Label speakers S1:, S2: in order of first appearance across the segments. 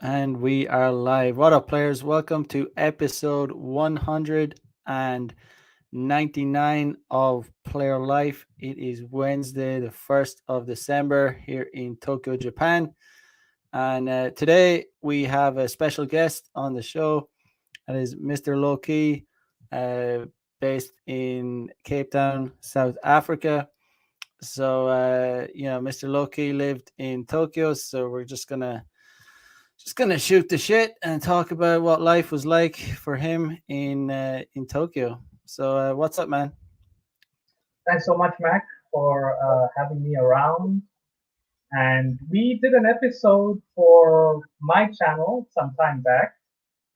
S1: And we are live. What up, players? Welcome to episode 199 of Player Life. It is Wednesday, the 1st of December, here in Tokyo, Japan. And today we have a special guest on the show. That is Mr. Loki, uh, based in Cape Town, South Africa. So, Mr. Loki lived in Tokyo. So we're just gonna shoot the shit and talk about what life was like for him in Tokyo. So what's up, man?
S2: Thanks so much, Mac, for having me around. And we did an episode for my channel some time back,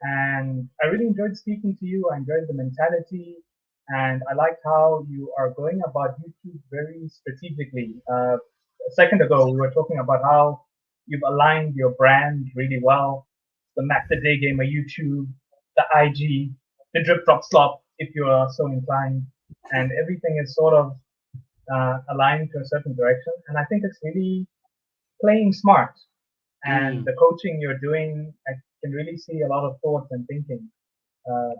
S2: and I really enjoyed speaking to you. I enjoyed the mentality, and I liked how you are going about YouTube very strategically. A second ago, we were talking about how you've aligned your brand really well. The Mac the Day Gamer YouTube, the IG, the Drip Drop Slop, if you are so inclined, and everything is sort of aligned to a certain direction. And I think it's really playing smart. And
S1: Mm.
S2: the coaching you're doing, I can really see a lot of thought and thinking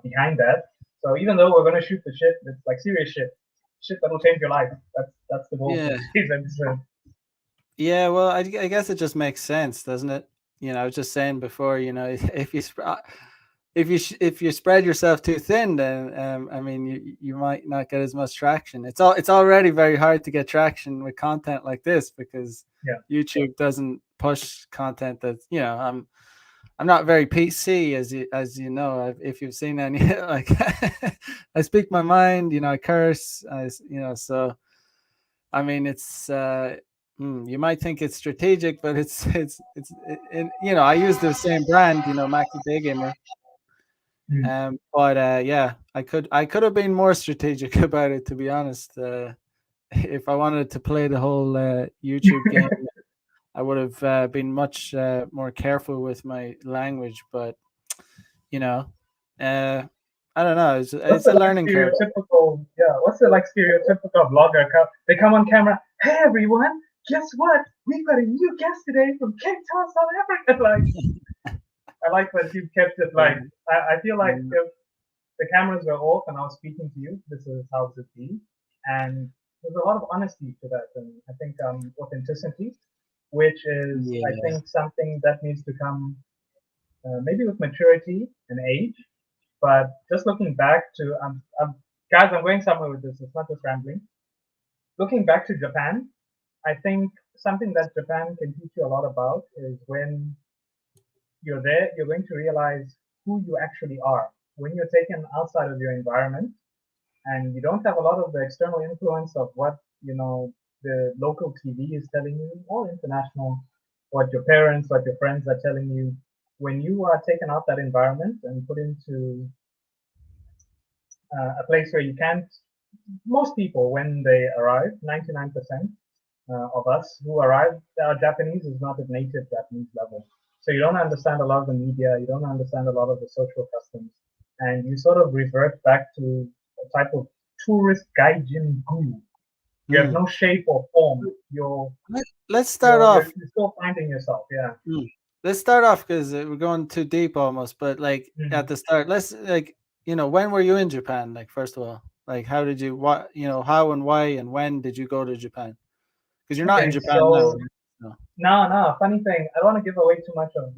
S2: behind that. So even though we're going to shoot the shit, it's like serious shit that will change your life. That's the goal for
S1: Yeah,
S2: today's episode.
S1: yeah. Well, I guess it just makes sense, doesn't it? I was just saying before. If you spread yourself too thin, then I mean, you might not get as much traction. It's already very hard to get traction with content like this because
S2: Yeah,
S1: YouTube doesn't push content that I'm not very PC, as you know. If you've seen any, like, I speak my mind. I curse. So I mean, you might think it's strategic, but I use the same brand, Mac the Day Gamer.
S2: mm.
S1: But yeah, I could have been more strategic about it, to be honest. If I wanted to play the whole YouTube game, I would have been much more careful with my language. But you know, uh, I don't know.
S2: What's
S1: It's
S2: the
S1: a
S2: like
S1: learning curve.
S2: stereotypical? Yeah, what's the like stereotypical vlogger? They come on camera. Hey everyone, guess what? We've got a new guest today from Cape Town, South Africa. Like I like that you kept it
S1: Yeah,
S2: like. I feel like
S1: mm,
S2: if the cameras were off and I was speaking to you, this is how it would be. And there's a lot of honesty to that, and I think authenticity, which is I
S1: yeah.
S2: think something that needs to come maybe with maturity and age. But just looking back to guys, I'm going somewhere with this. It's not just rambling. Looking back to Japan, I think something that Japan can teach you a lot about is when you're there, you're going to realize who you actually are. When you're taken outside of your environment and you don't have a lot of the external influence of what, the local TV is telling you or international, what your parents, what your friends are telling you, when you are taken out that environment and put into a place where you can't, most people, when they arrive, 99% of us who arrive, Japanese is not at native Japanese level. So you don't understand a lot of the media, you don't understand a lot of the social customs, and you sort of revert back to a type of tourist gaijin guru. You have
S1: Mm.
S2: no shape or form. You're
S1: Let's start
S2: you're you're,
S1: off.
S2: you're still finding yourself. Yeah.
S1: Mm. Let's start off because we're going too deep almost. But like at
S2: Mhm.
S1: the start, let's when were you in Japan? Like first of all, like how did you what how and why and when did you go to Japan? Because you're not in
S2: Okay,
S1: Japan now,
S2: so
S1: right? No.
S2: no. Funny thing, I don't want to give away too much of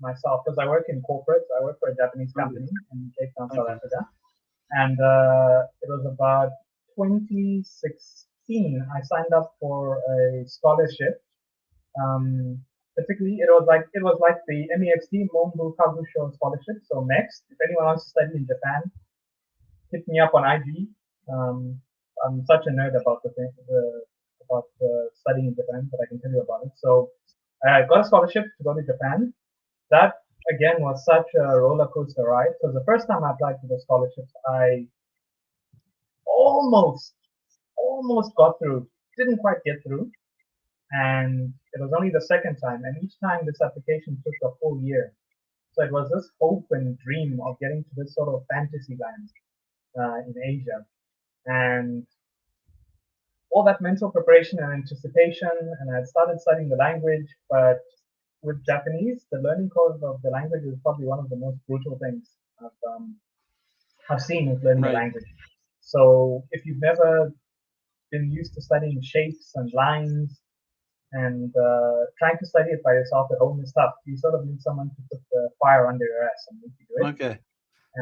S2: myself because I work in corporate. I work for a Japanese
S1: Okay.
S2: company in Cape Town, South
S1: Okay.
S2: Africa, and it was about 2016. I signed up for a scholarship. Um, Particularly, it was like the MEXT Mombu Kagusho scholarship. So next, if anyone wants to study in Japan, hit me up on IG. Um, I'm such a nerd about about studying in Japan, but I can tell you about it. So I got a scholarship to go to Japan. That again was such a roller coaster ride. So the first time I applied for the scholarships, I almost almost got through. Didn't quite get through, and it was only the second time. And each time this application took a full year. So it was this hope and dream of getting to this sort of fantasy land in Asia. And all that mental preparation and anticipation, and I had started studying the language, but with Japanese, the learning curve of the language is probably one of the most brutal things I've seen with learning a
S1: Right.
S2: language. So if you've never been used to studying shapes and lines and trying to study it by yourself at home and stuff, you sort of need someone to put the fire under your ass and make you do it.
S1: Okay.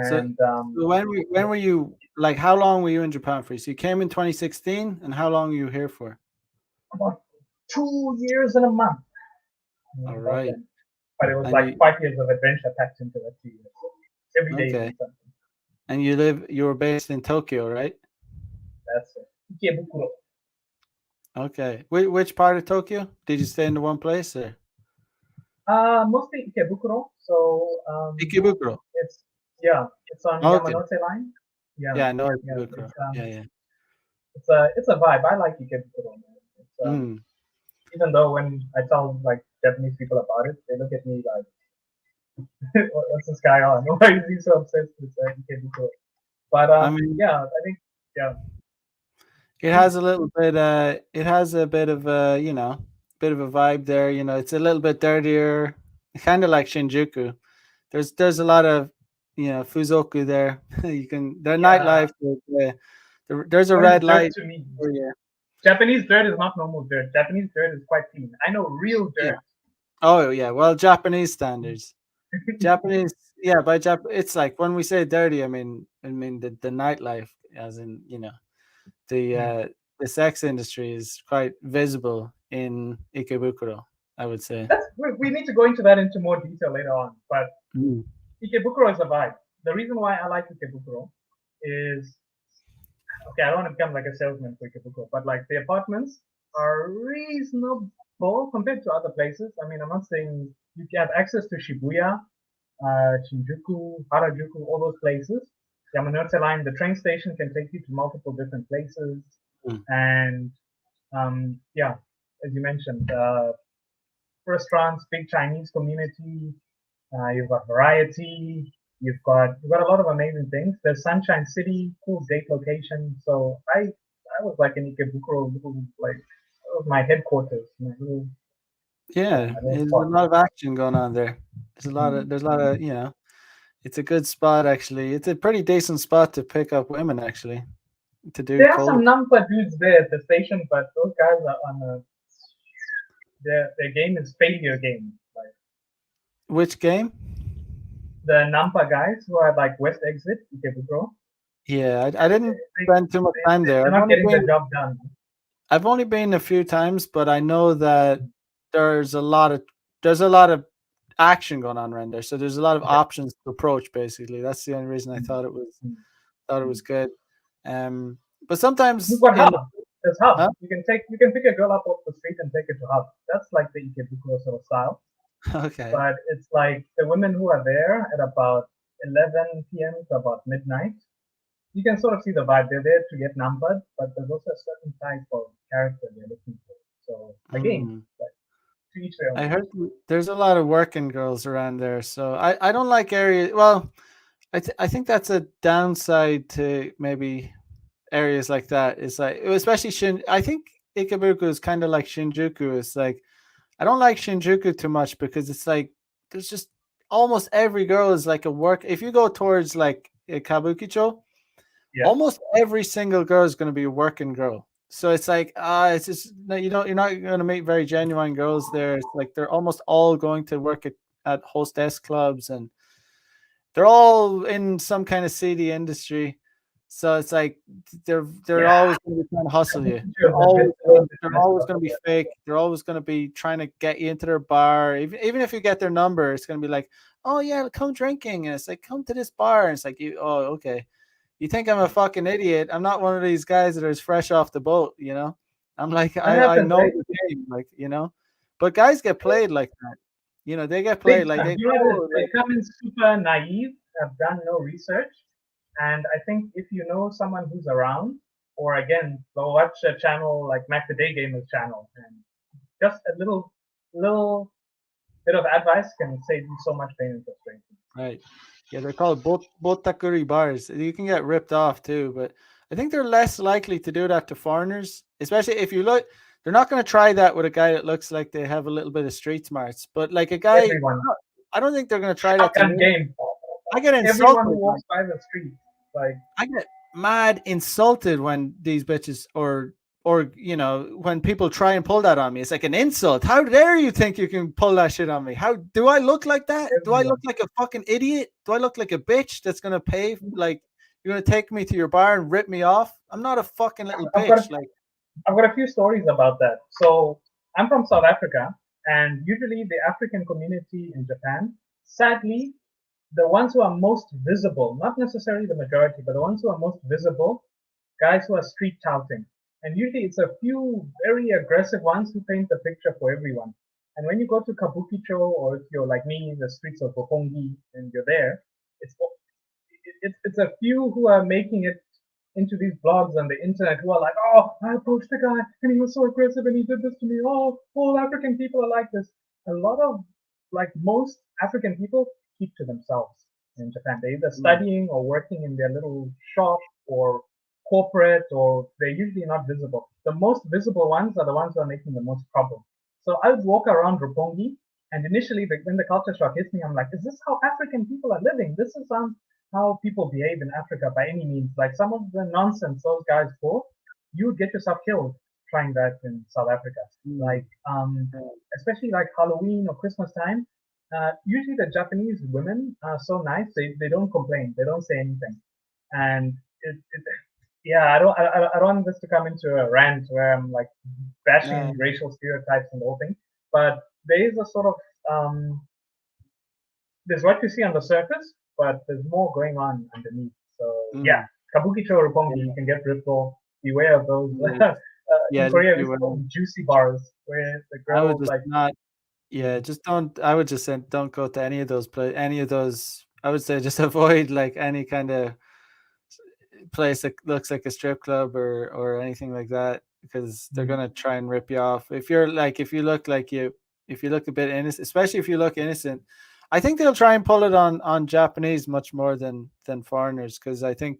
S1: So,
S2: And
S1: so when were you like? How long were you in Japan for? So you came in 2016, and how long were you here for?
S2: about 2 years and a month,
S1: All
S2: about
S1: right.
S2: then. But it was
S1: And
S2: like
S1: you
S2: 5 years of adventure packed into that 2 years. So every day
S1: okay?
S2: doing something.
S1: And you were based in Tokyo, right?
S2: That's it. Ikebukuro.
S1: Okay. Which part of Tokyo? Did you stay in the one place or
S2: Mostly Ikebukuro. So
S1: Ikebukuro?
S2: it's yeah, it's on
S1: Okay.
S2: Yamanote line. Yeah,
S1: Yeah, I know
S2: yeah.
S1: Ikebukuro. Yeah, yeah.
S2: It's a vibe. I like Ikebukuro, man. It's
S1: Mm.
S2: even though when I tell like Japanese people about it, they look at me like, "What's this guy on? Why is he so obsessed with Ikebukuro?" But
S1: I mean,
S2: yeah, I think yeah.
S1: it has a little bit. It has a bit of a bit of a vibe there. You know, it's a little bit dirtier, kind of like Shinjuku. There's a lot of fuzoku there. You can their
S2: Yeah,
S1: nightlife. There's a
S2: what is
S1: red
S2: dirt
S1: light.
S2: to me?
S1: Oh, yeah,
S2: Japanese dirt is not normal dirt. Japanese dirt is quite clean. I know real
S1: yeah.
S2: dirt.
S1: Oh yeah. Well, Japanese standards. Japanese, yeah. It's like when we say dirty, I mean the nightlife, as in the
S2: Hmm.
S1: uh, the sex industry is quite visible in Ikebukuro. I would say.
S2: We need to go into that into more detail later on. But
S1: Mm.
S2: Ikebukuro is a vibe. The reason why I like Ikebukuro is okay. I don't want to become like a salesman for Ikebukuro, but like the apartments are reasonable compared to other places. I mean, I'm not saying you have access to Shibuya, Shinjuku, Harajuku, all those places. Yamanote Line, the train station can take you to multiple different places,
S1: Mm.
S2: and yeah, as you mentioned, restaurants, big Chinese community. You've got variety. You've got a lot of amazing things. There's Sunshine City, cool date location. So I was like in Ikebukuro, like that was my headquarters,
S1: Yeah,
S2: my little
S1: there's a
S2: spot.
S1: lot of action going on there.
S2: Hmm.
S1: There's a lot of it's a good spot actually. It's a pretty decent spot to pick up women actually to do
S2: There are
S1: cold.
S2: some number dudes there at the station, but those guys are on their game is failure game. Like
S1: Which game?
S2: the Nampa guys who are like West Exit, Ikebukuro,
S1: Yeah, I didn't
S2: they,
S1: spend too much time there.
S2: they're not getting the job done.
S1: I've only been a few times, but I know that there's a lot of there's a lot of action going on around there. So there's a lot of
S2: Yeah.
S1: options to approach. Basically, that's the only reason I
S2: Mm, mm,
S1: thought it
S2: mm.
S1: was good. But
S2: You've
S1: sometimes
S2: got
S1: in
S2: Hub. There's Hub.
S1: huh?
S2: You can pick a girl up off the street and take her to Hub. That's like the Ikebukuro sort of style.
S1: Okay.
S2: But it's like the women who are there at about 11 p.m. to about midnight. You can sort of see the vibe. They're there to get numbered, but there's also a certain type of character they're looking for. So again,
S1: Mm.
S2: like to each their
S1: I
S2: own.
S1: heard there's a lot of working girls around there, so I don't like areas. Well, I think that's a downside to maybe areas like that. It's like especially I think Ikabuku is kind of like Shinjuku. It's like I don't like Shinjuku too much because it's like there's just almost every girl is like a work. If you go towards like Kabukicho,
S2: Yeah,
S1: almost every single girl is going to be a working girl. So it's like it's just no, you're not going to meet very genuine girls there. It's like they're almost all going to work at hostess clubs and they're all in some kind of seedy industry. So it's like they're
S2: yeah.
S1: always going to be trying to hustle you.
S2: Kabukicho is a little bit
S1: They're
S2: messed
S1: always
S2: up
S1: going to
S2: with
S1: be
S2: that.
S1: fake. They're always going to be trying to get you into their bar. Even if you get their number, it's going to be like, oh yeah, come drinking, and it's like come to this bar, and it's like you oh okay. You think I'm a fucking idiot? I'm not one of these guys that is fresh off the boat. I'm like
S2: That
S1: I
S2: happens,
S1: know
S2: right?
S1: the game, But guys get played like that. They get
S2: Big
S1: played like
S2: time.
S1: they
S2: You know what it is?
S1: oh
S2: They
S1: like
S2: come in super naive, have done no research, and I think if you know someone who's around, or again, go watch a channel like Mac the Day Gamer's channel, and just a little bit of advice can save you so much pain and frustration.
S1: right. Yeah, they're called botakuri bars. You can get ripped off too, but I think they're less likely to do that to foreigners, especially if you look. they're not going to try that with a guy that looks like they have a little bit of street smarts. But like a guy,
S2: Everyone,
S1: I don't think they're going to try that to
S2: shotgun
S1: me.
S2: game.
S1: I get
S2: Everyone
S1: insulted.
S2: who walks by the street, like,
S1: I get mad insulted when these bitches or when people try and pull that on me. It's like an insult. How dare you think you can pull that shit on me? How do I look like that? Do I look
S2: everyone.
S1: like a fucking idiot? Do I look like a bitch that's gonna pay like you're gonna take me to your bar and rip me off? I'm not a fucking little
S2: I've got
S1: bitch. Like
S2: I've got a few stories about that. So I'm from South Africa, and usually the African community in Japan, sadly, the ones who are most visible, not necessarily the majority, but the ones who are most visible, guys who are street touting. And usually it's a few very aggressive ones who paint the picture for everyone. And when you go to Kabukicho, or if you're like me in the streets of Roppongi and you're there, it's it's a few who are making it into these blogs on the internet who are like, oh, I approached a guy and he was so aggressive and he did this to me. Oh, all African people are like this. A lot of, like most African people, keep to themselves in Japan. They're either
S1: mm,
S2: studying or working in their little shop or corporate, or they're usually not visible. The most visible ones are the ones who are making the most problem. So I would walk around Roppongi, and initially, when the culture shock hits me, I'm like, is this how African people are living? This is how people behave in Africa by any means. Like some of the nonsense those guys pull, you would get yourself killed trying that in South Africa.
S1: mm,
S2: Like,
S1: yeah,
S2: especially like Halloween or Christmas time, usually the Japanese women are so nice. They don't complain. They don't say anything. And yeah, I don't want this to come into a rant where I'm like
S1: no,
S2: bashing racial stereotypes and the whole thing. But there is a sort of there's what you see on the surface, but there's more going on underneath. So yeah,
S1: mm,
S2: Kabukicho Roppongi, you
S1: yeah,
S2: can get ripped off. Beware of those.
S1: yeah,
S2: In
S1: yeah, just
S2: Korea, we
S1: beware.
S2: call them juicy bars, where the
S1: I would
S2: girls
S1: just
S2: like.
S1: not. Yeah, just don't. I would just say don't go to any of those play. Any of those. I would say just avoid like any kind of place that looks like a strip club or anything like that because they're
S2: Mm,
S1: gonna try and rip you off. If you're like if you look like you if you look a bit innocent, especially if you look innocent, I think they'll try and pull it on Japanese much more than foreigners because I think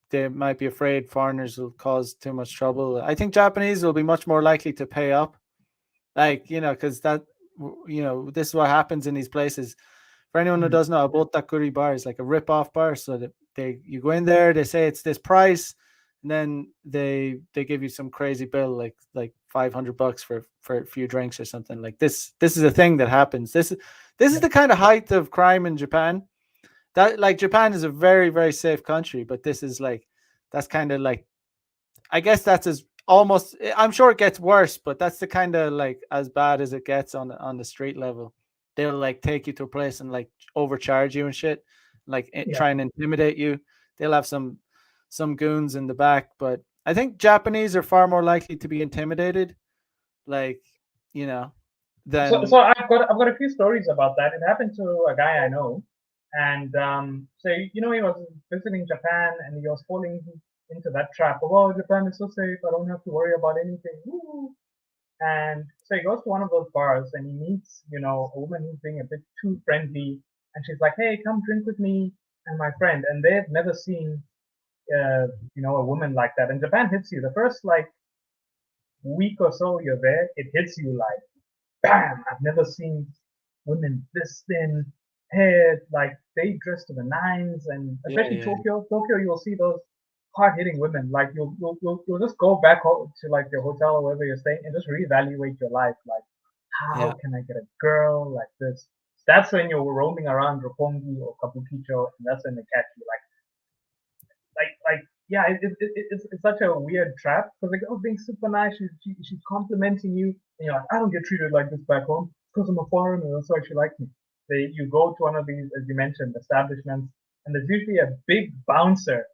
S1: they might be afraid foreigners will cause too much trouble. I think Japanese will be much more likely to pay up, like because this is what happens in these places. For anyone who
S2: mm,
S1: doesn't know, a botakuri bar is like a rip-off bar. So that you go in there, they say it's this price, and then they give you some crazy bill like $500 for a few drinks or something. Like this is a thing that happens. This is
S2: yeah.
S1: the kind of height of crime in Japan. That like Japan is a very very safe country, but this is like that's kind of like I guess that's as almost. I'm sure it gets worse, but that's the kind of like as bad as it gets on the street level. They'll like take you to a place and like overcharge you and shit, like
S2: Yeah.
S1: try and intimidate you. They'll have some goons in the back, but I think Japanese are far more likely to be intimidated, like you know,
S2: So
S1: than
S2: I've got a few stories about that. It happened to a guy I know, and so he was visiting Japan and he was falling into that trap of, oh, Japan is so safe, I don't have to worry about anything. Woo. And so he goes to one of those bars and he meets a woman who's being a bit too friendly, and she's like, hey, come drink with me and my friend, and they've never seen a woman like that. And Japan hits you the first like week or so you're there, it hits you like bam, I've never seen women this thin, hair, like they dress to the nines, and
S1: yeah,
S2: especially
S1: yeah,
S2: Tokyo, you'll see those hard-hitting women. Like you'll just go back home to like your hotel or wherever you're staying and just reevaluate your life. Like,
S1: yeah,
S2: how can I get a girl like this? That's when you're roaming around Roppongi or Kabukicho, and that's when they catch you. Like yeah, it's such a weird trap because like, oh, being super nice, she's complimenting you, and you're like, I don't get treated like this back home because I'm a foreigner, that's why she likes me. You go to one of these, as you mentioned, establishments, and there's usually a big bouncer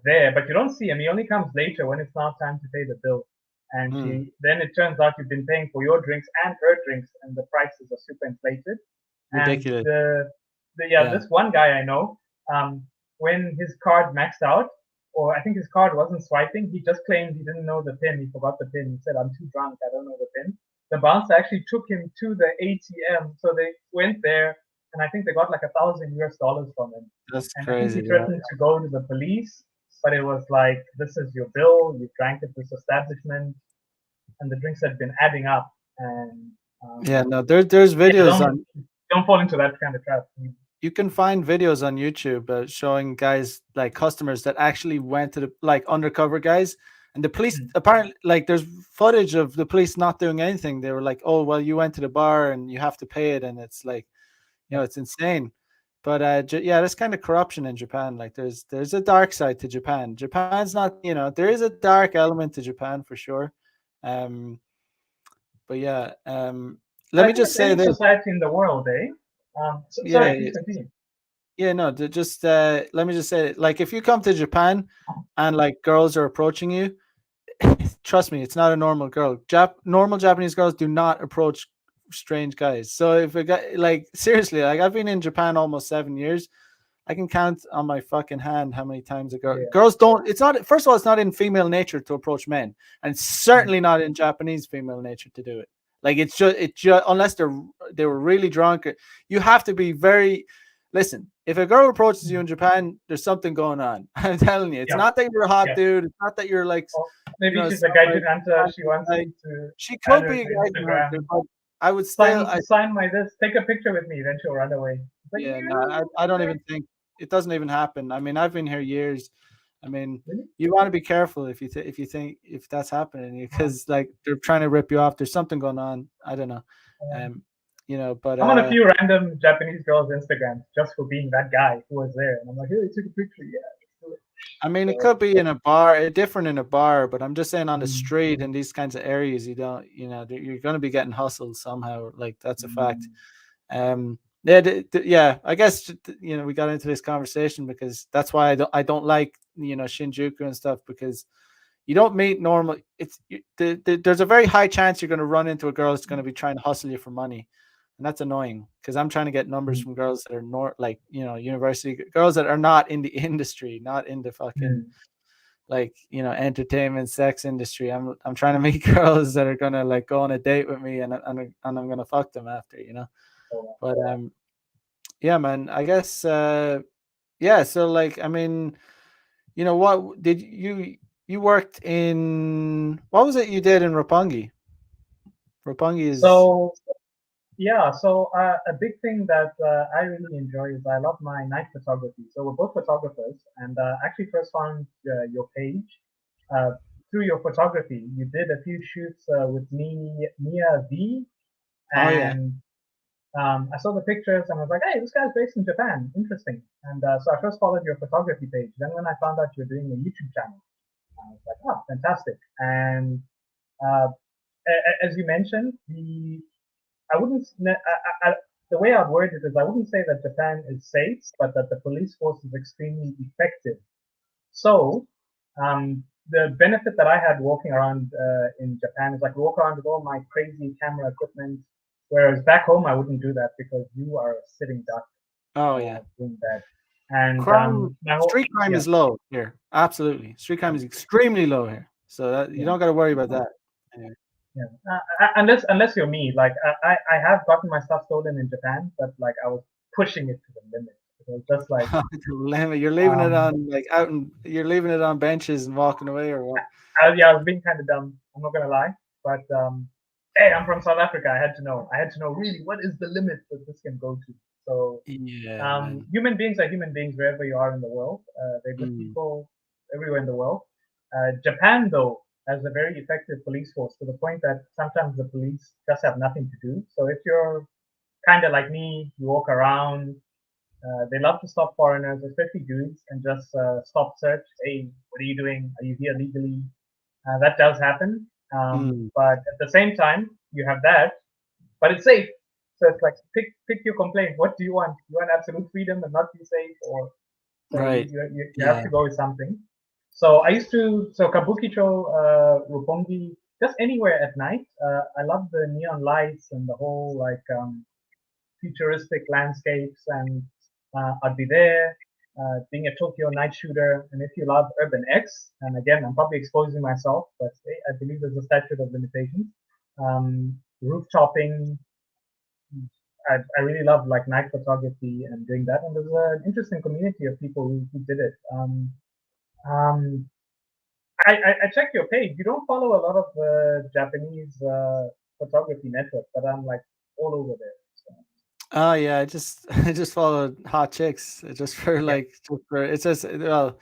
S2: there, but you don't see him. He only comes later when it's now time to pay the bill. And
S1: mm,
S2: then it turns out you've been paying for your drinks and her drinks, and the prices are super inflated. And
S1: ridiculous.
S2: yeah,
S1: Yeah,
S2: this one guy I know, um, when his card maxed out, or I think his card wasn't swiping, he just claimed he didn't know the pin. He forgot the pin. He said, "I'm too drunk. I don't know the pin." The bouncer actually took him to the ATM, so they went there, and I think they got like $1,000 from him.
S1: that's
S2: And I think
S1: crazy.
S2: he
S1: Yeah,
S2: threatened to go to the police, but it was like, "This is your bill. You drank at this establishment." and the drinks had been adding up. And
S1: Yeah, no, there's
S2: yeah,
S1: videos on.
S2: don't fall into that kind of trap.
S1: You can find videos on YouTube showing guys like customers that actually went to the like undercover guys, and the police
S2: Mm,
S1: apparently like there's footage of the police not doing anything. They were like, "Oh, well, you went to the bar and you have to pay it," and it's like,
S2: yeah,
S1: it's insane. But yeah, there's kind of corruption in Japan. Like there's a dark side to Japan. Japan's not, there is a dark element to Japan for sure. Um, but yeah, let
S2: I
S1: me
S2: think
S1: just
S2: it's
S1: say
S2: any
S1: this.
S2: society in the world, eh?
S1: Yeah,
S2: Sorry, please continue.
S1: yeah, no, just let me just say, like, if you come to Japan and like girls are approaching you, trust me, it's not a normal girl. Normal Japanese girls do not approach strange guys. So if a guy, like, seriously, like, I've been in Japan almost 7 years. I can count on my fucking hand how many times
S2: Yeah.
S1: girls don't. It's not. First of all, it's not in female nature to approach men, and it's
S2: Mm,
S1: certainly not in Japanese female nature to do it. Like it just unless they were really drunk. You have to be very. Listen, if a girl approaches you
S2: mm.
S1: in Japan, there's something going on. I'm telling you, it's
S2: Yeah,
S1: not that you're a hot
S2: yeah.
S1: dude. It's not that you're like,
S2: Or maybe she's a
S1: some
S2: gaijin
S1: like
S2: hunter. She wants
S1: like
S2: you to
S1: she
S2: add
S1: could
S2: her
S1: be a
S2: to
S1: guy hunter,
S2: Instagram.
S1: but I would still.
S2: Sign my this. Take a picture with me. Then she'll run away. It's like,
S1: Yeah, no,
S2: you
S1: I don't
S2: okay?
S1: even think it doesn't even happen. I mean, I've been here years. I mean,
S2: Really?
S1: you want to be careful if you think if that's happening
S2: Um,
S1: because like they're trying to rip you off. There's something going on. I don't know.
S2: um,
S1: Um, but
S2: I'm on a few random Japanese girls' Instagrams just for being that guy who was there, and I'm like, hey, took a picture. Yeah, let's do it.
S1: I mean, it
S2: So,
S1: could be in a bar, different in a bar, but I'm just saying on the
S2: mm,
S1: street in these kinds of areas, you don't, you're going to be getting hustled somehow. Like that's a fact.
S2: mm,
S1: Yeah, yeah. I guess we got into this conversation because that's why I don't like Shinjuku and stuff because you don't meet normal. There's a very high chance you're going to run into a girl that's going to be trying to hustle you for money, and that's annoying because I'm trying to get numbers
S2: mm,
S1: from girls that are like university girls that are not in the industry, not in the fucking
S2: mm.
S1: like entertainment sex industry. I'm trying to meet girls that are gonna like go on a date with me and I'm gonna fuck them after.
S2: So,
S1: But yeah, man. I guess yeah. So like, I mean, what did you worked in? What was it you did in Roppongi? Roppongi is.
S2: so yeah, a big thing that I really enjoy is I love my night photography. So we're both photographers, and actually first found your page uh, through your photography. You did a few shoots with me, Mia V,
S1: Oh yeah.
S2: and I saw the pictures and I was like, hey, this guy's based in Japan. Interesting. And so I first followed your photography page. Then when I found out you were doing a YouTube channel, I was like, oh, fantastic. And uh, as you mentioned, I wouldn't, the way I'd word it is I wouldn't say that Japan is safe, but that the police force is extremely effective. So, the benefit that I had walking around in Japan is like walk around with all my crazy camera equipment, whereas back home I wouldn't do that because you are a sitting duck
S1: Oh yeah.
S2: doing that. And my whole
S1: Street crime
S2: yeah,
S1: is low here. Absolutely, street crime is extremely low here. So that you
S2: yeah.
S1: don't got to worry about that. Anyway.
S2: Yeah. Unless you're me, like I have gotten my stuff stolen in Japan, but like I was pushing it to the limit. It was just like
S1: You're leaving it
S2: um,
S1: on like out and you're leaving it on benches and walking away or what?
S2: yeah, I was being kind of dumb. I'm not gonna lie, but hey, I'm from South Africa. I had to know. I had to know really what is the limit that this can go to. So
S1: Yeah, man.
S2: human beings are human beings wherever you are in the world. They're good
S1: Mm,
S2: people everywhere in the world. Japan, though, has a very effective police force to the point that sometimes the police just have nothing to do. So if you're kind of like me, you walk around. They love to stop foreigners, especially dudes, and just stop search. Hey, what are you doing? Are you here legally? That does happen.
S1: mm,
S2: But at the same time, you have that, but it's safe. So it's like pick your complaint. What do you want? You want absolute freedom and not be safe, or so
S1: right.
S2: you have
S1: Yeah.
S2: to go with something. So I used to Kabukicho, Roppongi, just anywhere at night. I love the neon lights and the whole like futuristic landscapes, and I'd be there. Being a Tokyo night shooter, and if you love Urban X, and again, I'm probably exposing myself, but I believe there's a statute of limitations. Rooftoping, I really love like night photography and doing that, and there's an interesting community of people who did it. Um, I checked your page. You don't follow a lot of Japanese photography networks, but I'm like all over there. So,
S1: Oh yeah, I just I just followed hot chicks just for
S2: yeah.
S1: like just for it's just well,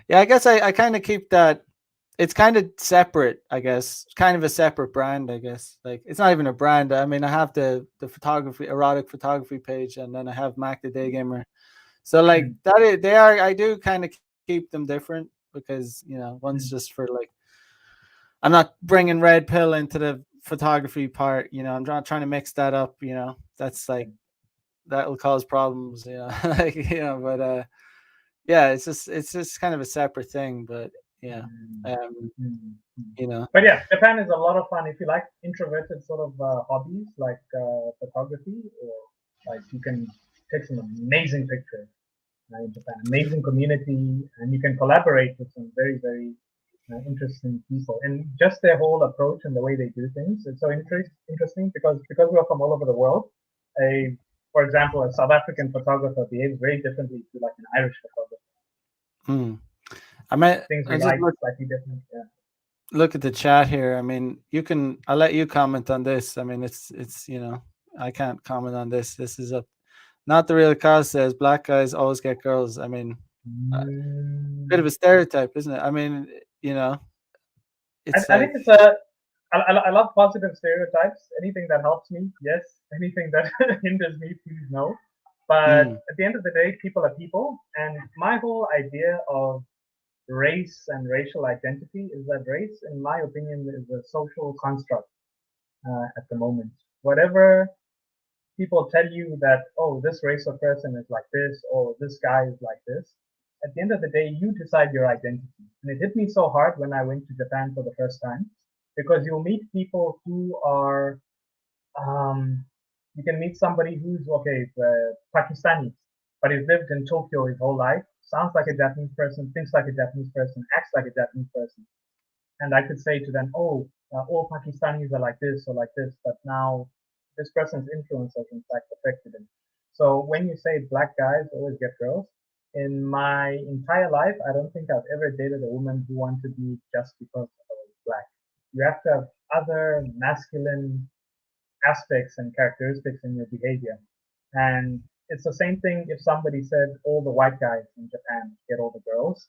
S1: yeah. I guess I kind of keep that. It's kind of separate, I guess. Kind of a separate brand, I guess. Like it's not even a brand. I mean, I have the photography, erotic photography page, and then I have Mac the Day Gamer. So like
S2: Mm,
S1: that, they are. I do kind of keep them different because one's just
S2: mm,
S1: for like I'm not bringing red pill into the photography part. I'm not trying to mix that up. That's like that'll cause problems. like but yeah, it's just kind of a separate thing. But yeah,
S2: mm,
S1: um,
S2: mm, mm.
S1: you know,
S2: But yeah, Japan is a lot of fun if you like introverted sort of hobbies like photography, or like you can take some amazing pictures in Japan. Amazing community, and you can collaborate with some very, very interesting people. And just their whole approach and the way they do things, it's so interesting because we're from all over the world. A, for example, a South African photographer behaves very differently to like an Irish photographer.
S1: hmm. I mean,
S2: Things we
S1: I just
S2: like slightly different. Yeah.
S1: look at the chat here. I mean, I'll let you comment on this. I mean, it's I can't comment on this. This is a not the real cause says black guys always get girls. I mean, a bit of
S2: Mm.
S1: a stereotype, isn't it? I mean, you know,
S2: I,
S1: it's
S2: I think
S1: like
S2: it's a. I love positive stereotypes. Anything that helps me, yes. Anything that hinders me, please no. But
S1: mm,
S2: at the end of the day, people are people, and my whole idea of race and racial identity is that race, in my opinion, is a social construct at the moment. Whatever people tell you that, oh, this race of person is like this, or this guy is like this, at the end of the day, you decide your identity. And it hit me so hard when I went to Japan for the first time, because you'll meet people who are, um, you can meet somebody who's, okay, Pakistani, but he's lived in Tokyo his whole life, sounds like a Japanese person, thinks like a Japanese person, acts like a Japanese person, and I could say to them, "Oh, all Pakistanis are like this or like this," but now this person's influence has in fact affected him. So when you say black guys always get girls, in my entire life, I don't think I've ever dated a woman who wanted me just because I was black. You have to have other masculine aspects and characteristics in your behavior. And it's the same thing if somebody said all the white guys in Japan get all the girls.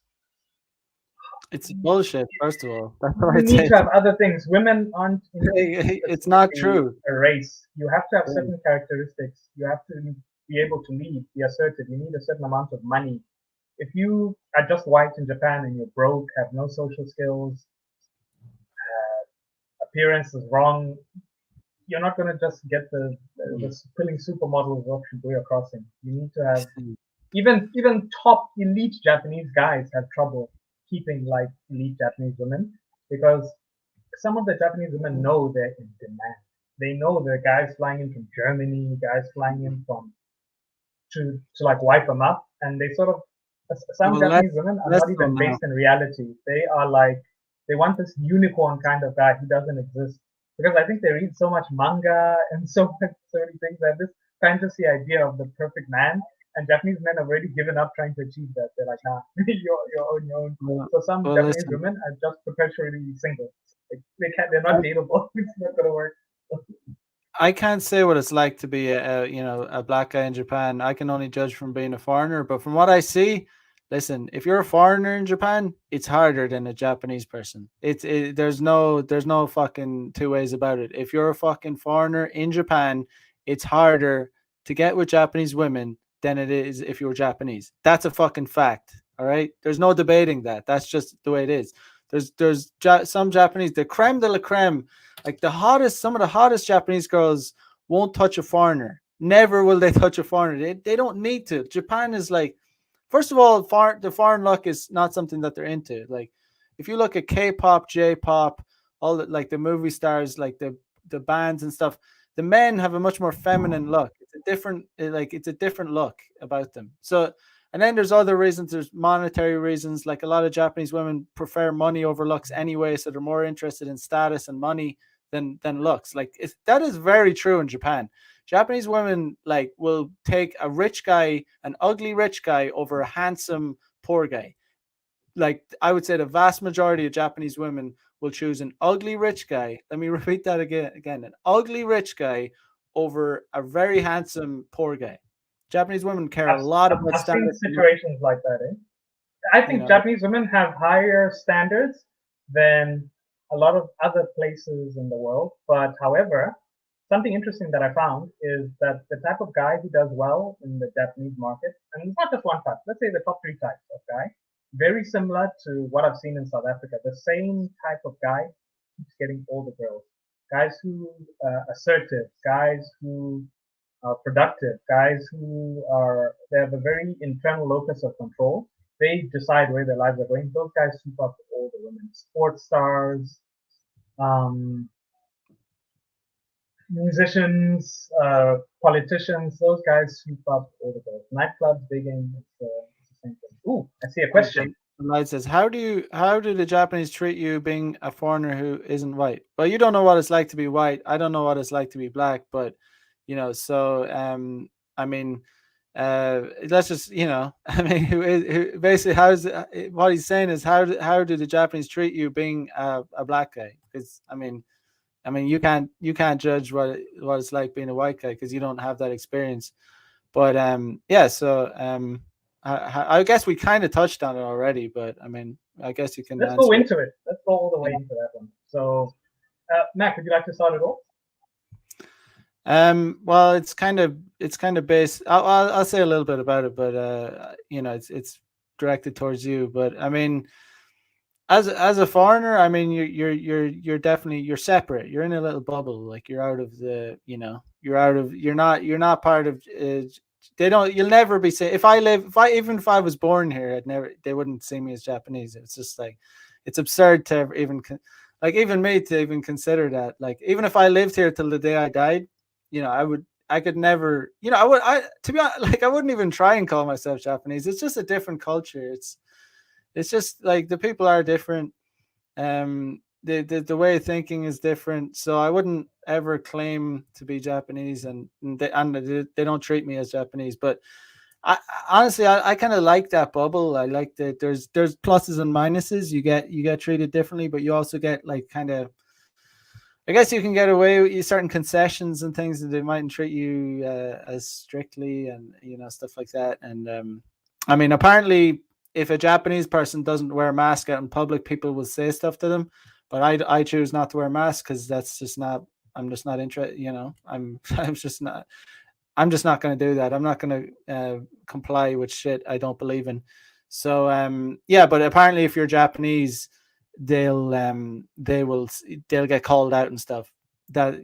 S1: it's bullshit. First of all, that's what
S2: You
S1: I'd
S2: need
S1: say.
S2: to have other things. Women aren't
S1: It's not
S2: indisputably
S1: true.
S2: a race. You have to have
S1: Yeah.
S2: certain characteristics. You have to be able to lead, be assertive. You need a certain amount of money. If you are just white in Japan and you're broke, have no social skills, appearance is wrong, you're not going to just get the
S1: Mm.
S2: pulling supermodels off Shibuya Crossing. You need to have even top elite Japanese guys have trouble keeping like elite Japanese women because some of the Japanese women know they're in demand. They know there are guys flying in from Germany, guys flying in from to like wipe them up, and they sort of some
S1: Well, less
S2: Japanese women are
S1: less
S2: not
S1: so
S2: even
S1: now.
S2: based in reality. They are like they want this unicorn kind of guy who doesn't exist because I think they read so much manga and so many things that this fantasy idea of the perfect man. And Japanese men have already given up trying to achieve that. They're like, nah, you're on your own.
S1: Well,
S2: So some
S1: well,
S2: Japanese
S1: listen.
S2: women are just perpetually single. Like, they're not dateable. It's not gonna work.
S1: I can't say what it's like to be a black guy in Japan. I can only judge from being a foreigner, but from what I see, listen, if you're a foreigner in Japan, it's harder than a Japanese person. There's no fucking two ways about it. If you're a fucking foreigner in Japan, it's harder to get with Japanese women than it is if you're Japanese. That's a fucking fact. All right, there's no debating that. That's just the way it is. Some Japanese, the creme de la creme, like some of the hottest Japanese girls won't touch a foreigner. Never will they touch a foreigner. They don't need to. Japan is like, first of all, the foreign look is not something that they're into. Like, if you look at K-pop, J-pop, all like the movie stars, like the bands and stuff, the men have a much more feminine look. It's a different look about them. So, and then there's other reasons. There's monetary reasons. Like a lot of Japanese women prefer money over looks anyway, so they're more interested in status and money than looks. Like that is very true in Japan. Japanese women like will take a rich guy, an ugly rich guy, over a handsome poor guy. like I would say the vast majority of Japanese women will choose an ugly rich guy. Let me repeat that again, an ugly rich guy over a very handsome poor guy. Japanese women care a lot about
S2: I've seen
S1: standard,
S2: situations like that. Eh? I
S1: you
S2: think
S1: know.
S2: Japanese women have higher standards than a lot of other places in the world. But however, something interesting that I found is that the type of guy who does well in the Japanese market, and it's not just one type, let's say the top three types of guy, very similar to what I've seen in South Africa. The same type of guy keeps getting all the girls. Guys who assertive, guys who productive, guys who are they have a very internal locus of control. They decide where their lives are going. Those guys sweep up all the women, sports stars, um, musicians, politicians. Those guys sweep up all the girls. Nightclubs, digging, it's the same thing. Ooh, I see a question.
S1: Okay. Light says, how do the Japanese treat you being a foreigner who isn't white? Well, you don't know what it's like to be white. I don't know what it's like to be black, but so I mean, let's just I mean, who basically what he's saying is how do the Japanese treat you being a black guy? Because I mean, you can't judge what it's like being a white guy because you don't have that experience. But yeah, so I guess we kind of touched on it already, but I mean, I guess you can
S2: Let's go
S1: answer it.
S2: into it. Let's go all the way
S1: Yeah.
S2: into that one. So, Mac, would you like to start it off?
S1: Well, it's kind of based. I'll say a little bit about it, but it's directed towards you. But I mean, as a foreigner, I mean, you're definitely you're separate. You're in a little bubble. Like you're out of you're not part of. They don't. You'll never be say. If I was born here, I'd never. They wouldn't see me as Japanese. It's just like, it's absurd to even like even me to even consider that. Like even if I lived here till the day I died, I could never. To be honest, like I wouldn't even try and call myself Japanese. It's just a different culture. It's just like the people are different. The way of thinking is different. So I wouldn't ever claim to be Japanese, and they don't treat me as Japanese. But I honestly, I kind of like that bubble. I like that there's pluses and minuses. You get treated differently, but you also get like kind of. I guess you can get away with certain concessions and things that they mightn't treat you as strictly, and stuff like that. And I mean, apparently, if a Japanese person doesn't wear a mask out in public, people will say stuff to them. But I choose not to wear a mask because that's just not. I'm just not interested. I'm just not going to do that. I'm not going to comply with shit I don't believe in. So yeah, but apparently, if you're Japanese, they'll get called out and stuff. That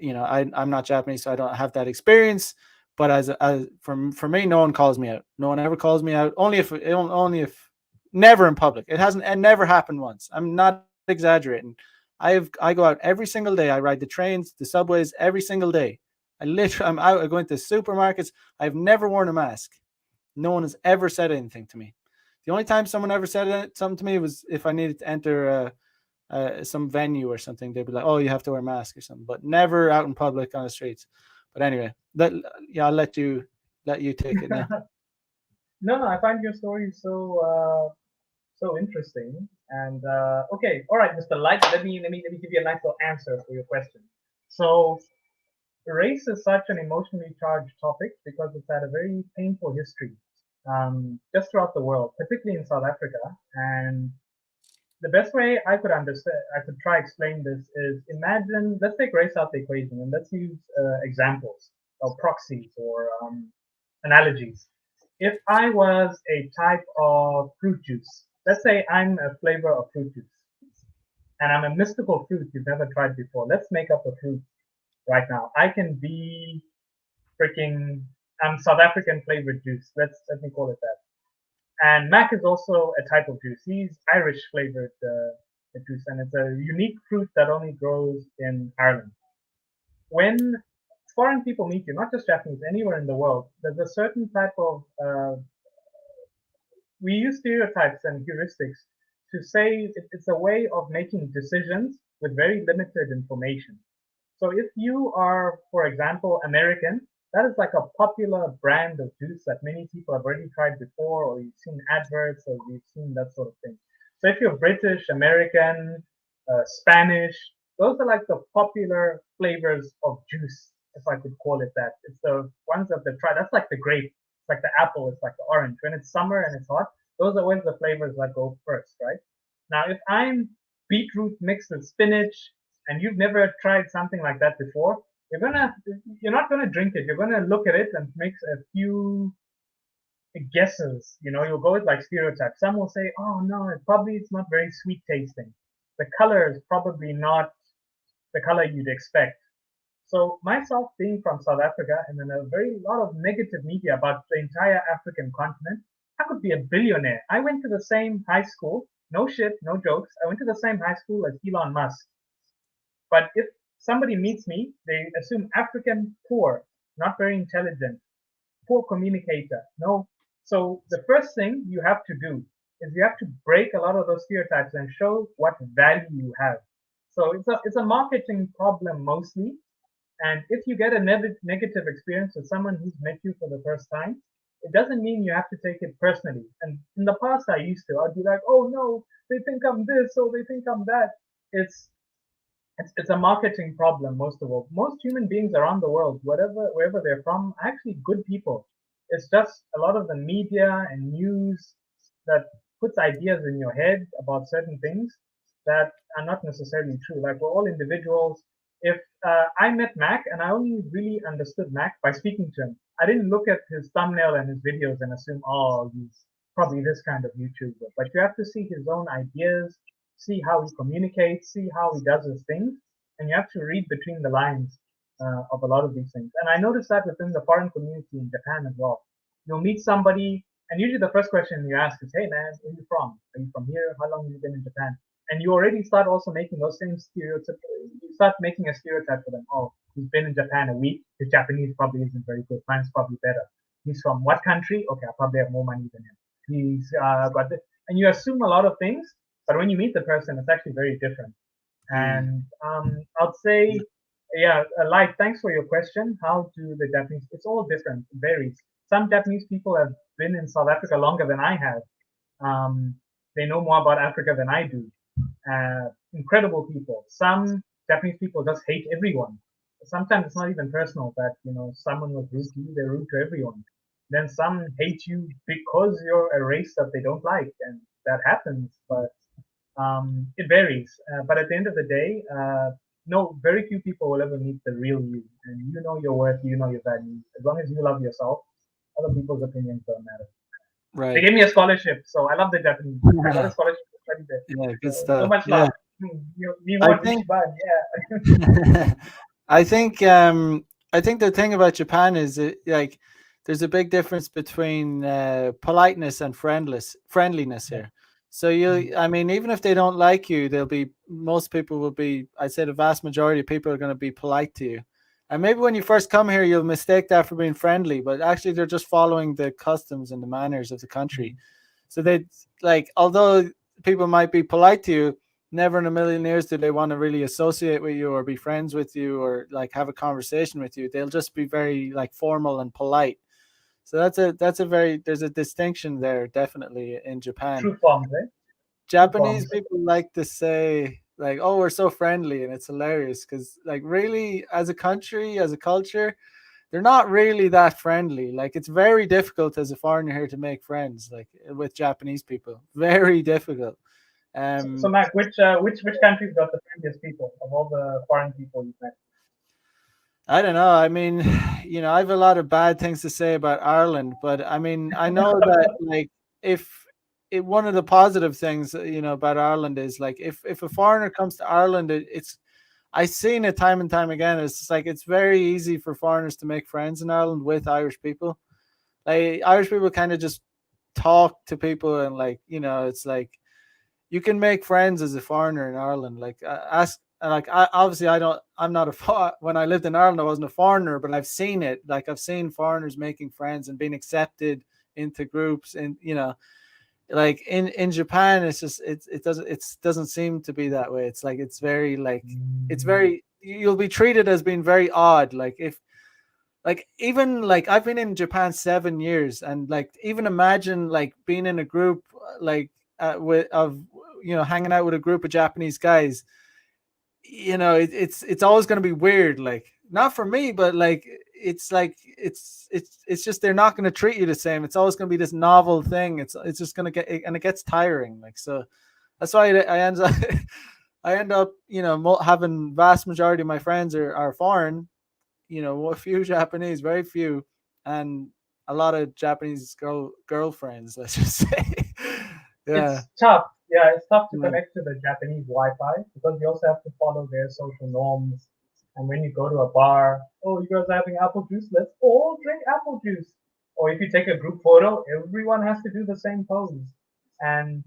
S1: I'm not Japanese, so I don't have that experience. But as for me, no one calls me out. No one ever calls me out. Only if never in public. It never happened once. I'm not exaggerating. I go out every single day. I ride the trains, the subways every single day. I'm out. I go into supermarkets. I've never worn a mask. No one has ever said anything to me. The only time someone ever said something to me was if I needed to enter some venue or something. They'd be like, "Oh, you have to wear a mask or something," but never out in public on the streets. But anyway, yeah, I'll let you take it now.
S2: No, no, I find your story so interesting. And okay, all right, Mr. Light, let me give you a nice little answer for your question. So race is such an emotionally charged topic because it's had a very painful history just throughout the world, particularly in South Africa. And the best way I could understand, I could try explain this is imagine, let's take race out the equation and let's use examples or proxies or analogies. If I was a type of fruit juice, let's say I'm a flavor of fruit juice, and I'm a mystical fruit you've never tried before. Let's make up a fruit right now. I can be freaking, I'm South African flavored juice. Let me call it that. And Mac is also a type of juice. He's Irish flavored juice, and it's a unique fruit that only grows in Ireland. When foreign people meet you, not just Japanese, anywhere in the world, there's a certain type of we use stereotypes and heuristics to say it's a way of making decisions with very limited information. So if you are, for example, American, that is like a popular brand of juice that many people have already tried before, or you've seen adverts, or you've seen that sort of thing. So if you're British, American, Spanish, those are like the popular flavors of juice, if I could call it that. It's the ones that they try. That's like the grape. It's like the apple. It's like the orange. When it's summer and it's hot, those are always the flavors that go first, right? Now, if I'm beetroot mixed with spinach, and you've never tried something like that before, you're not gonna drink it. You're gonna look at it and make a few guesses. You'll go with like stereotypes. Some will say, "Oh no, it's not very sweet tasting. The color is probably not the color you'd expect." So myself being from South Africa and then a very lot of negative media about the entire African continent, I could be a billionaire. I went to the same high school. No shit, no jokes. I went to the same high school as Elon Musk. But if somebody meets me, they assume African, poor, not very intelligent, poor communicator. No. So the first thing you have to do is you have to break a lot of those stereotypes and show what value you have. So it's a marketing problem mostly. And if you get a negative experience with someone who's met you for the first time, it doesn't mean you have to take it personally. And in the past, I used to. I'd be like, oh no, they think I'm this, or they think I'm that. It's it's a marketing problem most of all. Most human beings around the world, wherever they're from, are actually good people. It's just a lot of the media and news that puts ideas in your head about certain things that are not necessarily true. Like we're all individuals. If I met Mac and I only really understood Mac by speaking to him, I didn't look at his thumbnail and his videos and assume, oh, he's probably this kind of YouTuber. But you have to see his own ideas, see how he communicates, see how he does his things, and you have to read between the lines of a lot of these things. And I noticed that within the foreign community in Japan as well. You'll meet somebody, and usually the first question you ask is, "Hey man, where are you from? Are you from here? How long have you been in Japan?" And you already start also making those same stereotypes. You start making a stereotype for them. Oh, he's been in Japan a week. His Japanese probably isn't very good. Mine's probably better. He's from what country? Okay, I probably have more money than him. He's got this, and you assume a lot of things. But when you meet the person, it's actually very different.
S1: Mm.
S2: And I'd say, yeah, Light, thanks for your question. How do the Japanese? It's all different. It varies. Some Japanese people have been in South Africa longer than I have. They know more about Africa than I do. Incredible people. Some Japanese people just hate everyone. Sometimes it's not even personal that someone was rude to you; they're rude to everyone. Then some hate you because you're a race that they don't like, and that happens. But it varies. But at the end of the day, no, very few people will ever meet the real you, and you know your worth, you know your value. As long as you love yourself, other people's opinions don't matter. They
S1: Right.
S2: gave me a scholarship, so I love the Japanese. I got a scholarship to study there.
S1: Yeah, good
S2: So
S1: stuff.
S2: much
S1: Yeah,
S2: love. Me
S1: I
S2: want
S1: think
S2: Ichiban, yeah.
S1: I think I think the thing about Japan is like there's a big difference between politeness and friendliness
S2: Yeah.
S1: here. So I mean, even if they don't like you, they'll be most people will be. I'd say the vast majority of people are going to be polite to you. And maybe when you first come here, you'll mistake that for being friendly, but actually they're just following the customs and the manners of the country.
S2: Mhm.
S1: So they like, although people might be polite to you, never in a million years do they want to really associate with you or be friends with you or like have a conversation with you. They'll just be very like formal and polite. So that's a very there's a distinction there definitely in Japan.
S2: True forms, eh? True
S1: Japanese
S2: forms.
S1: people like to say like, "Oh, we're so friendly," and it's hilarious because like really as a country, as a culture, they're not really that friendly. Like it's very difficult as a foreigner here to make friends like with Japanese people. Very difficult.
S2: So
S1: Um
S2: Mac, which countries got the friendliest people of all the foreign people you've met?
S1: I don't know. I mean, I have a lot of bad things to say about Ireland, but I mean, I know that like if one of the positive things about Ireland is like if a foreigner comes to Ireland, it's I've seen it time and time again. It's just like it's very easy for foreigners to make friends in Ireland with Irish people. Like Irish people kind of just talk to people and like it's like you can make friends as a foreigner in Ireland. Like ask, like I obviously I don't. I'm not when I lived in Ireland, I wasn't a foreigner, but I've seen it. Like I've seen foreigners making friends and being accepted into groups, and like in Japan, it's just it doesn't seem to be that way. It's like it's very like it's
S2: Mm.
S1: very you'll be treated as being very odd. Like if like even like I've been in Japan 7 years, and like even imagine like being in a group like with of hanging out with a group of Japanese guys, it's always going to be weird. Like, not for me, but like it's just they're not going to treat you the same. It's always going to be this novel thing. It's just going to get, and it gets tiring. Like, so that's why I end up I end up having vast majority of my friends are foreign. A few Japanese, very few, and a lot of Japanese girlfriends. Let's just say, yeah,
S2: It's tough. Yeah, it's tough to
S1: yeah,
S2: connect to the Japanese Wi-Fi because you also have to follow their social norms. And when you go to a bar, oh, you guys are having apple juice? Let's all drink apple juice. Or if you take a group photo, everyone has to do the same pose. And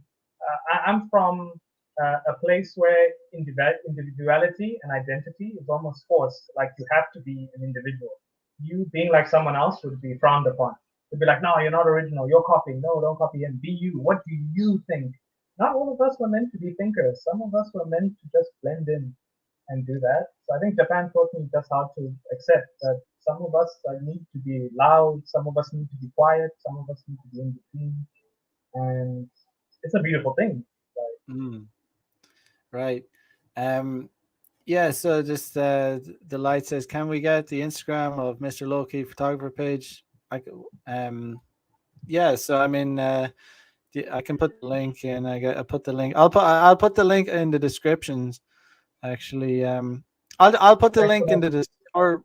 S2: I'm from a place where individuality and identity is almost forced. Like you have to be an individual. You being like someone else would be frowned upon. They'd be like, no, you're not original. You're copying. No, don't copy him. Be you. What do you think? Not all of us were meant to be thinkers. Some of us were meant to just blend in and do that. So I think Japan taught me just how to accept that some of us need to be loud, some of us need to be quiet, some of us need to be in between, and it's a beautiful thing. Like,
S1: mm, right. Um, yeah. So just the light says, can we get the Instagram of Mr. Loki photographer page? Yeah. So I mean, I can put the link in. I put the link. I'll put the link in the descriptions. Actually, I'll put the link in
S2: excellent.
S1: the or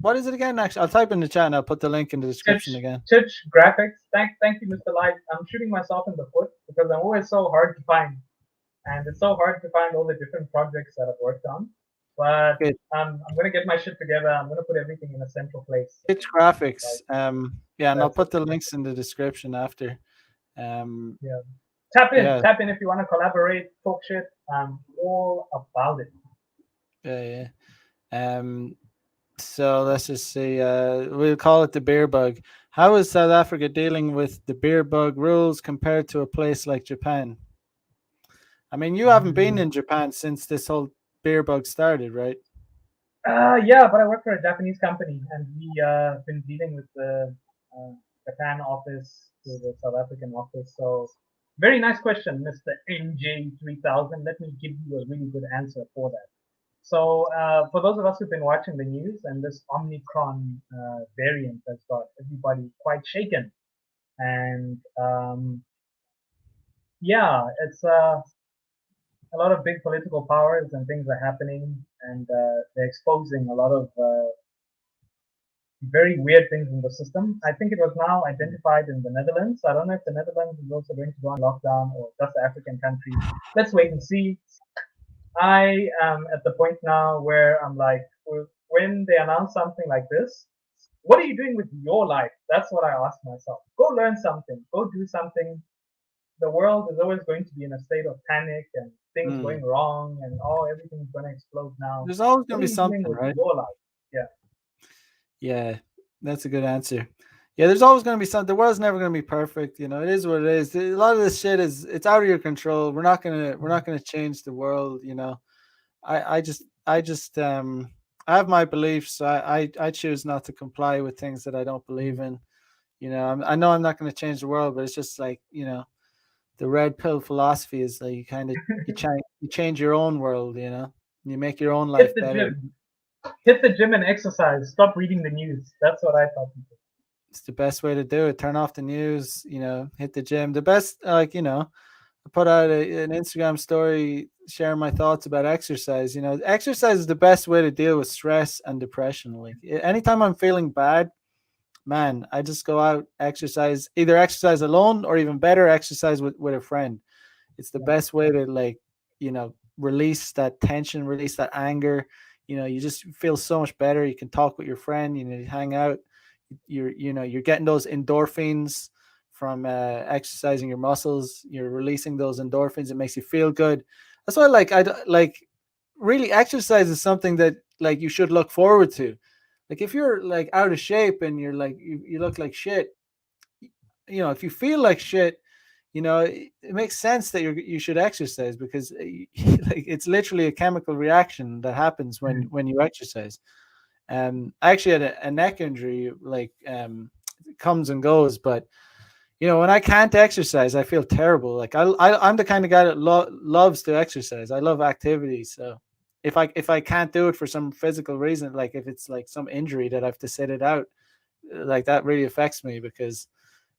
S1: what is it again? Actually, I'll type in the chat and I'll put the link in the description
S2: Church,
S1: again.
S2: church graphics. Thank you, Mr. Light. I'm shooting myself in the foot because I'm always so hard to find, and it's so hard to find all the different projects that I've worked on. But
S1: Good.
S2: I'm gonna get my shit together. I'm gonna put everything in a central place.
S1: Pitch
S2: And,
S1: graphics.
S2: like,
S1: Yeah, and I'll
S2: that's it.
S1: put the links in the description after. Um,
S2: Yeah.
S1: yeah,
S2: Tap in if you want to collaborate, talk shit. I'm all about it.
S1: yeah, yeah. So let's just see. We'll call it the beer bug. How is South Africa dealing with the beer bug rules compared to a place like Japan? I mean, you haven't been
S2: Mm.
S1: in Japan since this whole beer bug started, right?
S2: Yeah, but I work for a Japanese company, and we been dealing with the uh, Japan office to the South African office. So, very nice question, Mr. NJ3000. Let me give you a really good answer for that. So, for those of us who've been watching the news, and this Omicron variant has got everybody quite shaken, and yeah, it's a lot of big political powers and things are happening, and they're exposing a lot of very weird things in the system. I think it was now identified in the Netherlands. I don't know if the Netherlands is also going to go on lockdown or just the African countries. Let's wait and see. I am at the point now where I'm like, when they announce something like this, what are you doing with your life? That's what I ask myself. Go learn something. Go do something. The world is always going to be in a state of panic and things
S1: Hmm.
S2: going wrong and oh, everything's going to explode now.
S1: There's always
S2: What
S1: going
S2: are
S1: to be
S2: you doing
S1: something,
S2: with
S1: right?
S2: your life? Yeah.
S1: Yeah, that's a good answer. Yeah, there's always going to be something. The world's never going to be perfect. It is what it is. A lot of this shit it's out of your control. We're not gonna change the world. I have my beliefs. So I choose not to comply with things that I don't believe in. I know I'm not going to change the world, but it's just like the red pill philosophy is like you change your own world. You make your own
S2: Hit
S1: life
S2: the
S1: better.
S2: gym. Hit the gym and exercise. Stop reading the news. That's what I thought.
S1: It's the best way to do it. Turn off the news. Hit the gym. The best, I put out an Instagram story sharing my thoughts about exercise. Exercise is the best way to deal with stress and depression. Like anytime I'm feeling bad, man, I just go out, exercise, either exercise alone or even better, exercise with a friend. It's the
S2: Yeah.
S1: best way to release that tension, release that anger. You just feel so much better. You can talk with your friend, you hang out. You're getting those endorphins from exercising your muscles. You're releasing those endorphins. It makes you feel good. That's why like really exercise is something that like you should look forward to. Like if you're like out of shape and you're like you look like shit, if you feel like shit, it makes sense that you should exercise because like it's literally a chemical reaction that happens when you exercise. I actually had a neck injury, like it comes and goes, but when I can't exercise, I feel terrible. Like I'm the kind of guy that loves to exercise. I love activity. So if I can't do it for some physical reason, like if it's like some injury that I have to sit it out, like that really affects me because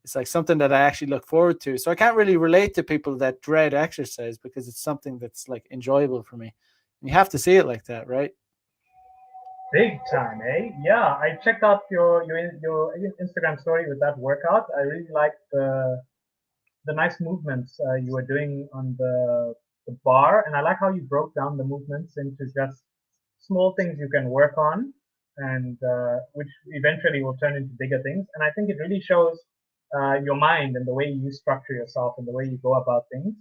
S1: it's like something that I actually look forward to. So I can't really relate to people that dread exercise because it's something that's like enjoyable for me. And you have to see it like that, right?
S2: Big time, eh? Yeah, I checked out your Instagram story with that workout. I really liked the nice movements you were doing on the bar, and I like how you broke down the movements into just small things you can work on, and which eventually will turn into bigger things. And I think it really shows your mind and the way you structure yourself and the way you go about things,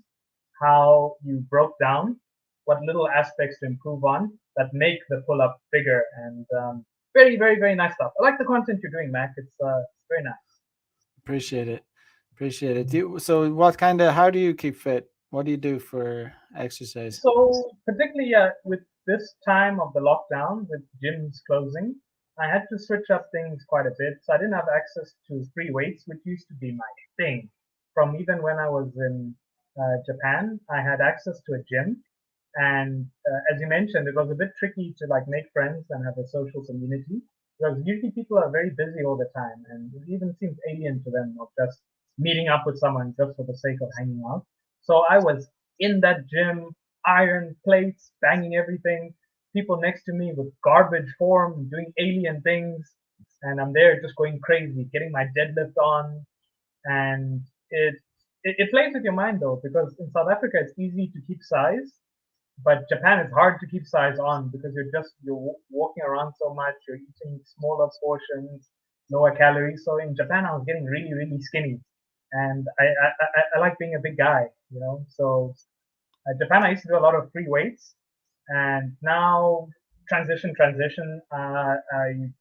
S2: how you broke down what little aspects to improve on that make the pull up bigger, and very, very, very nice stuff. I like the content you're doing, Mac. It's very nice.
S1: Appreciate it. Appreciate it. So what kind of how do you keep fit? What do you do for exercise?
S2: So, particularly with this time of the lockdown, with gyms closing, I had to switch up things quite a bit. So I didn't have access to free weights, which used to be my thing. From even when I was in Japan, I had access to a gym, and as you mentioned, it was a bit tricky to like make friends and have a social community because usually people are very busy all the time, and it even seems alien to them of just meeting up with someone just for the sake of hanging out. So I was in that gym, iron plates, banging everything, people next to me with garbage form, doing alien things, and I'm there just going crazy, getting my deadlift on, and it plays with your mind though, because in South Africa it's easy to keep size, but Japan is hard to keep size on because you're walking around so much, you're eating smaller portions, lower calories. So in Japan, I was getting really really skinny, and I like being a big guy, you know. So Japan, I used to do a lot of free weights, and now transition. I've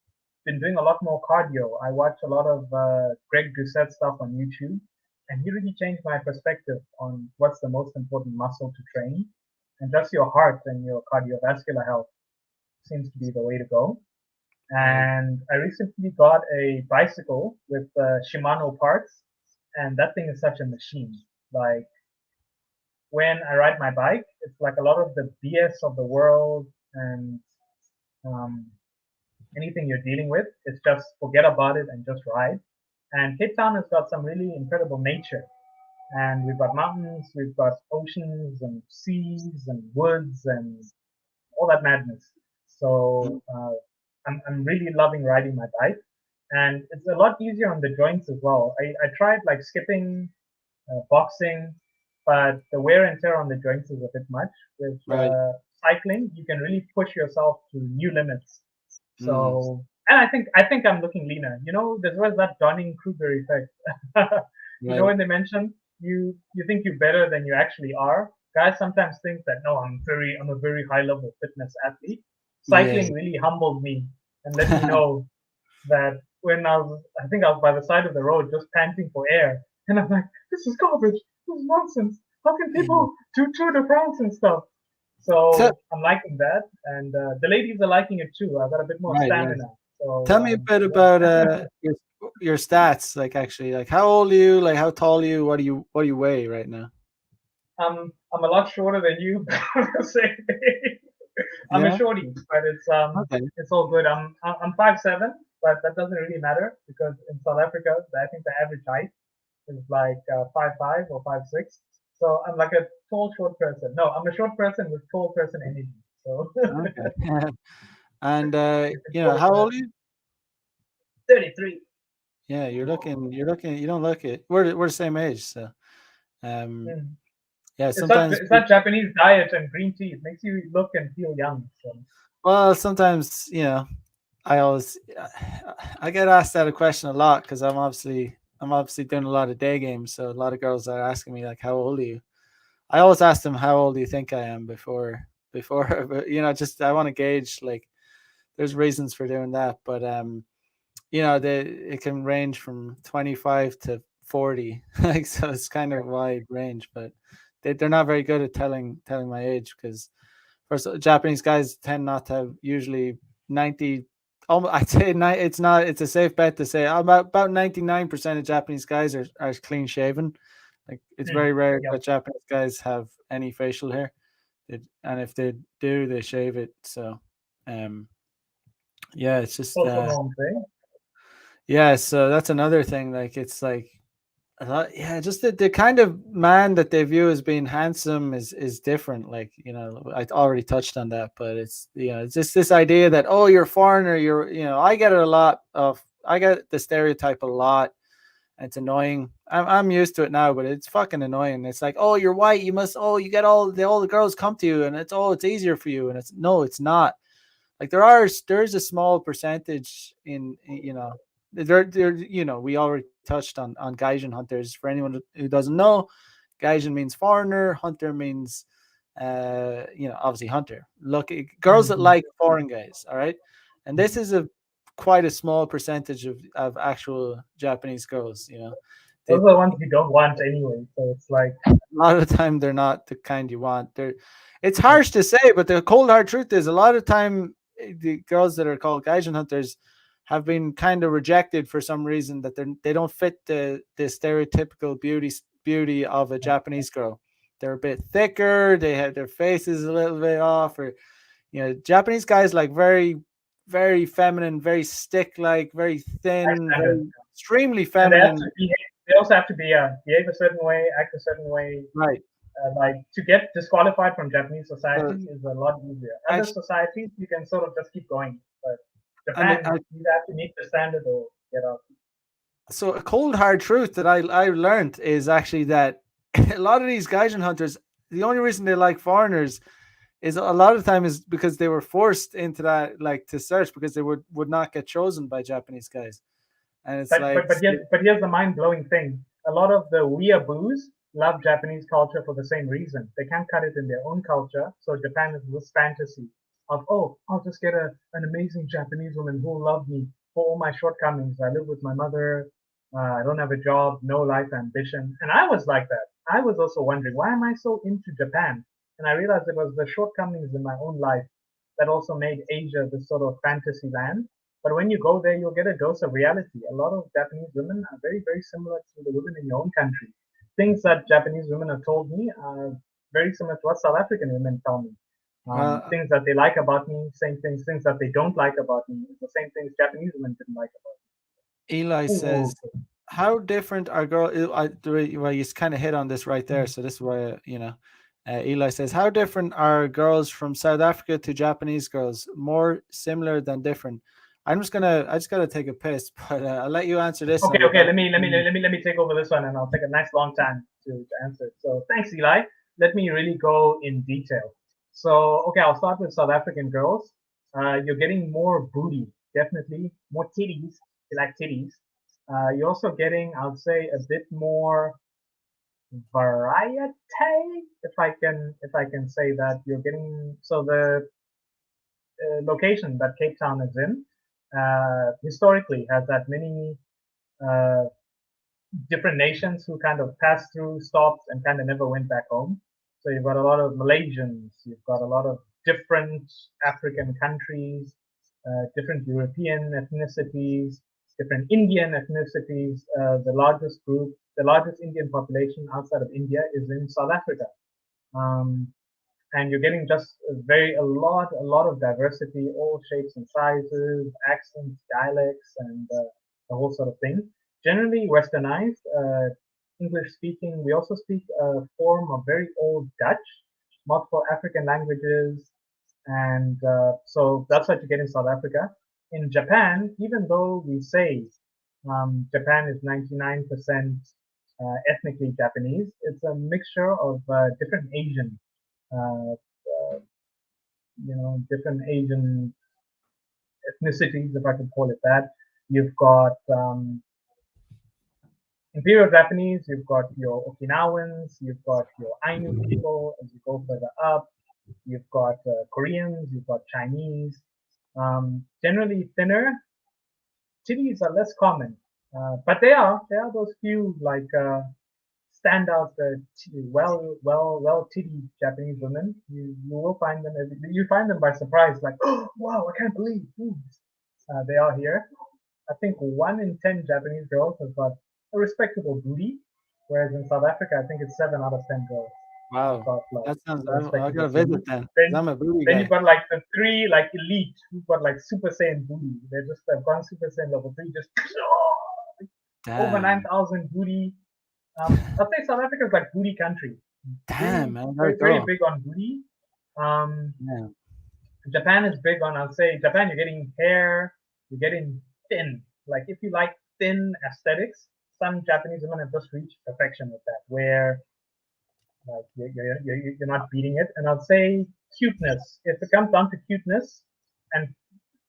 S2: been doing a lot more cardio. I watch a lot of Greg Doucette stuff on YouTube, and he really changed my perspective on what's the most important muscle to train, and just your heart and your cardiovascular health seems to be the way to go.
S1: Right.
S2: And I recently got a bicycle with Shimano parts, and that thing is such a machine. Like when I ride my bike, it's like a lot of the BS of the world and um, anything you're dealing with. It's just forget about it and just ride. And Cape Town has got some really incredible nature. And we've got mountains, we've got oceans and seas and woods and all that madness. So I'm really loving riding my bike. And it's a lot easier on the joints as well. I tried like skipping, boxing, but the wear and tear on the joints is a bit much. With
S1: Right.
S2: cycling, you can really push yourself to new limits.
S1: Mm.
S2: So, and I think I'm looking leaner. You know, there was that Dunning Kruger effect. You know,
S1: Right.
S2: when they mention you think you're better than you actually are. Guys sometimes think that no, I'm a very high level fitness athlete.
S1: Yeah.
S2: Cycling really humbled me and let me know that when I think I was by the side of the road just panting for air, and I'm like, this is garbage, this is nonsense. How can
S1: Yeah.
S2: people do Tour de France and stuff?
S1: So,
S2: So I'm liking that, and the ladies are liking it too. I've got a bit more
S1: right. Right.
S2: stamina. So
S1: Tell me a bit about
S2: yeah,
S1: your stats. Like actually, like how old are you? Like how tall are you? What do you weigh right now?
S2: I'm a lot shorter than you. I'm a
S1: Yeah.
S2: shorty, but
S1: Okay.
S2: it's all good. I'm 5'7", but that doesn't really matter because in South Africa, I think the average height is like 5'5" or 5'6". So I'm like a tall short person. No, I'm a short person with tall person energy. So
S1: Okay. And
S2: you can call it
S1: how
S2: that.
S1: old are you?
S2: 33.
S1: Yeah, you're looking. You don't look it. We're the same age, so um,
S2: Mm.
S1: yeah.
S2: It's that
S1: Sometimes,
S2: it's that Japanese diet and green tea. It makes you look and feel young. So
S1: well, sometimes I always I get asked that a question a lot because I'm obviously doing a lot of day games, so a lot of girls are asking me like, "How old are you?" I always ask them, "How old do you think I am?" Before, but just I want to gauge like there's reasons for doing that, but it can range from 25 to 40, like so it's kind of a wide range, but they're not very good at telling my age because first Japanese guys tend not to have usually 90 I'd say it's not. It's a safe bet to say about 99% of Japanese guys are clean shaven. Like it's
S2: Hmm.
S1: very rare
S2: Yep.
S1: that Japanese guys have any facial hair. And if they do, they shave it. So, um, yeah, it's just
S2: Social norms, eh?
S1: yeah. So that's another thing. Like it's like a lot, yeah, just the kind of man that they view as being handsome is different. Like I already touched on that, but it's just this idea that oh, you're a foreigner, I get it a lot of I get the stereotype a lot. And it's annoying. I'm used to it now, but it's fucking annoying. It's like oh, you're white, you get all the girls come to you, and it's easier for you, and it's no, it's not. Like there's a small percentage we already touched on Gaijin hunters. For anyone who doesn't know, Gaijin means foreigner, hunter means obviously hunter. Look, girls that
S2: Hmm.
S1: like foreign guys, all right? And this is a quite a small percentage of actual Japanese girls,
S2: Those
S1: They,
S2: are the ones we don't want anyway. So it's like,
S1: a lot of the time they're not the kind you want. It's
S2: yeah,
S1: harsh to say, but the cold hard truth is a lot of time the girls that are called Gaijin hunters have been kind of rejected for some reason that they don't fit the stereotypical beauty of a Japanese girl. They're a bit thicker, they have their faces a little bit off, or Japanese guys like very, very feminine, very stick like, very
S2: high
S1: thin,
S2: standards.
S1: very extremely
S2: And they have to
S1: feminine.
S2: behave. They also have to behave a certain way, act a certain way.
S1: Right.
S2: Like to get disqualified from Japanese
S1: So
S2: society is a lot easier. Other
S1: actually,
S2: societies, you can sort of just keep going, but
S1: and
S2: Japan, you have to meet the standard or get out.
S1: so a cold hard truth that I learned is actually that a lot of these Gaijin hunters, the only reason they like foreigners is a lot of the time is because they were forced into that, like to search because they would not get chosen by Japanese guys, and it's
S2: But
S1: like
S2: but but here's but here's the mind blowing thing. A lot of the weeaboos love Japanese culture for the same reason. They can't cut it in their own culture, so Japan is this fantasy of oh, I'll just get an amazing Japanese woman who will love me for all my shortcomings. I live with my mother. I don't have a job, no life ambition, and I was like that. I was also wondering why am I so into Japan, and I realized it was the shortcomings in my own life that also made Asia this sort of fantasy land. But when you go there, you'll get a dose of reality. A lot of Japanese women are very, very similar to the women in your own country. Things that Japanese women have told me are very similar to what South African women tell me.
S1: uh,
S2: Things that they like about me, same things. Things that they don't like about me, the same things Japanese women didn't like about
S1: Eli
S2: me. Ooh,
S1: says, how different are girls? Well, you kind of hit on this right there.
S2: ooh.
S1: So this is why Eli says, how different are girls from South Africa to Japanese girls? More similar than different. I just gotta take a piss, but I'll let you answer this
S2: Okay,
S1: one
S2: okay.
S1: without.
S2: Let me take over this one, and I'll take a nice long time to answer. So thanks, Eli. Let me really go in detail. So okay, I'll start with South African girls. You're getting more booty, definitely more titties. You like titties. You're also getting, I would say, a bit more variety, if I can say that. You're getting so the location that Cape Town is in historically has had many uh, different nations who kind of passed through, stopped, and kind of never went back home. So you've got a lot of Malaysians, you've got a lot of different African countries, different European ethnicities, different Indian ethnicities. The largest Indian population outside of India is in South Africa. Um, and you're getting just a lot of diversity, all shapes and sizes, accents, dialects, and the whole sort of thing. Generally westernized, English speaking. We also speak a form of very old Dutch, multiple African languages, and so that's what you get in South Africa. In Japan, even though we say Japan is 99% ethnically Japanese, it's a mixture of different Asian uh, different Asian ethnicities, if I could call it that. You've got Imperial Japanese, you've got your Okinawans, you've got your Ainu people as you go further up, you've got Koreans, you've got Chinese. Generally thinner, titties are less common, but there are those few like standout well titty Japanese women. You will find them. You find them by surprise, like oh wow, I can't believe. Ooh. they are here. I think 1 in 10 Japanese girls has got a respectable booty, whereas in South Africa, I think it's 7 out of 10 girls have
S1: Wow,
S2: got like
S1: that sounds.
S2: a
S1: I
S2: respectable
S1: gotta
S2: booty.
S1: visit then, because
S2: Then
S1: I'm a booty
S2: then you've
S1: guy.
S2: got like the three like elite who've got like Super Saiyan booty. They've gone Super Saiyan level 3, just over nine
S1: Damn,
S2: thousand booty. I'd say South Africa is like booty country.
S1: damn,
S2: Very
S1: man, I gotta
S2: very very
S1: go.
S2: big on booty. Um,
S1: Yeah,
S2: Japan is big on, I'll say, Japan, you're getting hair, you're getting thin. Like, if you like thin aesthetics, some Japanese women have just reached perfection with that, where like you're not beating it. And I'll say cuteness. If it comes down to cuteness, and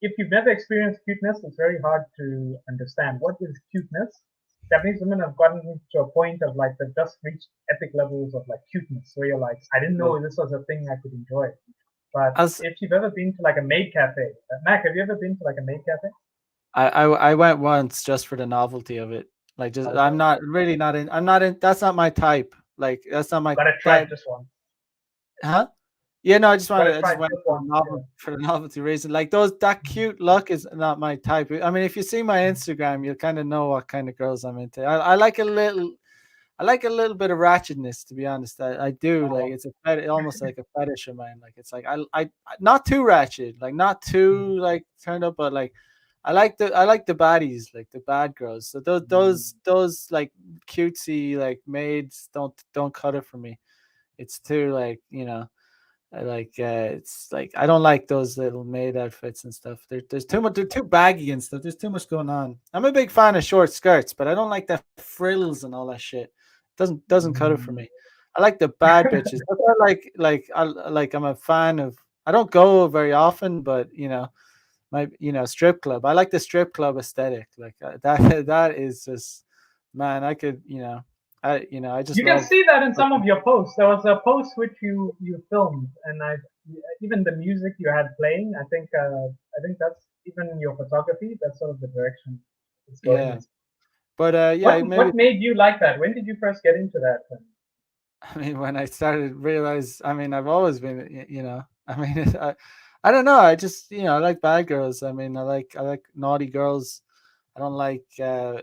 S2: if you've never experienced cuteness, it's very hard to understand what is cuteness. Japanese women have gotten to a point of like they've just reached epic levels of like cuteness, where you're like, I didn't
S1: yeah.
S2: know this was a thing I could enjoy. But
S1: As
S2: if you've ever been to like a maid cafe, Mac, have you ever been to like a maid cafe?
S1: I went once just for the novelty of it. Like, just I'm
S2: Okay,
S1: not really not in. I'm not in. That's not my type. Like, that's not my
S2: gotta try
S1: that.
S2: it just once.
S1: Huh? Yeah, no, I just
S2: Gotta
S1: wanted. I
S2: try
S1: just
S2: it
S1: went
S2: just
S1: for the
S2: once.
S1: novel
S2: Yeah.
S1: for the novelty reason. Like those, that cute look is not my type. I mean, if you see my Instagram, you'll kind of know what kind of girls I'm into. I like a little. I like a little bit of ratchetness, to be honest. I do like
S2: Oh,
S1: it's almost like a fetish of mine. Like it's like not too ratchet, like not
S2: mm,
S1: too like turned up, but like I like the baddies, like the bad girls. So
S2: mm.
S1: those like cutesy like maids don't cut it for me. It's too like I like it's like I don't like those little maid outfits and stuff. There's too much. They're too baggy and stuff. There's too much going on. I'm a big fan of short skirts, but I don't like the frills and all that shit. Doesn't cut it for me.
S2: Mm.
S1: I like the bad bitches. That's why I'm a fan of. I don't go very often, but my strip club. I like the strip club aesthetic. Like that that is just man. I could I just
S2: You can
S1: love.
S2: see that in some of your posts. There was a post which you filmed, and I even the music you had playing. I think that's even your photography. That's sort of the direction it's going
S1: Yeah,
S2: in.
S1: but
S2: What
S1: yeah, maybe
S2: what made you like that? When did you first get into that?
S1: I mean, when I started realize, I mean, I've always been, I mean, I don't know. I just, I like bad girls. I mean, I like naughty girls. I don't like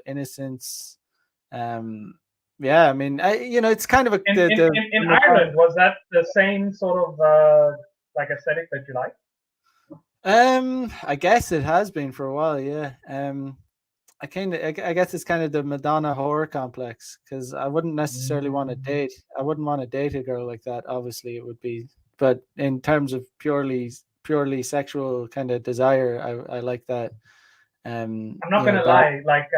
S1: innocence. Um, yeah, I mean, it's kind of a
S2: In in, in,
S1: the
S2: in
S1: Madonna.
S2: Ireland, was that the same sort of like aesthetic that you like?
S1: I guess it has been for a while. Yeah. I guess it's kind of the Madonna horror complex because I wouldn't necessarily want to
S2: Mm.
S1: date. I wouldn't want to date a girl like that. Obviously, it would be. But in terms of purely sexual kind of desire, I like that.
S2: I'm not gonna
S1: Bad.
S2: lie. Like,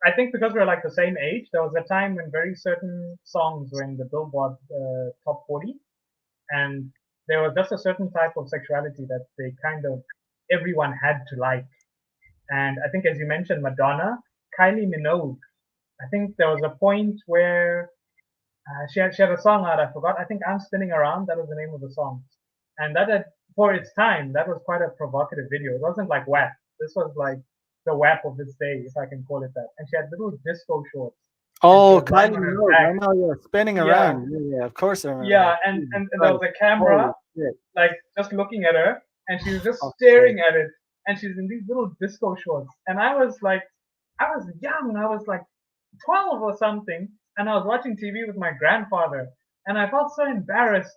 S2: I think because we're like the same age, there was a time when very certain songs were in the Billboard top 40, and there was just a certain type of sexuality that they kind of everyone had to like. And I think, as you mentioned, Madonna, Kylie Minogue. I think there was a point where she had a song out. I forgot. I think "I'm Spinning Around." That was the name of the song, and that had, for its time, that was quite a provocative video. It wasn't like WAP. This was like the WAP of this day, if I can call it that. And she had little disco shorts, and she
S1: Oh,
S2: was lying
S1: Kylie
S2: on her
S1: Minogue.
S2: back.
S1: I know. Yeah, spinning
S2: Yeah,
S1: around. Yeah, yeah. Of course, I remember
S2: yeah,
S1: that. Jesus
S2: and there was
S1: Christ.
S2: a camera
S1: Holy shit.
S2: like just looking at her, and she was just
S1: Oh,
S2: staring at it, and she's in these little disco shorts, and I was like, I was young, I was like 12 or something, and I was watching TV with my grandfather, and I felt so embarrassed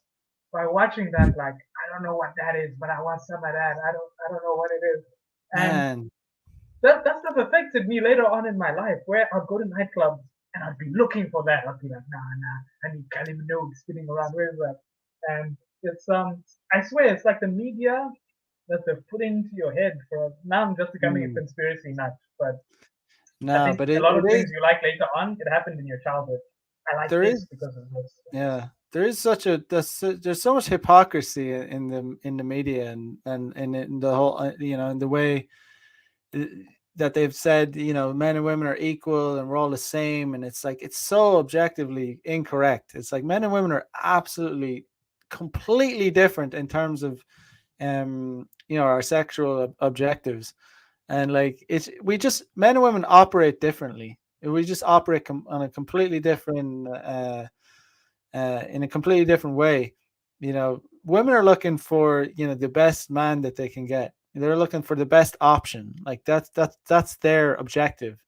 S2: by watching that. Like, I don't know what that is, but I want some of that. I don't know what it is, and
S1: man.
S2: that stuff affected me later on in my life, where I'd go to nightclubs and I'd be looking for that. I'd be like, nah, I need Kylie Minogue spinning around. Where is that? And it's I swear it's like the media that they're putting into your head. For now, I'm just becoming a
S1: Mm.
S2: conspiracy nut. But I
S1: No,
S2: think
S1: but
S2: a lot
S1: it
S2: of
S1: is.
S2: things you like later on, it happened in your childhood. I like
S1: There is.
S2: this because of this.
S1: Yeah, there is such a there's so much hypocrisy in the media and in the whole in the way uh, that they've said men and women are equal and we're all the same, and it's like it's so objectively incorrect. It's like men and women are absolutely completely different in terms of our sexual objectives, and like it's we just men and women operate differently. We just operate on a completely different in a completely different way. Women are looking for the best man that they can get. They're looking for the best option. Like that's their objective.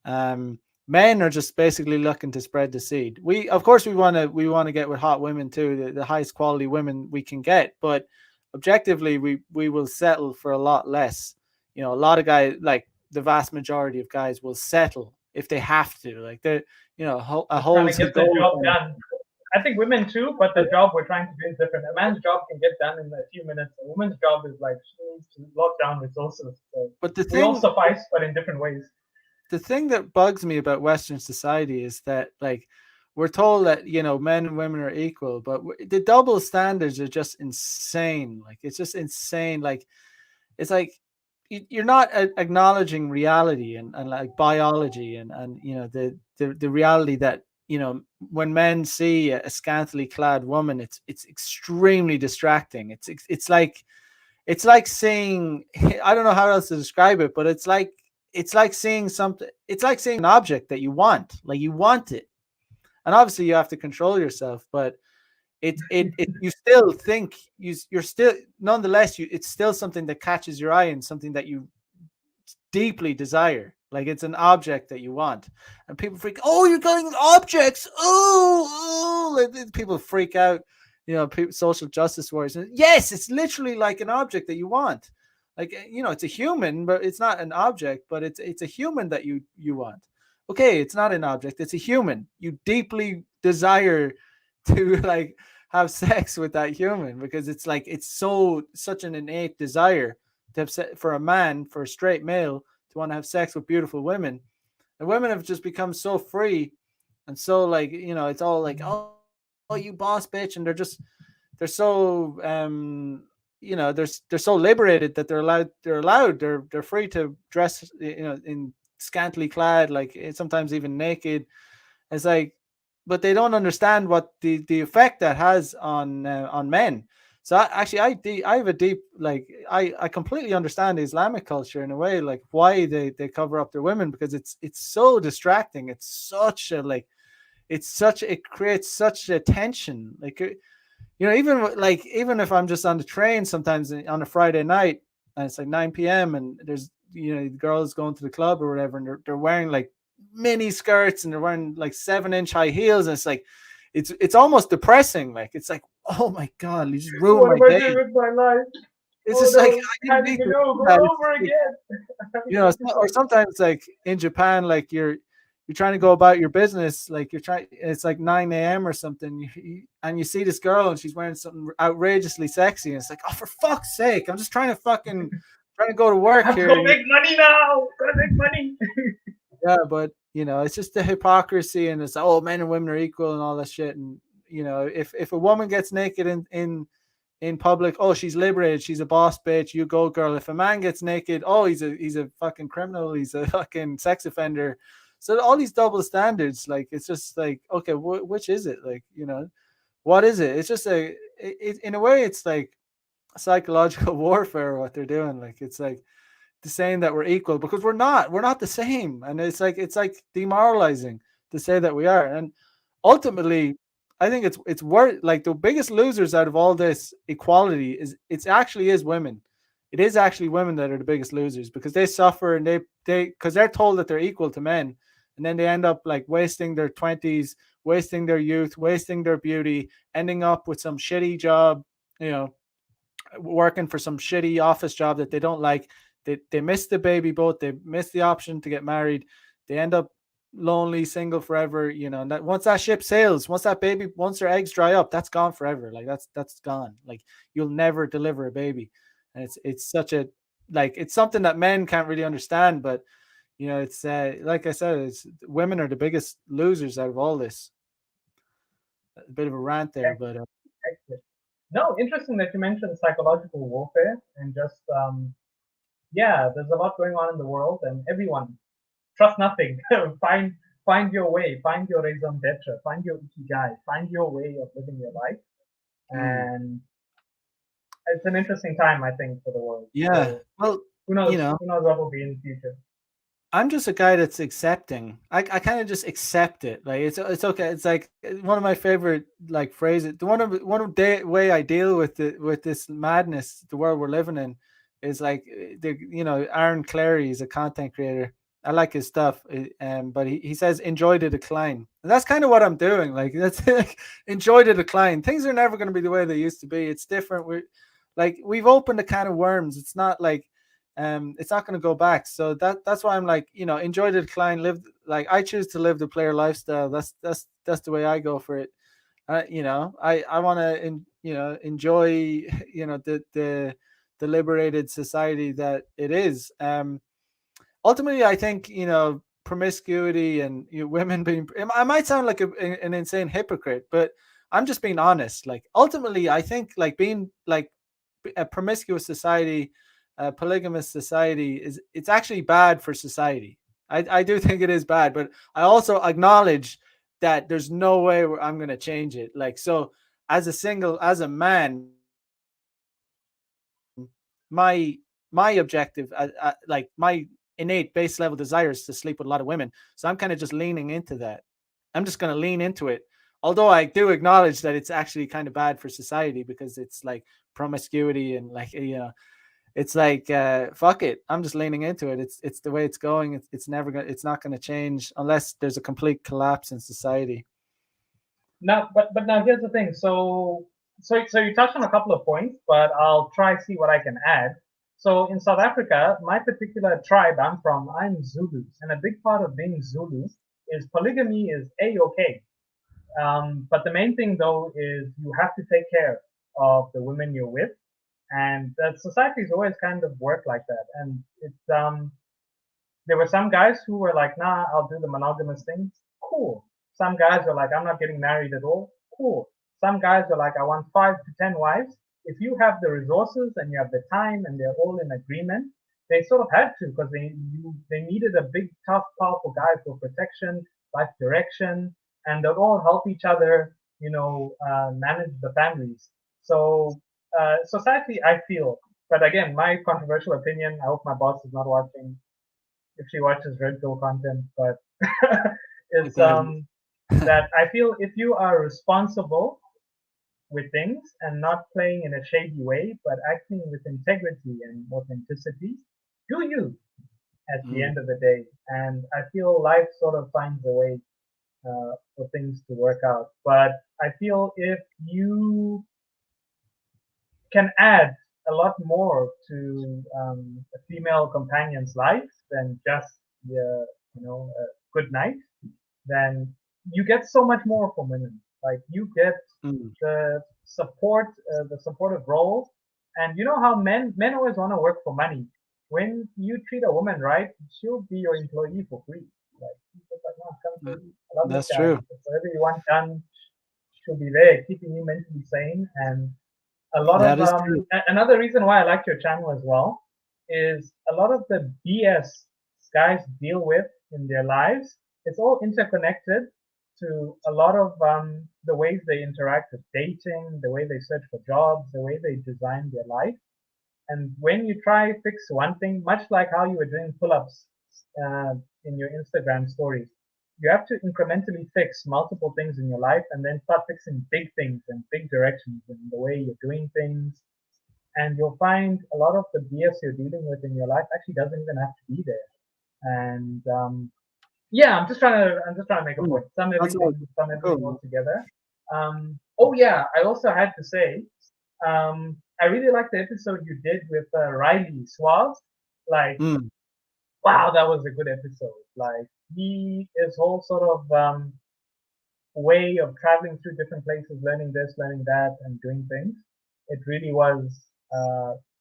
S1: Um, Men are just basically looking to spread the seed. We, of course, we want to get with hot women too, the highest quality women we can get. But objectively, we will settle for a lot less. A lot of guys, like the vast majority of guys, will settle if they have to. Like they're, a
S2: Just trying
S1: hole
S2: to
S1: to
S2: get the
S1: go.
S2: job done. I think women too, but the job we're trying to do is different. A man's job can get done in a few minutes. A woman's job is like she needs to lock down resources. So
S1: But the
S2: we all
S1: thing
S2: suffice, but in different ways.
S1: the thing that bugs me about Western society is that, like, we're told that men and women are equal, but the double standards are just insane. Like, it's just insane. Like, it's like you're not acknowledging reality and like biology and the reality that when men see a scantily clad woman, it's extremely distracting. It's like seeing, I don't know how else to describe it, but it's like seeing something. It's like seeing an object that you want, like you want it, and obviously you have to control yourself. But it you still think you're still, nonetheless, it's still something that catches your eye and something that you deeply desire. Like it's an object that you want, and people freak. Oh, you're getting objects. Oh, like, people freak out. People, social justice warriors. Yes, it's literally like an object that you want. Like it's a human, but it's not an object. But it's a human that you want. Okay, it's not an object. It's a human. You deeply desire to like have sex with that human because it's like it's such an innate desire to have for a man, for a straight male, to want to have sex with beautiful women. And women have just become so free and so like it's all like, oh, you boss bitch, and they're so liberated that they're free to dress in scantily clad, like sometimes even naked. It's like, but they don't understand what the effect that has on men. So actually, I have a deep, like, I completely understand the Islamic culture in a way, like why they cover up their women, because it's so distracting. It's such a like it creates such a tension. Like even if I'm just on the train sometimes on a Friday night and it's like 9 p.m. and there's girls going to the club or whatever, and they're wearing like mini skirts and they're wearing like 7-inch high heels, and it's like it's almost depressing. Like it's like, oh my god, you just ruined
S2: What
S1: my
S2: am I
S1: day.
S2: doing with my life?
S1: It's
S2: Oh
S1: just like,
S2: no,
S1: I didn't
S2: having
S1: need
S2: to
S1: to
S2: go
S1: do that.
S2: over again.
S1: Or sometimes like in Japan, like you're trying to go about your business, like it's like 9 a.m. or something, and you see this girl and she's wearing something outrageously sexy, and it's like, oh, for fuck's sake, I'm just trying to go to
S2: I
S1: work
S2: have to
S1: here.
S2: go make money now. Gotta make money.
S1: Yeah, but it's just the hypocrisy, and it's, oh, men and women are equal and all that shit. And if a woman gets naked in public, oh, she's liberated, she's a boss bitch, you go girl. If a man gets naked, oh, he's a fucking criminal, he's a fucking sex offender. So all these double standards, like, it's just like, okay, which is it? Like, what is it? It's just in a way, it's like psychological warfare what they're doing. Like, it's like saying that we're equal, because we're not the same, and it's like demoralizing to say that we are. And ultimately, I think it's worth, like, the biggest losers out of all this equality it's actually is women. It is actually women that are the biggest losers, because they suffer, and they because they're told that they're equal to men, and then they end up like wasting their 20s, wasting their youth, wasting their beauty, ending up with some shitty job, you know working for some shitty office job that they don't like. They miss the baby boat. They miss the option to get married. They end up lonely, single forever. And that once that ship sails, once their eggs dry up, that's gone forever. Like that's gone. Like, you'll never deliver a baby, and it's such a, like, it's something that men can't really understand. But it's like I said, it's women are the biggest losers out of all this. A bit of a rant there, but
S2: Excellent. No, interesting that you mentioned psychological warfare and just yeah, there's a lot going on in the world, and everyone trust nothing. Find your way, find your raison d'etre, find your ikigai, find your way of living your life,
S1: mm,
S2: and it's an interesting time, I think, for the world.
S1: yeah.
S2: So
S1: Well,
S2: who
S1: you
S2: knows?
S1: know,
S2: Who knows what will be in the future?
S1: I'm just a guy that's accepting. I kind of just accept it. Like, it's okay. It's like one of my favorite, like, phrases. The one of the way I deal with this madness, the world we're living in. is like Aaron Clary is a content creator. I like his stuff, but he says enjoy the decline, and that's kind of what I'm doing. Like that's like, enjoy the decline. Things are never going to be the way they used to be. It's different. We've opened a can of worms. It's not like it's not going to go back. So that's why I'm like, enjoy the decline. Live like I choose to live the player lifestyle. That's the way I go for it. I want to enjoy the liberated society that it is. Ultimately, I think promiscuity and women being. I might sound like an insane hypocrite, but I'm just being honest. Like ultimately, I think like being like a promiscuous society, a polygamous society it's actually bad for society. I do think it is bad, but I also acknowledge that there's no way where I'm going to change it. Like so, as a man, my objective, like my innate base level desire is to sleep with a lot of women. So I'm kind of just leaning into that. I'm just going to lean into it. Although I do acknowledge that it's actually kind of bad for society because it's like promiscuity and like it's like fuck it. I'm just leaning into it. It's the way it's going. It's not gonna change unless there's a complete collapse in society.
S2: Now, but now here's the thing. So you touched on a couple of points, but I'll try see what I can add. So in South Africa, my particular tribe I'm from, I'm Zulus, and a big part of being Zulu is polygamy is a okay. But the main thing though is you have to take care of the women you're with, and that society's always kind of worked like that. And it's there were some guys who were like, nah, I'll do the monogamous thing. Cool. Some guys were like, I'm not getting married at all. Cool. Some guys were like, I want 5 to 10 wives. If you have the resources and you have the time and they're all in agreement, they sort of had to because they needed a big, tough, powerful guy for protection, life direction, and they'll all help each other, manage the families. So society, I feel, but again, my controversial opinion. I hope my boss is not watching if she watches red pill content, but it's
S1: Okay.
S2: that I feel if you are responsible with things and not playing in a shady way, but acting with integrity and authenticity, do you at the
S1: Mm,
S2: end of the day. And I feel life sort of finds a way for things to work out. But I feel if you can add a lot more to a female companion's life than just a good night, then you get so much more from women. Like you get
S1: mm,
S2: the supportive role, and you know how men always want to work for money. When you treat a woman right, she'll be your employee for free. Like she's just like, no, come to
S1: mm.
S2: me. I love this
S1: That's
S2: guy.
S1: true.
S2: If whatever you want done, she'll be there, keeping you mentally sane. And a lot of
S1: That is true.
S2: another reason why I like your channel as well is a lot of the BS guys deal with in their lives. It's all interconnected to a lot of the ways they interact with dating, the way they search for jobs, the way they design their life. And when you try fix one thing, much like how you were doing pull-ups uh, in your Instagram stories, you have to incrementally fix multiple things in your life and then start fixing big things and big directions in the way you're doing things. And you'll find a lot of the BS you're dealing with in your life actually doesn't even have to be there. And yeah, I'm just trying to make a
S1: Mm.
S2: point. Sum
S1: That's all
S2: everything all
S1: cool.
S2: together. Oh yeah, I also had to say, I really liked the episode you did with Riley Suave. Like,
S1: Mm.
S2: wow, that was a good episode. Like, his whole sort of way of traveling through different places, learning this, learning that, and doing things. It really was.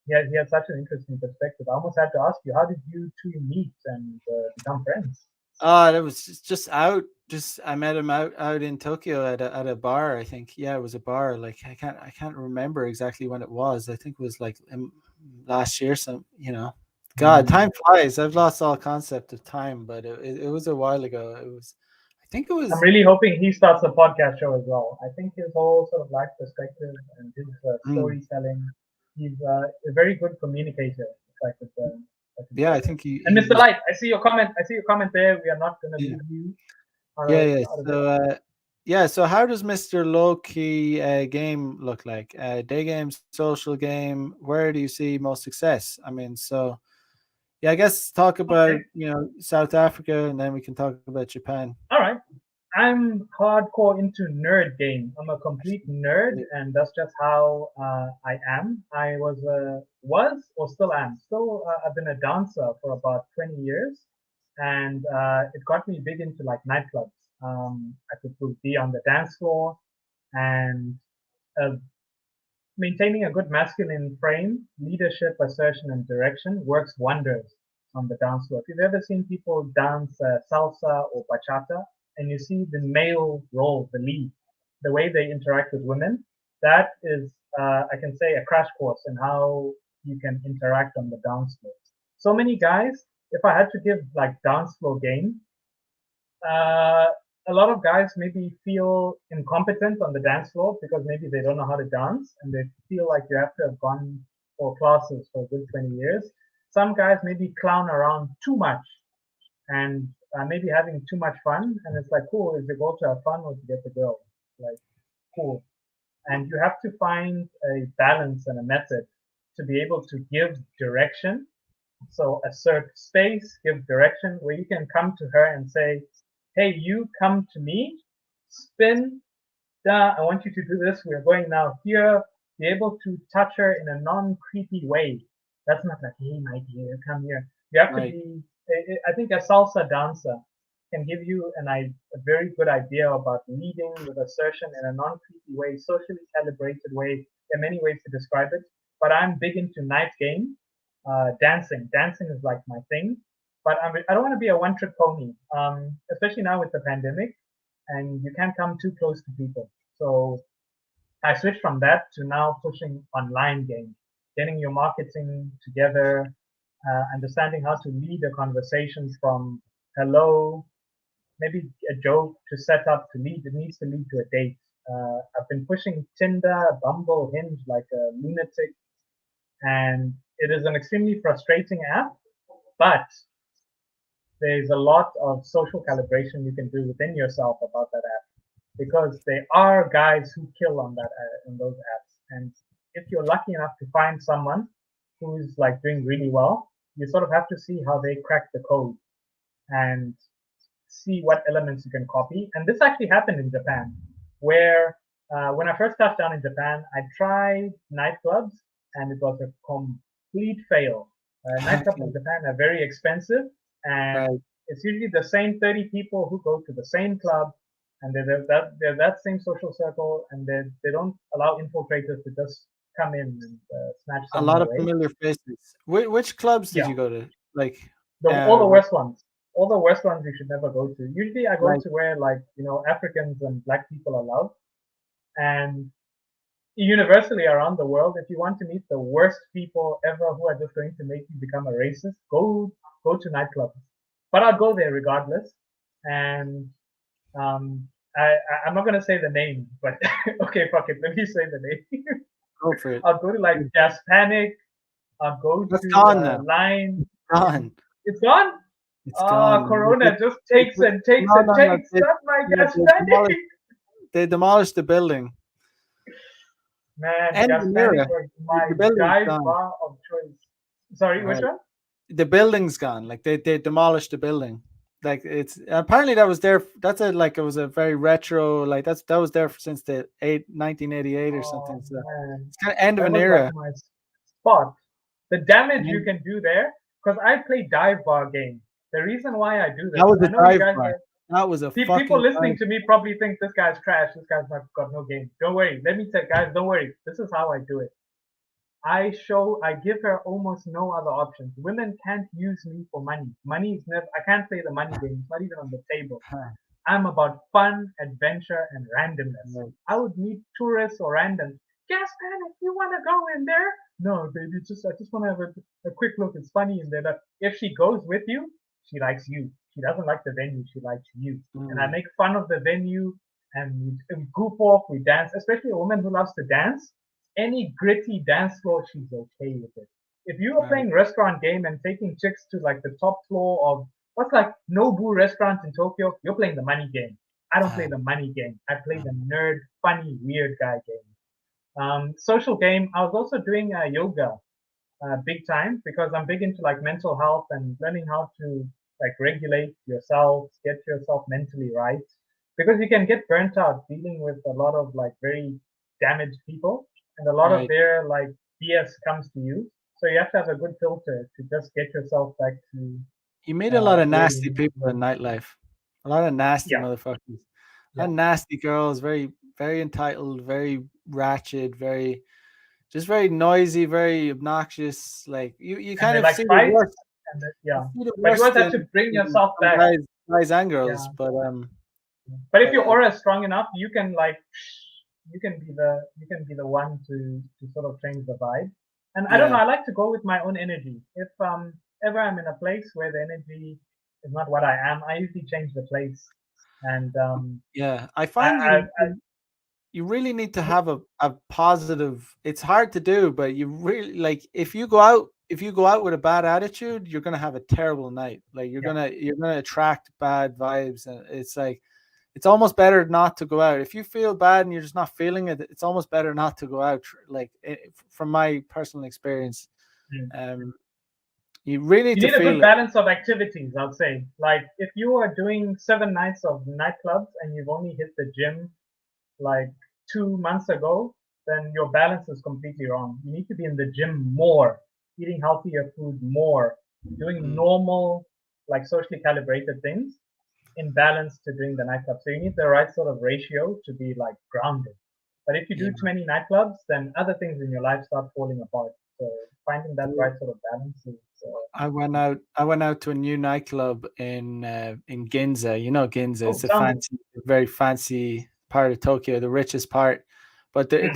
S2: He had such an interesting perspective. I almost had to ask you, how did you two meet and become friends?
S1: That was just out. Just I met him out in Tokyo at a bar. I think yeah, it was a bar. Like I can't remember exactly when it was. I think it was like last year. Some God,
S2: Mm.
S1: time flies. I've lost all concept of time, but it was a while ago. It was. I think it
S2: I'm
S1: was.
S2: really hoping he starts a podcast show as well. I think his whole sort of life perspective and his
S1: Mm,
S2: storytelling, he's a very good communicator. If I could
S1: yeah,
S2: say
S1: I
S2: that.
S1: think
S2: And
S1: he
S2: Mr.
S1: was.
S2: Light, I see your comment. I see your comment there. We are not going to
S1: Yeah,
S2: leave you
S1: yeah, yeah.
S2: out of
S1: So
S2: this.
S1: Yeah, so how does Mr. Low-key game look like? Day game, social game, where do you see most success? I mean, so yeah, I guess talk about,
S2: Okay,
S1: South Africa and then we can talk about Japan.
S2: all right. I'm hardcore into nerd game. I'm a complete nerd, and that's just how I am. I was or still am. Still, I've been a dancer for about 20 years, and it got me big into like nightclubs. I could be on the dance floor, and uh, maintaining a good masculine frame, leadership, assertion, and direction works wonders on the dance floor. If you've ever seen people dance salsa or bachata, and you see the male role, the lead, the way they interact with women, that is, I can say, a crash course in how you can interact on the dance floor. So many guys, if I had to give like dance floor game, uh, a lot of guys maybe feel incompetent on the dance floor because maybe they don't know how to dance and they feel like you have to have gone for classes for a good 20 years. Some guys maybe clown around too much and maybe having too much fun. And it's like, cool, is the goal to have fun or to get the girl? Like, cool. And you have to find a balance and a method to be able to give direction, so assert space, give direction, where you can come to her and say, hey, you come to me, spin, I want you to do this. We're going now here. Be able to touch her in a non-creepy way. That's not like, hey, my dear, come here. You have to
S1: Right,
S2: be, I think a salsa dancer can give you a very good idea about leading with assertion in a non-creepy way, socially calibrated way. There are many ways to describe it, but I'm big into night game, dancing. Dancing is like my thing, but I don't want to be a one-trick pony, especially now with the pandemic, and you can't come too close to people. So I switched from that to now pushing online games, getting your marketing together, understanding how to lead a conversation from hello, maybe a joke to set up to lead. It needs to lead to a date. I've been pushing Tinder, Bumble, Hinge like a lunatic, and it is an extremely frustrating app, but there's a lot of social calibration you can do within yourself about that app because there are guys who kill on that in those apps. And if you're lucky enough to find someone who's like doing really well, you sort of have to see how they crack the code and see what elements you can copy. And this actually happened in Japan, where when I first touched down in Japan, I tried nightclubs and it was a complete fail. Nightclubs in
S1: okay,
S2: Japan are very expensive, and
S1: right.
S2: it's usually the same 30 people who go to the same club, and they're that same social circle, and they don't allow infiltrators to just come in and snatch
S1: A
S2: someone
S1: lot of
S2: away.
S1: familiar faces. Which clubs did
S2: Yeah,
S1: you go to? Like,
S2: all the
S1: what,
S2: worst ones, all the worst ones you should never go to. Usually, I go
S1: like,
S2: to where like Africans and Black people are loved, and universally around the world, if you want to meet the worst people ever who are just going to make you become a racist, go to nightclubs. But I'll go there regardless, and um, I'm not gonna say the name, but okay, fuck it, let me say the name.
S1: go for it.
S2: I'll go to like Gas Panic. I'll go
S1: That's
S2: to
S1: gone now.
S2: Line.
S1: Gone.
S2: It's gone.
S1: It's
S2: Ah,
S1: gone.
S2: Corona just takes and takes
S1: No,
S2: and
S1: no, no.
S2: takes. Not my
S1: No,
S2: Gas Panic.
S1: they demolished the building.
S2: Man,
S1: End of
S2: Gas
S1: an
S2: Panic
S1: era.
S2: was
S1: The
S2: my
S1: building's
S2: dive
S1: gone.
S2: bar of choice. Sorry, which
S1: Right.
S2: one?
S1: The building's gone. Like they demolished the building. Like it's apparently that was there. That's a like it was a very retro. Like that was there since the 1988 or something.
S2: Oh
S1: So
S2: man,
S1: it's kind of end of
S2: that
S1: an
S2: was like
S1: era.
S2: my spot. The damage you
S1: And
S2: can do there, because I play dive bar games. The reason why I do
S1: that
S2: this,
S1: was
S2: I
S1: a
S2: know you
S1: dive
S2: guys
S1: bar.
S2: are
S1: That was a
S2: people
S1: fucking
S2: listening
S1: dive.
S2: to me probably think this guy's trash. This guy's not got no game. Don't worry. Let me tell guys, don't worry. This is how I do it. I give her almost no other options. Women can't use me for money. Money is never, I can't play the money game. It's not even on the table. I'm about fun, adventure, and randomness.
S1: Right.
S2: I would meet tourists or randoms. Gas Panic, you want to go in there? No, baby, I just want to have a quick look. It's funny in there. But if she goes with you, she likes you. She doesn't like the venue. She likes you. And I
S1: Mm,
S2: make fun of the venue and we goof off. We dance, especially a woman who loves to dance. Any gritty dance floor, she's okay with it. If you are
S1: right.
S2: playing restaurant game and taking chicks to like the top floor of what's like Nobu restaurant in Tokyo, you're playing the money game. I don't play
S1: Ah,
S2: the money game. I play
S1: ah,
S2: the nerd, funny, weird guy game. Social game. I was also doing yoga big time because I'm big into like mental health and learning how to like regulate yourself, get yourself mentally right. Because you can get burnt out dealing with a lot of like very damaged people, and a lot of
S1: right.
S2: their like BS comes to you. So you have to have a good filter to just get yourself back to
S1: You meet a lot of
S2: where you
S1: nasty
S2: need to
S1: people
S2: be.
S1: in nightlife. A lot of nasty
S2: Yeah,
S1: motherfuckers. A lot
S2: yeah.
S1: of nasty girls, very, very entitled, very ratchet, very just very noisy, very obnoxious. Like you
S2: And
S1: kind
S2: they
S1: of
S2: like
S1: see the
S2: fight,
S1: worst.
S2: and
S1: You
S2: yeah.
S1: see the
S2: But you always
S1: worst
S2: have to bring
S1: in
S2: yourself
S1: some
S2: back.
S1: guys and
S2: Yeah.
S1: girls,
S2: But if
S1: but
S2: your aura is strong enough, you can like you can be the one to sort of change the vibe. And I don't know,
S1: yeah,
S2: I like to go with my own energy. If ever I'm in a place where the energy is not what I am, I usually change the place. And
S1: yeah. I
S2: I,
S1: find
S2: I, I
S1: you really need to have a positive. It's hard to do, but you really like if you go out with a bad attitude, you're gonna have a terrible night. Like
S2: yeah,
S1: you're gonna attract bad vibes, and it's like it's almost better not to go out. If you feel bad and you're just not feeling it, it's almost better not to go out. Like from my personal experience,
S2: mm.
S1: um, you really need
S2: You
S1: to
S2: need a good
S1: feel it.
S2: balance of activities, I'd say. Like if you are doing 7 nights of nightclubs and you've only hit the gym like 2 months ago, then your balance is completely wrong. You need to be in the gym more, eating healthier food more, doing
S1: Mm,
S2: normal, like socially calibrated things in balance to doing the nightclub. So you need the right sort of ratio to be like grounded. But if you
S1: yeah.
S2: do too many nightclubs, then other things in your life start falling apart. So finding that right sort of balance is
S1: I went out to a new nightclub in Ginza. You know Ginza.
S2: oh,
S1: It's a
S2: tell me.
S1: fancy, very fancy part of Tokyo, the richest part. But
S2: Mm,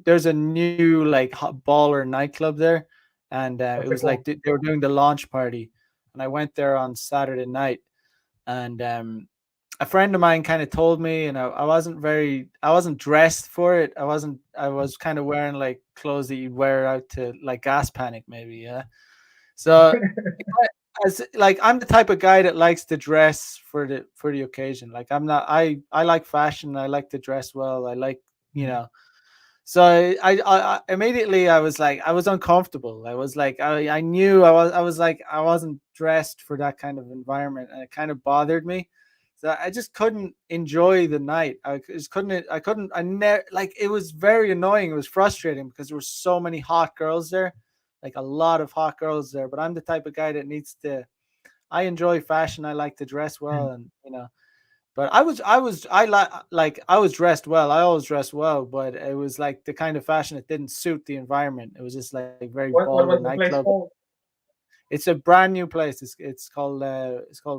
S1: there's a new like baller nightclub there, and it
S2: what's it
S1: was like
S2: called?
S1: they were doing the launch party, and I went there on Saturday night, and a friend of mine kind of told me, and I wasn't dressed for it. I was kind of wearing like clothes that you'd wear out to like gas panic maybe, yeah. So as like I'm the type of guy that likes to dress for the occasion. Like I'm not I like fashion. I like to dress well. I like you
S2: Mm,
S1: know. So I immediately I was like I was uncomfortable. I was like I knew I was like I wasn't dressed for that kind of environment, and it kind of bothered me. So I just couldn't enjoy the night. I just couldn't. I couldn't. I never like it was very annoying. It was frustrating because there were so many hot girls there, like a lot of hot girls there. But I'm the type of guy that needs to. I enjoy fashion. I like to dress well,
S2: mm.
S1: and but I was dressed well. I always dress well, but it was like the kind of fashion that didn't suit the environment. It was just like very
S2: What
S1: baller
S2: was the
S1: nightclub.
S2: place called?
S1: It's a brand new place. It's called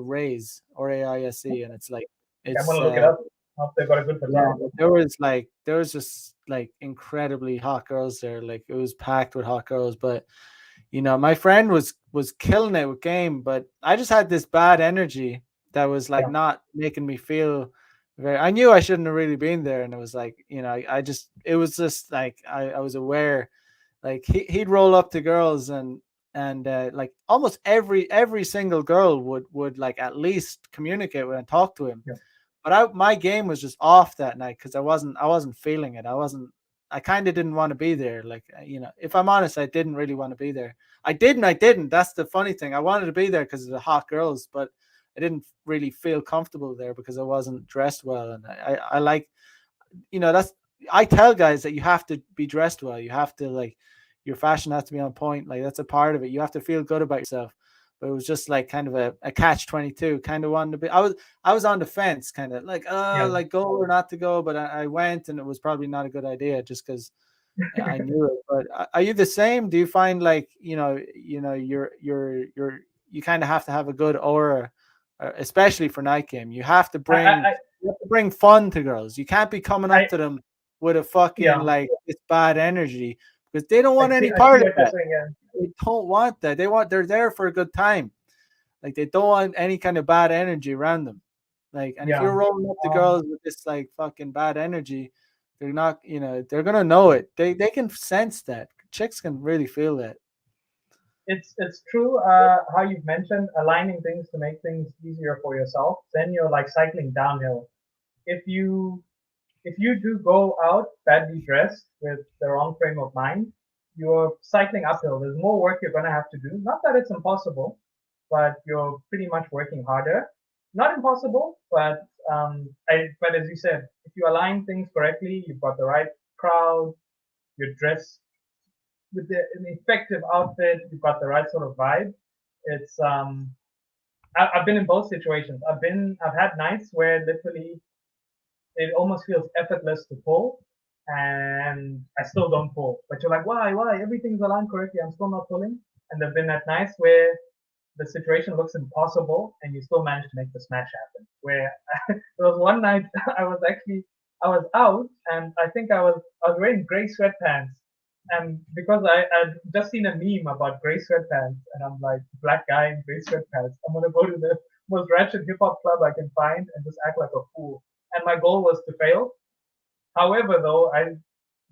S1: Raise, Raise, and it's like
S2: Okay, I'm
S1: it's
S2: gonna look it up. Hope they've got a good
S1: yeah.
S2: photographer.
S1: There was just like incredibly hot girls there. Like it was packed with hot girls, but my friend was killing it with game, but I just had this bad energy that was like
S2: Yeah,
S1: not making me feel very. I knew I shouldn't have really been there, and it was like I just it was just like I was aware. Like he'd roll up to girls and like almost every single girl would like at least communicate with and talk to him,
S2: yeah.
S1: but my game was just off that night because I wasn't feeling it. I kind of didn't want to be there. Like if I'm honest, I didn't really want to be there. I didn't. That's the funny thing. I wanted to be there because of the hot girls, but I didn't really feel comfortable there because I wasn't dressed well. And I like that's I tell guys that you have to be dressed well. You have to like your fashion has to be on point. Like that's a part of it. You have to feel good about yourself. But it was just like kind of a catch 22. Kind of wanted to be. I was on the fence, kind of
S2: Yeah.
S1: like go or not to go. But I went, and it was probably not a good idea just because I knew it. But are you the same? Do you find like you kind of have to have a good aura, especially for night game.
S2: I, I, I,
S1: You have to bring fun to girls. You can't be coming
S2: I
S1: up to them with a fucking
S2: yeah.
S1: like this bad energy because they don't want any
S2: I see
S1: part of
S2: what you're
S1: that.
S2: saying. Yeah,
S1: They don't want that. They're there for a good time. Like they don't want any kind of bad energy around them. Like, and if
S2: yeah.
S1: you're rolling up to
S2: Um,
S1: girls with this like fucking bad energy, they're not, they're gonna know it. They can sense that. Chicks can really feel that.
S2: it's true. How you've mentioned aligning things to make things easier for yourself. Then you're like cycling downhill. if you if you do go out badly dressed with the wrong frame of mind, you're cycling uphill. There's more work you're going to have to do. Not that it's impossible, but you're pretty much working harder. Not impossible, but as you said, if you align things correctly, you've got the right crowd, you're dressed with an effective outfit, you've got the right sort of vibe. It's I've been in both situations. I've had nights where literally it almost feels effortless to pull, and I still don't pull. But you're like, why? Everything's aligned correctly. I'm still not pulling. And there've been at nights where the situation looks impossible, and you still manage to make the smash happen. Where there was one night I was out, and I was wearing gray sweatpants, and because I'd just seen a meme about gray sweatpants, and I'm like, black guy in gray sweatpants. I'm gonna go to the most ratchet hip hop club I can find and just act like a fool. And my goal was to fail. However, though, I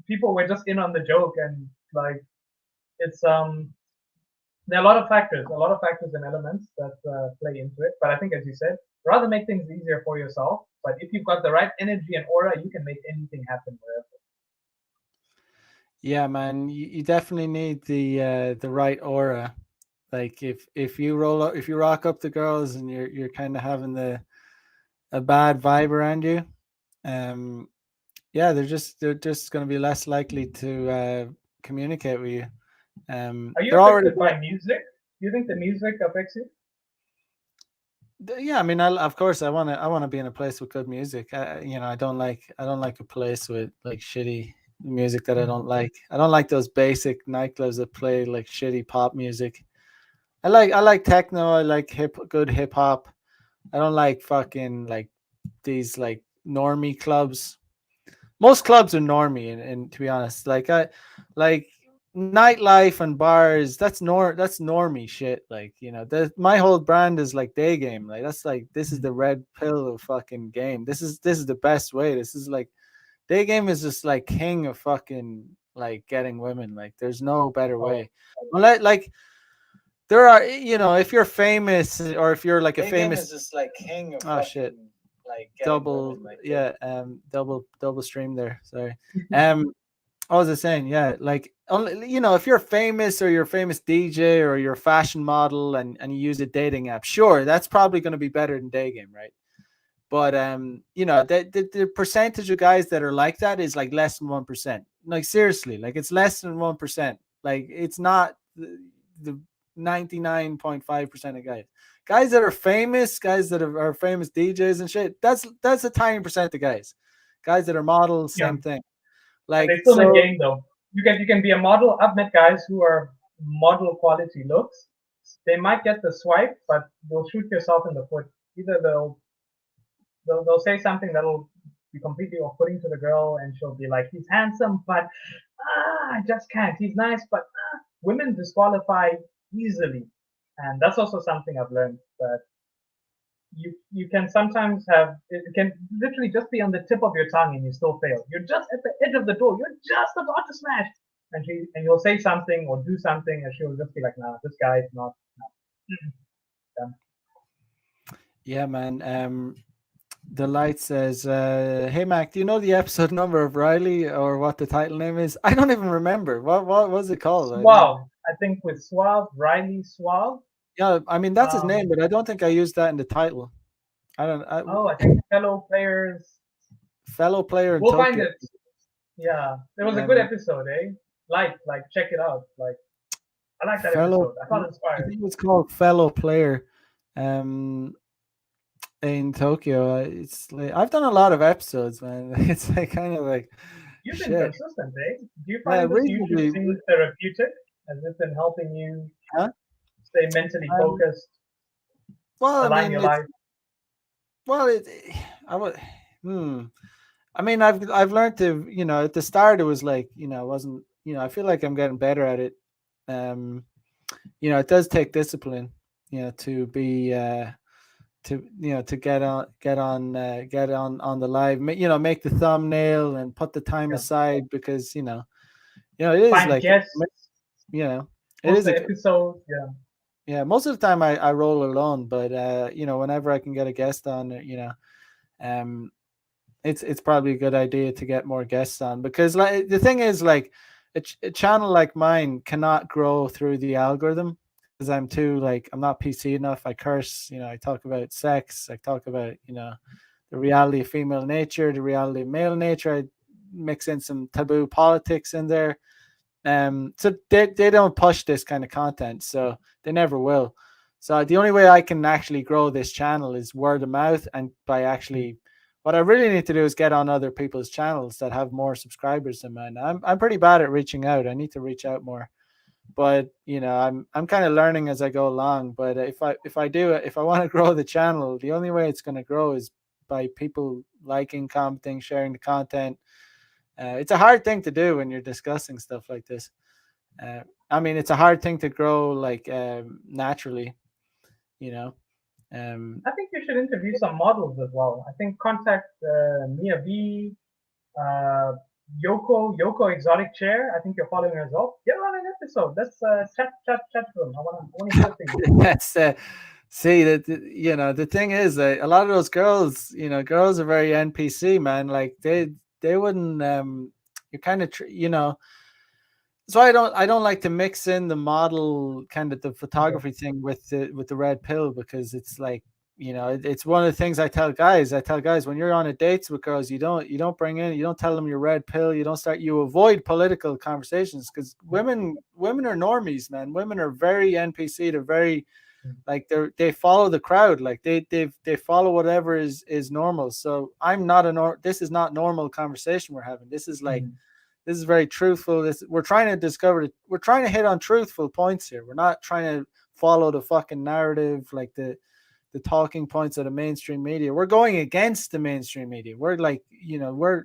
S2: people were just in on the joke, and like it's there are a lot of factors and elements that play into it. But I think, as you said, rather make things easier for yourself. But if you've got the right energy and aura, you can make anything happen wherever.
S1: Yeah, man, you definitely need the right aura. Like if you roll up, if you rock up the girls and you're kind of having the a bad vibe around you, um, yeah, they're just going to be less likely to communicate with you.
S2: Are you
S1: They're already
S2: affected by music? Do you think the music affects you?
S1: yeah. I mean, of course, I want to be in a place with good music. I don't like a place with like shitty music that I
S2: Mm.
S1: don't like. I don't like those basic nightclubs that play like shitty pop music. I like techno. I like good hip hop. I don't like fucking like these like normie clubs. Most clubs are normie, and to be honest, like nightlife and bars. That's normie shit. Like my whole brand is like day game. Like that's like this is
S2: Mm.
S1: the red pill of fucking game. This is the best way. This is like day game is just like king of fucking like getting women. Like there's no better
S2: Oh,
S1: way. Like there are if you're famous or if you're like a
S3: Day game
S1: famous
S3: is just like king of
S1: oh shit
S3: fucking like getting
S1: double
S3: women. Like
S1: yeah double stream there, sorry. um what was I saying? Yeah, like only if you're famous or you're a famous DJ or you're a fashion model and you use a dating app, sure, that's probably going to be better than day game, right? But the percentage of guys that are like that is like less than 1%. Like seriously, like it's less than 1%. Like it's not the 99.5% of guys that are famous, guys that are famous DJs and shit. That's a tiny percent of guys that are models,
S2: yeah,
S1: same thing.
S2: and
S1: Like
S2: they still make
S1: so
S2: game though. You can be a model. I've met guys who are model quality looks. They might get the swipe, but they'll shoot yourself in the foot. Either they'll say something that'll be completely off-putting to the girl, and she'll be like, "He's handsome, but I just can't. He's nice, but women disqualify easily." And that's also something I've learned that you can sometimes have it can literally just be on the tip of your tongue and you still fail. You're just at the edge of the door. You're just about to smash, and you'll say something or do something, and she'll just be like, "Nah, this guy is not." Done.
S1: yeah, man. The light says, "Hey Mac, do you know the episode number of Riley or what the title name is?" I don't even remember. What was it called? I don't.
S2: Suave. I think with Suave, Riley Suave.
S1: Yeah, I mean that's his name,
S2: Um,
S1: but I don't think I used that in the title. I don't.
S2: oh, I think fellow players.
S1: Fellow player in
S2: We'll find
S1: Tokyo.
S2: it. Yeah, it was a good
S1: Um,
S2: episode, eh? Like, check it out. Like, I like that
S1: fellow.
S2: episode. I felt
S1: I
S2: inspired.
S1: think it's called Fellow Player. Um, in Tokyo. It's like I've done a lot of episodes, man. It's like kind of like
S2: You've been
S1: shit.
S2: consistent, eh? Do you
S1: Yeah,
S2: find this YouTube
S1: reasonably.
S2: thing therapeutic? Has it been helping you
S1: Huh?
S2: stay mentally
S1: Um,
S2: focused,
S1: well, I
S2: align
S1: mean,
S2: your
S1: it's
S2: life?
S1: well, I would. Hmm. I mean, I've learned to, at the start it was like, it wasn't, I feel like I'm getting better at it. Um, it does take discipline, to be, to get on the live, make the thumbnail and put the time
S2: Yeah.
S1: aside because, it is
S2: Find
S1: like,
S2: guests,
S1: you know, it
S2: post
S1: is
S2: the episode. Yeah.
S1: yeah, most of the time I roll alone, but, whenever I can get a guest on, um, it's probably a good idea to get more guests on, because like the thing is like a channel like mine cannot grow through the algorithm because I'm too like I'm not PC enough. I curse, I talk about sex, I talk about the reality of female nature, the reality of male nature. I mix in some taboo politics in there. So they don't push this kind of content, so they never will. So the only way I can actually grow this channel is word of mouth, and by actually, what I really need to do is get on other people's channels that have more subscribers than mine. I'm pretty bad at reaching out. I need to reach out more, but I'm kind of learning as I go along. But if I want to grow the channel, the only way it's going to grow is by people liking, commenting, sharing the content. It's a hard thing to do when you're discussing stuff like this. I mean, it's a hard thing to grow like naturally, you know. Um,
S2: I think you should interview some models as well. I think contact Mia V, uh, Yoko Exotic Chair. I think you're following her as well. Get her on an episode. Let's chat to them. I want to hear things.
S1: that's see that the thing is that a lot of those girls, girls are very NPC, man. Like they wouldn't. You kind of so I don't like to mix in the model kind of the
S2: Okay.
S1: photography thing with the red pill, because it's like it's one of the things I tell guys. I tell guys, when you're on a dates with girls, you don't tell them your red pill. You avoid political conversations, because women are normies, man. Women are very NPC. They're very like they follow the crowd, like they follow whatever is normal. So I'm not this is not normal conversation we're having. This is very truthful. We're trying to we're trying to hit on truthful points here. We're not trying to follow the fucking narrative, like the talking points of the mainstream media. We're going against the mainstream media. We're like, we're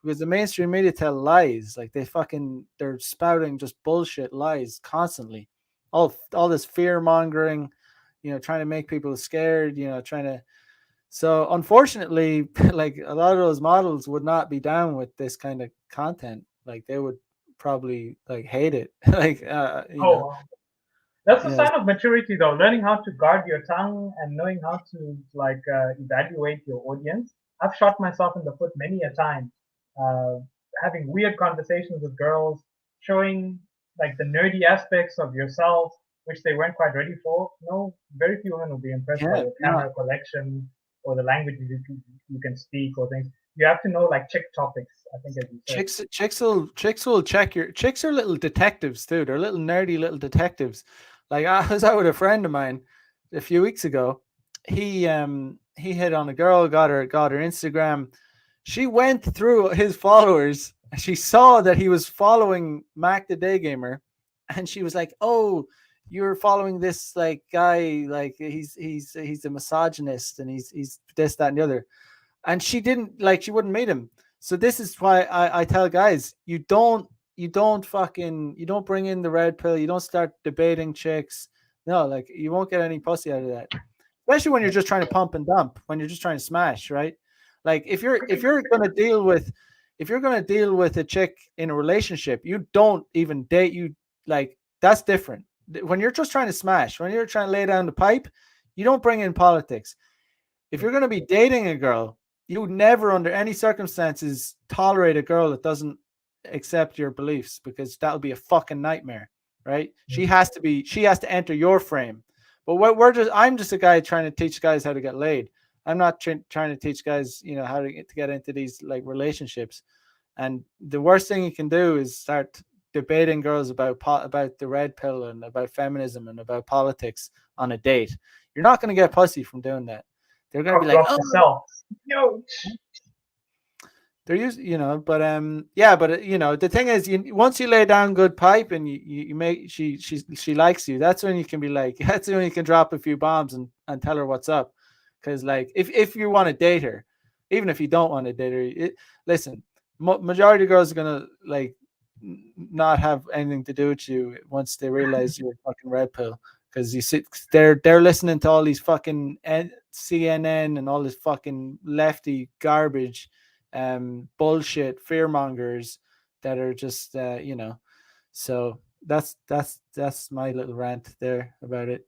S1: because the mainstream media tell lies. Like they're spouting just bullshit lies constantly. All this fear mongering, trying to make people scared, trying to so unfortunately, like a lot of those models would not be down with this kind of content. Like they would probably like hate it. like
S2: Oh, wow. That's a
S1: you know,
S2: sign of maturity, though. Learning how to guard your tongue and knowing how to evaluate your audience. I've shot myself in the foot many a time, uh, having weird conversations with girls, showing like the nerdy aspects of yourself, which they weren't quite ready for. No, very few women will be impressed by
S1: yeah,
S2: your
S1: no,
S2: camera collection or the language you can speak or things. You have to know like chick topics. I think, as you said.
S1: chicks will check your chicks are little detectives too. They're little nerdy little detectives. Like I was out with a friend of mine a few weeks ago. He hit on a girl, got her Instagram. She went through his followers. She saw that he was following Mac the Day Gamer, and she was like, "Oh, you're following this like guy, like he's a misogynist, and he's this, that, and the other." And she wouldn't meet him. So this is why I tell guys, you don't bring in the red pill, you don't start debating chicks. No, like you won't get any pussy out of that. Especially when you're just trying to pump and dump, when you're just trying to smash, right? Like if you're gonna deal with a chick in a relationship, you don't even date you like that's different. When you're just trying to smash, when you're trying to lay down the pipe, you don't bring in politics. If you're going to be dating a girl, you would never, under any circumstances, tolerate a girl that doesn't accept your beliefs, because that'll be a fucking nightmare, right? She has to enter your frame. But I'm just a guy trying to teach guys how to get laid. I'm not trying to teach guys, how to get into these like relationships. And the worst thing you can do is start debating girls about the red pill and about feminism and about politics on a date. You're not going to get pussy from doing that. They're going to be
S2: Cock
S1: like,
S2: block
S1: oh,
S2: yourself. Yo,
S1: they're used, yeah, but the thing is, once you lay down good pipe and you make she likes you, that's when you can be like, that's when you can drop a few bombs and tell her what's up, because like if you want to date her, even if you don't want to date her, listen, majority of girls are gonna like not have anything to do with you once they realize you're a fucking red pill, because they're listening to all these fucking CNN and all this fucking lefty garbage, bullshit fear mongers that are just so that's my little rant there about it.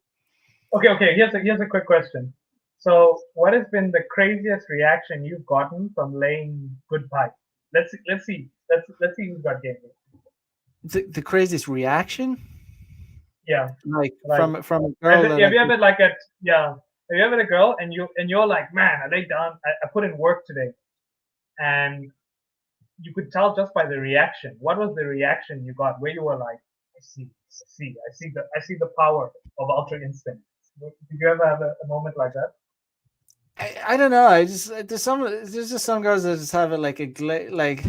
S2: okay. Here's a quick question. So, what has been the craziest reaction you've gotten from laying good pipe? Let's see who's got game.
S1: The craziest reaction,
S2: Yeah,
S1: like
S2: like
S1: from a girl that
S2: have
S1: I
S2: you
S1: think.
S2: ever like a yeah have you ever had a girl and you're like, man, I laid down, I put in work today, and you could tell just by the reaction. What was the reaction you got where you were like, I see the power of ultra instinct. Did you ever have a moment like that?
S1: I don't know. I just there's just some girls that just have it like like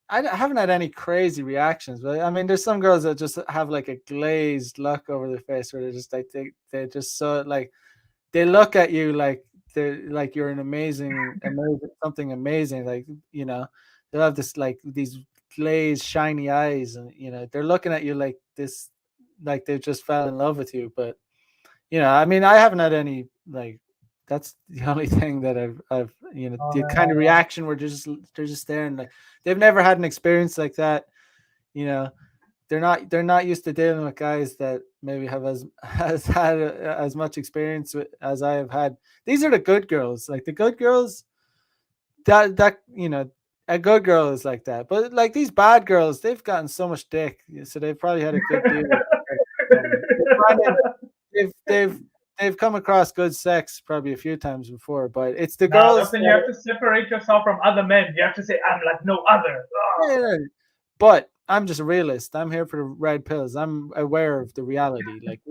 S1: haven't had any crazy reactions, but I mean, there's some girls that just have like a glazed look over their face where they're just like they just so like they look at you like they're like you're an amazing something amazing, like you know they'll have this like these glazed shiny eyes, and they're looking at you like this, like they just fell in love with you. But I mean, I haven't had any like that's the only thing that I've
S2: Oh
S1: the
S2: man,
S1: kind of reaction where they're just there and like they've never had an experience like that. You know, they're not used to dealing with guys that maybe have has had as much experience as I have had. These are the good girls, like the good girls that a good girl is like that. But like these bad girls, they've gotten so much dick, so they've probably had a good deal of sex. They've come across good sex probably a few times before, but it's the
S2: now that's
S1: girls
S2: when you have to separate yourself from other men. You have to say, I'm like no other.
S1: yeah, yeah. But I'm just a realist. I'm here for the red pills. I'm aware of the reality. Like,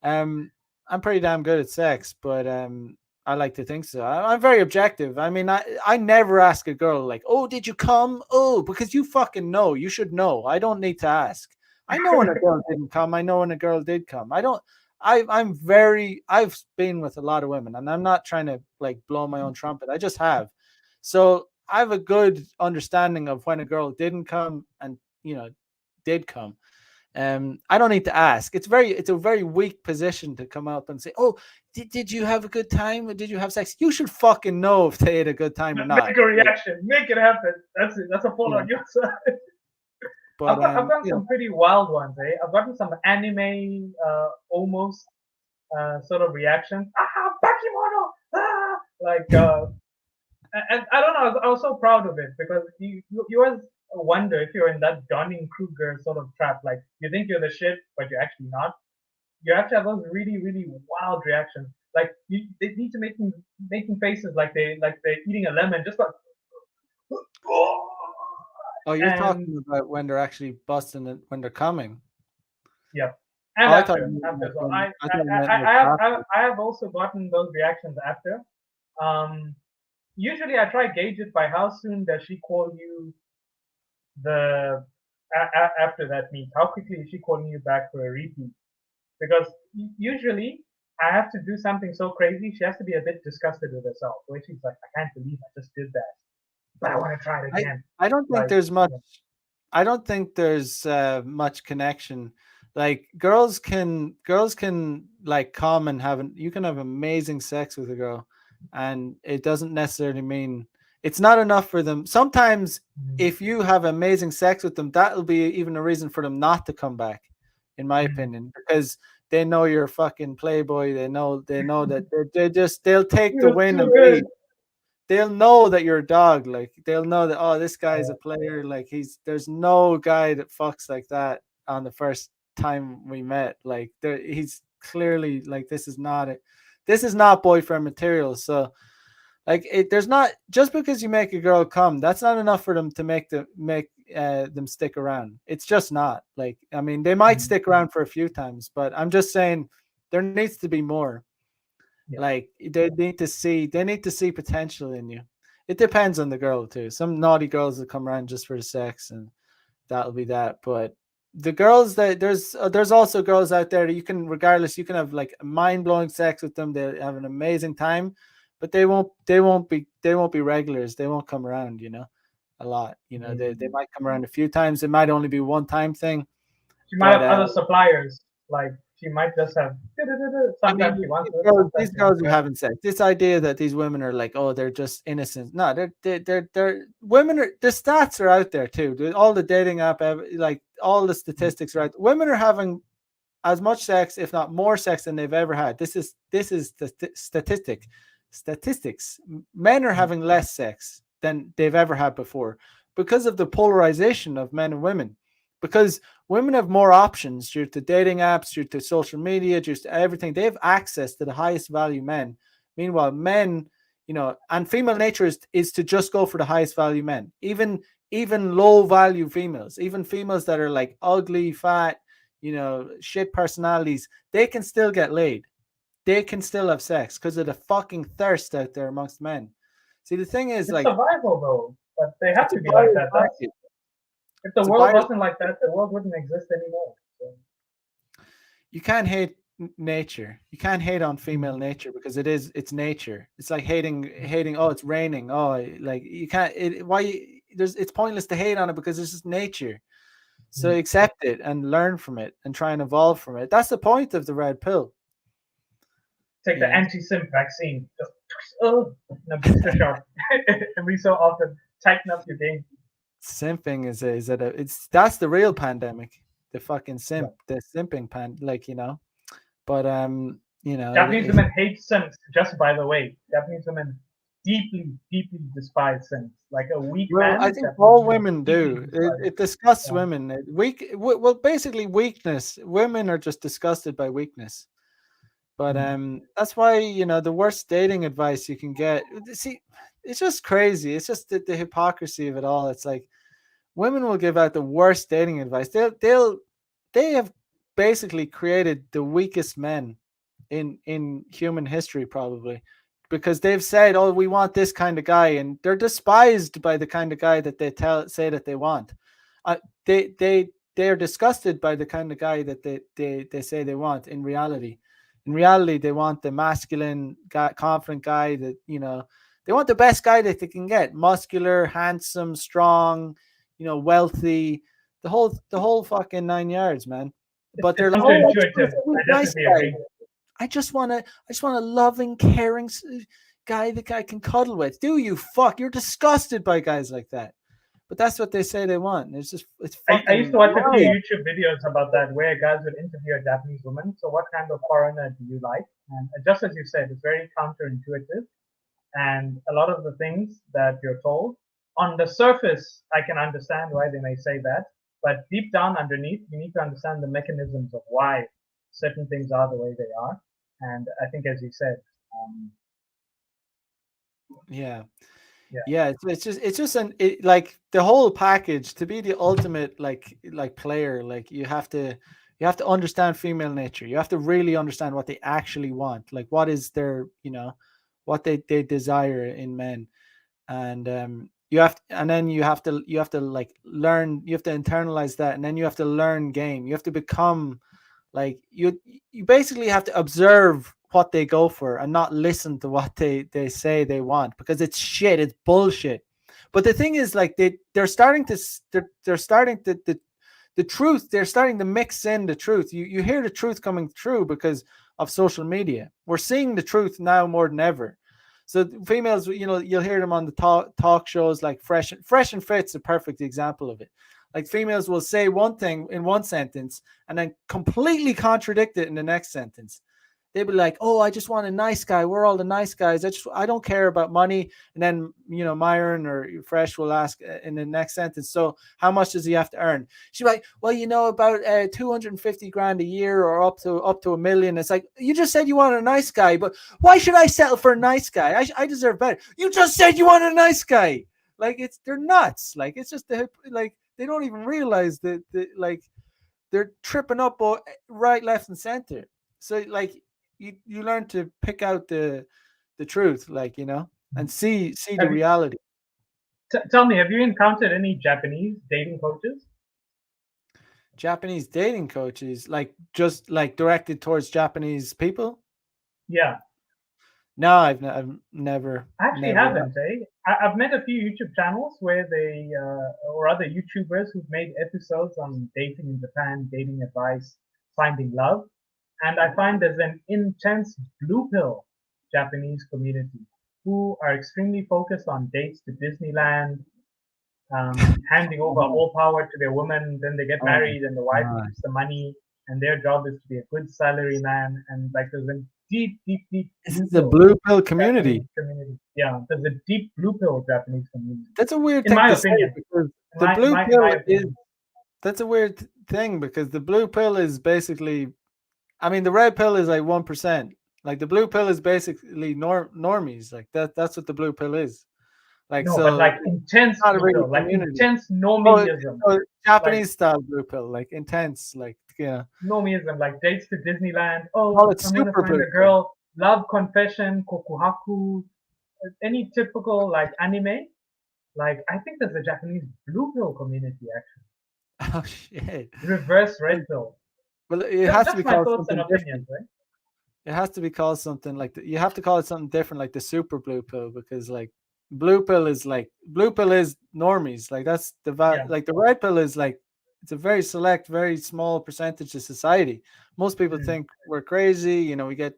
S1: um, I'm pretty damn good at sex, but I like to think so. I'm very objective. I mean, I never ask a girl like, "Oh, did you come?" Oh, because you fucking know. You should know. I don't need to ask. I know when a girl didn't come. I know when a girl did come. I don't. I've been with a lot of women, and I'm not trying to like blow my own trumpet. I just have. So I have a good understanding of when a girl didn't come and did come. I don't need to ask. It's a very weak position to come up and say, "Oh, did you have a good time? Or did you have sex?" You should fucking know if they had a good time or not.
S2: Make a
S1: Like,
S2: reaction. Make it happen. That's it. That's a fall
S1: you know,
S2: on your side.
S1: but
S2: I've got some pretty wild ones, eh? I've gotten some anime almost sort of reactions. Ah, Bakimono! Ah! Like, and I don't know, I was so proud of it because you always wonder if you're in that Donning Kruger sort of trap. Like, you think you're the shit, but you're actually not. You have to have those really, really wild reactions. Like, they need to making faces like they're eating a lemon, just like,
S1: oh, you're
S2: and
S1: talking about when they're actually busting it when they're coming.
S2: yeah, and
S1: Oh, I thought you
S2: after.
S1: meant
S2: So
S1: when I thought you meant
S2: I
S1: like
S2: have
S1: after.
S2: I have also gotten those reactions after. Um, Usually I try gauge it by how soon does she call you the after that meet. How quickly is she calling you back for a repeat? Because usually I have to do something so crazy, she has to be a bit disgusted with herself, where she's like, I can't believe I just did that, but I want to try it
S1: I
S2: again.
S1: I don't think
S2: Like,
S1: there's much.
S2: yeah.
S1: I don't think there's much connection. Like girls can like come and you can have amazing sex with a girl, and it doesn't necessarily mean it's not enough for them. Sometimes
S2: Mm,
S1: if you have amazing sex with them, that'll be even a reason for them not to come back, in my
S2: mm.
S1: opinion, because they know you're a fucking playboy. They know that they'll take the
S2: You're
S1: win
S2: too
S1: and
S2: good.
S1: leave. They'll know that you're a dog. Like they'll know that, oh, this guy's a player. Like there's no guy that fucks like that on the first time we met. Like he's clearly like this is not boyfriend material. So like there's not, just because you make a girl come, that's not enough for them to make them stick around. It's just not. Like, I mean, they might
S2: Mm,
S1: stick around for a few times, but I'm just saying there needs to be more.
S2: yeah.
S1: Like they need to see potential in you. It depends on the girl too. Some naughty girls that come around just for the sex, and that'll be that. But the girls that there's also girls out there that you can have like mind blowing sex with them. They have an amazing time, but they won't be regulars. They won't come around. A lot. They
S2: Mm.
S1: might come around a few times. It might only be one time thing,
S2: She might
S1: but
S2: have other suppliers. Like, she might just have.
S1: I mean,
S2: Sometimes she wants
S1: these
S2: it,
S1: girls,
S2: sometimes
S1: these
S2: she wants
S1: girls are
S2: that.
S1: having sex. This idea that these women are like, oh, they're just innocent. No, they're women are. The stats are out there too. All the dating app, like all the statistics are out. Women are having as much sex, if not more sex, than they've ever had. This is the statistics. Men are having less sex than they've ever had before because of the polarization of men and women. Because women have more options due to dating apps, due to social media, due to everything. They have access to the highest value men. Meanwhile, men, and female nature is to just go for the highest value men. Even low value females, even females that are like ugly, fat, shit personalities, they can still get laid. They can still have sex because of the fucking thirst out there amongst men. See, the thing is,
S2: It's
S1: like,
S2: survival though, but they have
S1: it's a
S2: to be like
S1: buyer's
S2: that. That's
S1: market.
S2: if the
S1: It's a
S2: world
S1: buyer's
S2: wasn't like that, the world wouldn't exist anymore. So,
S1: You can't hate nature. You can't hate on female nature because it's nature. It's like hating. Oh, it's raining. Oh, like you can't. It's pointless to hate on it because it's just nature. So accept it and learn from it and try and evolve from it. That's the point of the red pill.
S2: take the anti-simp vaccine. Just in a booster shot every so often. Tighten up your game.
S1: Simping that's the real pandemic. The fucking the simping But
S2: Japanese women hate simps. Just by the way, Japanese women deeply, deeply despise simps. Like a weak
S1: well,
S2: man.
S1: I think
S2: Japanese
S1: all
S2: women
S1: women
S2: deeply
S1: do.
S2: despise.
S1: It disgusts
S2: Yeah.
S1: women. Well, basically weakness. Women are just disgusted by weakness. But that's why the worst dating advice you can get. See, it's just crazy. It's just the hypocrisy of it all. It's like women will give out the worst dating advice. They have basically created the weakest men in human history, probably, because they've said, "Oh, we want this kind of guy," and they're despised by the kind of guy that they say that they want. Uh, they are disgusted by the kind of guy that they say they want. In reality, they want the masculine guy, confident guy that they want the best guy that they can get: muscular, handsome, strong, wealthy, the whole fucking 9 yards, man. But they're
S2: It's
S1: like, oh, I just want
S2: counterintuitive.
S1: a
S2: I
S1: nice
S2: definitely
S1: guy.
S2: agree.
S1: I just want a loving, caring guy that I can cuddle with. Do you fuck? You're disgusted by guys like that. But that's what they say they want. It's
S2: I used
S1: fucking
S2: to watch a few
S1: lie.
S2: YouTube videos about that where guys would interview a Japanese woman. So, what kind of foreigner do you like? And just as you said, it's very counterintuitive. And a lot of the things that you're told, on the surface, I can understand why they may say that. But deep down underneath, you need to understand the mechanisms of why certain things are the way they are. And I think, as you said, um,
S1: Yeah.
S2: yeah,
S1: Yeah, it's just like the whole package to be the ultimate player. Like you have to understand female nature. You have to really understand what they actually want. Like what is their what they desire in men, and and then you have to like learn. You have to internalize that, and then you have to learn game. You have to become like you basically have to observe what they go for and not listen to what they say they want, because it's shit, it's bullshit. But the thing is, like, they're starting to they're starting to the truth, they're starting to mix in the truth. You hear the truth coming through because of social media. We're seeing the truth now more than ever. So females, you'll hear them on the talk shows like Fresh and Fit's a perfect example of it. Like, females will say one thing in one sentence and then completely contradict it in the next sentence. They'd be like, "Oh, I just want a nice guy. We're all the nice guys. I don't care about money." And then Myron or Fresh will ask in the next sentence, "So how much does he have to earn?" She's like, "Well, about 250 grand a year, or up to a million." It's like, you just said you want a nice guy, but why should I settle for a nice guy? I deserve better. You just said you want a nice guy. Like, they're nuts. Like, it's just like they don't even realize that like they're tripping up right, left, and center. So, like, you learn to pick out the truth, like, and see the
S2: have you,
S1: reality.
S2: tell me, have you encountered any Japanese dating coaches?
S1: Japanese dating coaches, like, just like directed towards Japanese people?
S2: Yeah,
S1: No, I've never
S2: I actually
S1: never.
S2: haven't. I've met a few YouTube channels where they or other YouTubers who've made episodes on dating in Japan, dating advice, finding love, and I find there's an intense blue pill Japanese community who are extremely focused on dates to Disneyland, handing over all power to their woman, then they get
S1: Oh my
S2: married and the wife
S1: god.
S2: keeps the money. and their job is to be a good salary man. And like there's a deep, deep, deep
S1: This
S2: blue
S1: is a
S2: pill
S1: blue pill community.
S2: Japanese community. Yeah, there's a deep blue pill Japanese community.
S1: That's a weird
S2: In
S1: thing
S2: my
S1: to say
S2: opinion,
S1: because
S2: in
S1: the
S2: my in
S1: blue
S2: my in
S1: pill
S2: my
S1: is
S2: opinion,
S1: that's a weird thing because the blue pill is basically, I mean, the red pill is like 1%. Like the blue pill is basically normies. Like that's what the blue pill is. Like
S2: no, but
S1: so,
S2: like
S1: it's
S2: intense
S1: not a
S2: blue
S1: really
S2: pill, like
S1: community.
S2: intense
S1: Oh,
S2: nomism,
S1: so
S2: like
S1: Japanese style blue pill, like intense, like
S2: nomism, like dates to Disneyland. Oh,
S1: call it
S2: I'm gonna
S1: super
S2: find
S1: blue
S2: a
S1: pill.
S2: girl. Love confession, kokuhaku, any typical like anime. Like I think there's a Japanese blue pill community actually.
S1: Oh shit!
S2: Reverse red pill.
S1: Well, it
S2: Just
S1: has to be
S2: just my
S1: called
S2: thoughts and
S1: something different.
S2: opinions, right?
S1: It has to be called something like you have to call it something different, like the super blue pill, because like blue pill is normies, like that's
S2: Yeah.
S1: like the red pill is like it's a very select, very small percentage of society. Most people
S2: Mm.
S1: think we're crazy. We get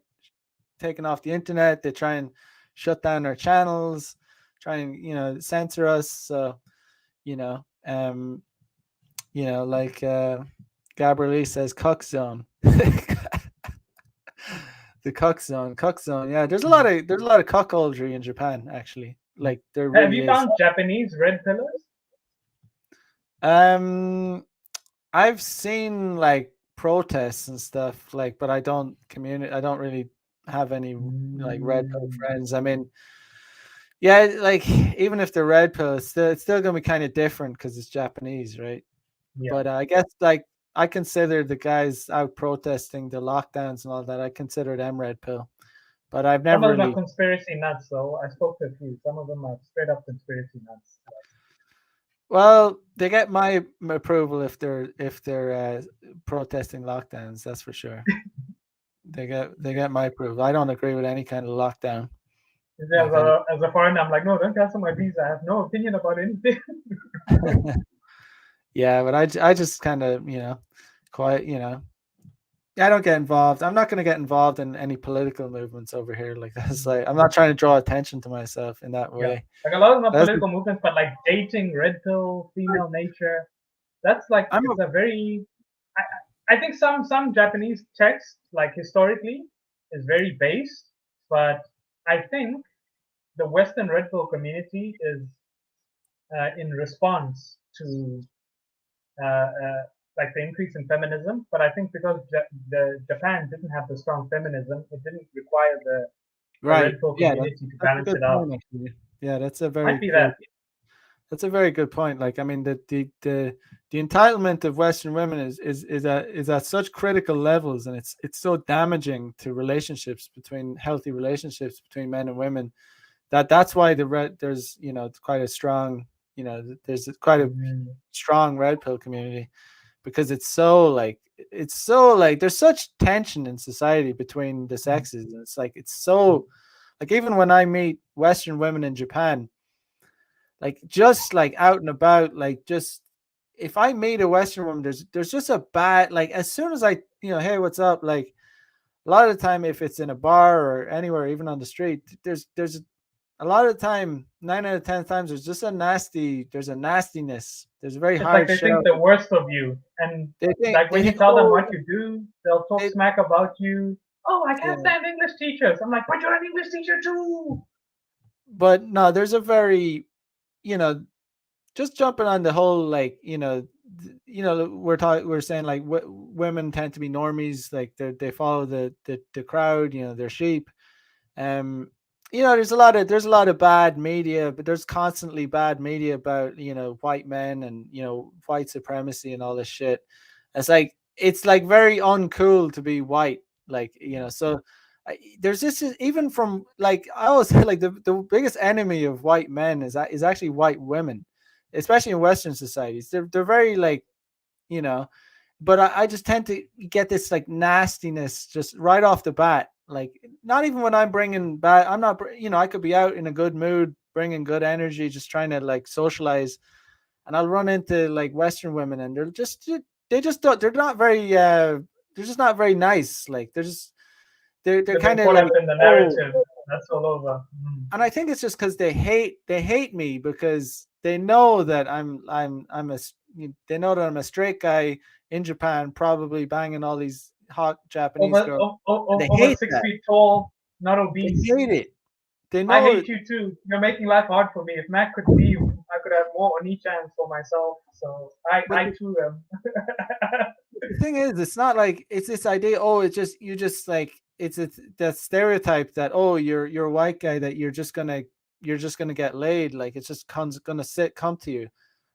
S1: taken off the internet. They try and shut down our channels, try and censor us. So you know, um, like Gabrielle says, "Cuck zone." The cuck zone. Yeah, there's a lot of cuckoldry in Japan. Actually, like there
S2: Have
S1: really
S2: you
S1: is.
S2: found Japanese red pillars?
S1: Um, I've seen like protests and stuff, like, but I don't communicate. I don't really have any like red pill
S2: Mm.
S1: friends. I mean, yeah, like even if they're red pill, it's still gonna be kind of different because it's Japanese, right?
S2: Yeah.
S1: But I guess like I consider the guys out protesting the lockdowns and all that. I consider them red pill, but I've
S2: Some
S1: never
S2: of them are
S1: really.
S2: conspiracy nuts, though. I spoke to a few. Some of them are straight up conspiracy nuts.
S1: Well, they get my approval if they're protesting lockdowns. That's for sure. They get my approval. I don't agree with any kind of lockdown. Like I,
S2: As a foreigner, I'm like, no, don't cancel my visa. I have no opinion about anything.
S1: yeah, but I just kind of quiet. I don't get involved. I'm not going to get involved in any political movements over here. Like that's like I'm not trying to draw attention to myself in that
S2: Yeah.
S1: way.
S2: Like a lot of the
S1: That's
S2: political movements, but like dating, red pill, female nature, that's like,
S1: I'm a,
S2: it's a very, I think some Japanese text, like historically, is very based, but I think the Western red pill community is in response to like the increase in feminism. But I think because the Japan didn't have the strong feminism, it didn't require the
S1: right.
S2: red pill
S1: Yeah,
S2: community to
S1: that's a
S2: balance
S1: good
S2: it out.
S1: point actually. Yeah, that's a
S2: Might
S1: very
S2: be
S1: good
S2: that.
S1: That's a very good point. Like, I mean, the entitlement of Western women is at such critical levels, and it's so damaging to relationships between healthy relationships between men and women that's why there's quite a strong there's quite a
S2: Mm,
S1: strong red pill community because it's so like there's such tension in society between the
S2: mm.
S1: sexes, and it's like it's so like even when I meet Western women in Japan, like just like out and about, like just if I meet a Western woman, there's just a bad like as soon as I hey, what's up, like a lot of the time if it's in a bar or anywhere, even on the street, there's a lot of the time, 9 out of 10 times, there's a nastiness, there's a very
S2: It's like
S1: hard
S2: they think
S1: shell.
S2: the worst of you, and
S1: They think
S2: like
S1: they
S2: when you
S1: think
S2: tell them
S1: oh
S2: what you do, they'll talk
S1: they,
S2: smack about you. Oh, I
S1: yeah.
S2: can't stand English teachers. I'm like, but you're an English teacher too.
S1: But no, there's a very you know just jumping on the whole like we're saying like women tend to be normies, like they follow the crowd, they're sheep. um there's a lot of bad media, but there's constantly bad media about white men and white supremacy and all this shit. It's like very uncool to be white, like so there's this even from like I always say like the biggest enemy of white men is actually white women, especially in Western societies. They're very like you know but I just tend to get this like nastiness just right off the bat. Like not even when I'm bringing bad, I'm not, I could be out in a good mood, bringing good energy, just trying to like socialize, and I'll run into like Western women, and they just don't, they're just not very nice. Like they're
S2: They've been
S1: kind of
S2: caught
S1: like
S2: up in the
S1: oh,
S2: narrative. That's all over. Mm.
S1: and I think it's just because they hate me because they know that I'm a they know that I'm a straight guy in Japan, probably banging all these hot Japanese girls, and they
S2: Over
S1: hate
S2: 6
S1: that.
S2: feet tall, not
S1: They
S2: obese.
S1: hate it. They
S2: I
S1: know.
S2: hate you too. You're making life hard for me. If Mac could leave, I could have more Oni-chans for myself. So
S1: But
S2: I too am.
S1: the thing is, it's not like it's this idea. Oh, it's just you just like it's that stereotype that oh you're a white guy that you're just gonna get laid. Like it's just gonna come to you.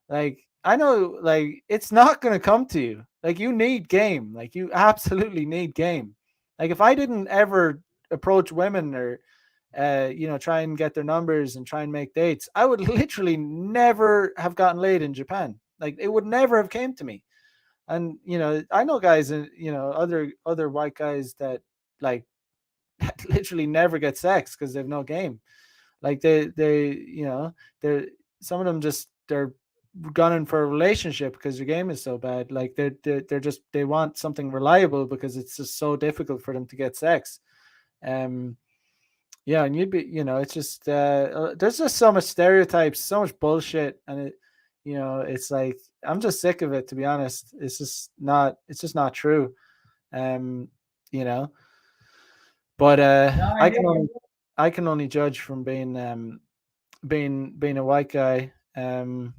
S1: Like I know, like it's not gonna come to you. Like you need game. Like you absolutely need game. Like if I didn't ever approach women or try and get their numbers and try and make dates, I would literally never have gotten laid in Japan. Like it would never have came to me. And I know guys and other white guys that like literally never get sex because they've no game. Like they're some of them just they're gunning for a relationship because their game is so bad. Like they're just they want something reliable because it's just so difficult for them to get sex. Um, yeah, and you'd be, it's just there's just so much stereotypes, so much bullshit, and it's like I'm just sick of it to be honest. It's just not true. Um, you know, but
S2: No, I
S1: I
S2: hear
S1: can
S2: you.
S1: only judge from being a white guy. But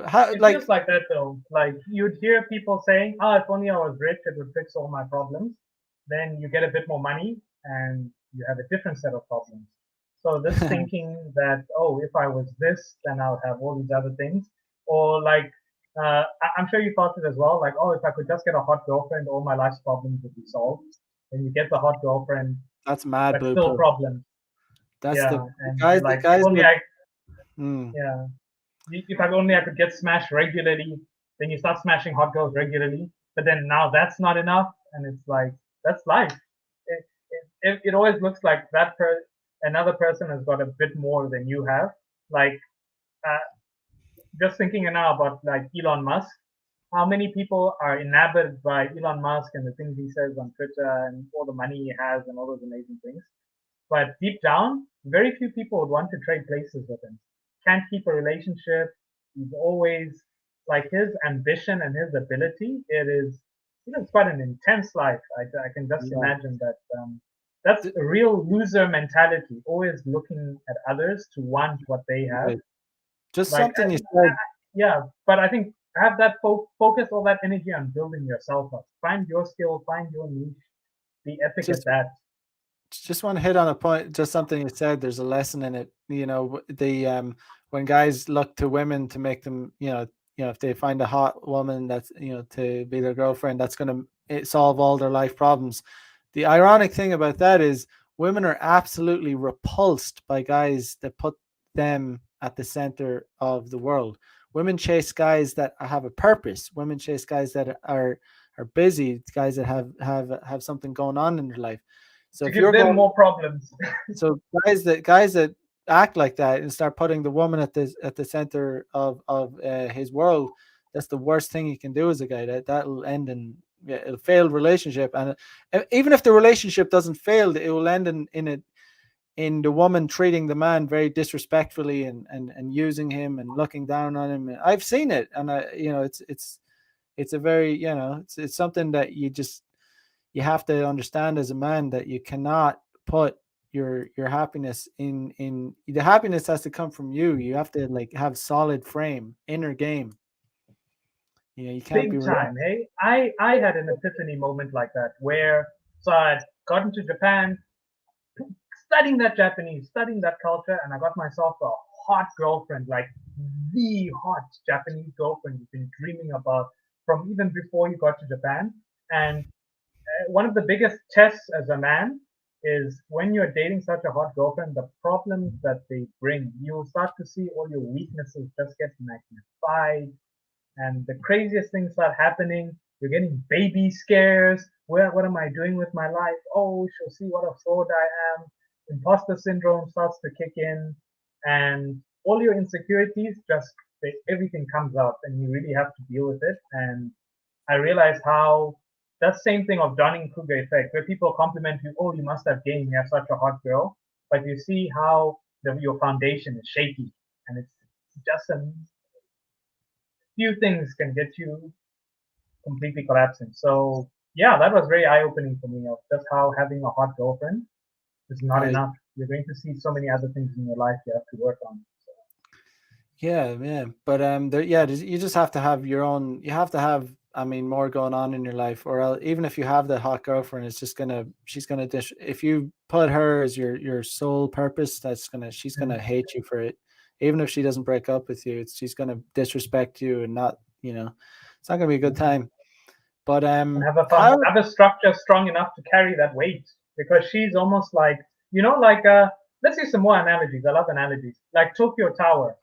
S1: how
S2: It
S1: like
S2: feels like that though. Like you'd hear people saying, "Ah, if only I was rich, it would fix all my problems." Then you get a bit more money, and you have a different set of problems. So this thinking that, oh, if I was this, then I would have all these other things, or like, I'm sure you thought it as well. Like, oh, if I could just get a hot girlfriend, all my life's problems would be solved. Then you get the hot girlfriend,
S1: that's mad
S2: but
S1: blue
S2: still
S1: pill.
S2: problems.
S1: That's
S2: Yeah,
S1: the
S2: and
S1: guys
S2: you're
S1: the
S2: like, if
S1: guys
S2: only
S1: with
S2: I,
S1: mm,
S2: yeah. If I only I could get smashed regularly, then you start smashing hot girls regularly. But then now that's not enough, and it's like that's life. It always looks like another person has got a bit more than you have. Like uh, just thinking now about like Elon Musk, how many people are enamored by Elon Musk and the things he says on Twitter and all the money he has and all those amazing things. But deep down, very few people would want to trade places with him. Can't keep a relationship. He's always like his ambition and his ability. It's quite an intense life. I can just
S1: yeah.
S2: imagine that. That's a real loser mentality. Always looking at others to want what they have.
S1: Right. Just
S2: Like,
S1: something you said.
S2: yeah, but I think have that focus all that energy on building yourself up. Find your skill, find your niche, be epic at
S1: Just
S2: that.
S1: just want to hit on a point. Just something you said. There's a lesson in it. The when guys look to women to make them, if they find a hot woman that's to be their girlfriend, that's going to solve all their life problems. The ironic thing about that is women are absolutely repulsed by guys that put them at the center of the world. Women chase guys that have a purpose. Women chase guys that are busy, guys that have something going on in their life. So
S2: To
S1: if
S2: give
S1: you're
S2: them
S1: going,
S2: more problems.
S1: so guys that act like that and start putting the woman at the center of his world, that's the worst thing you can do as a guy. That'll end in a failed relationship, and even if the relationship doesn't fail, it will end in the woman treating the man very disrespectfully and using him and looking down on him. I've seen it, and it's a very it's something that you have to understand as a man that you cannot put your happiness in the happiness has to come from you. You have to like have solid frame, inner game. You can't be
S2: Big time, hey? I had an epiphany moment like that where so I'd gotten to Japan, studying that Japanese, studying that culture, and I got myself a hot girlfriend, like the hot Japanese girlfriend you've been dreaming about from even before you got to Japan. And one of the biggest tests as a man is when you're dating such a hot girlfriend, the problems that they bring, you'll start to see all your weaknesses just get magnified, and the craziest things start happening. You're getting baby scares. What am I doing with my life? Oh, she'll see what a fraud I am. Imposter syndrome starts to kick in, and all your insecurities just everything comes out, and you really have to deal with it. And I realized how that same thing of Dunning Kruger effect, where people compliment you, oh, you must have game, you have such a hot girl, but you see how your foundation is shaky, and it's just a few things can get you completely collapsing. So yeah, that was very eye opening for me of just how having a hot girlfriend is not
S1: Right.
S2: enough. You're going to see so many other things in your life you have to work on.
S1: Yeah, yeah. But there, yeah, you just have to have your own. You have to have, I mean, more going on in your life, or else, even if you have the hot girlfriend, it's just gonna, she's gonna dish. If you put her as your sole purpose, she's gonna
S2: Mm.
S1: hate you for it. Even if she doesn't break up with you, she's gonna disrespect you and not, it's not gonna be a good time. But
S2: And
S1: how?
S2: have a structure strong enough to carry that weight because she's almost like let's use some more analogies. I love analogies like Tokyo Tower.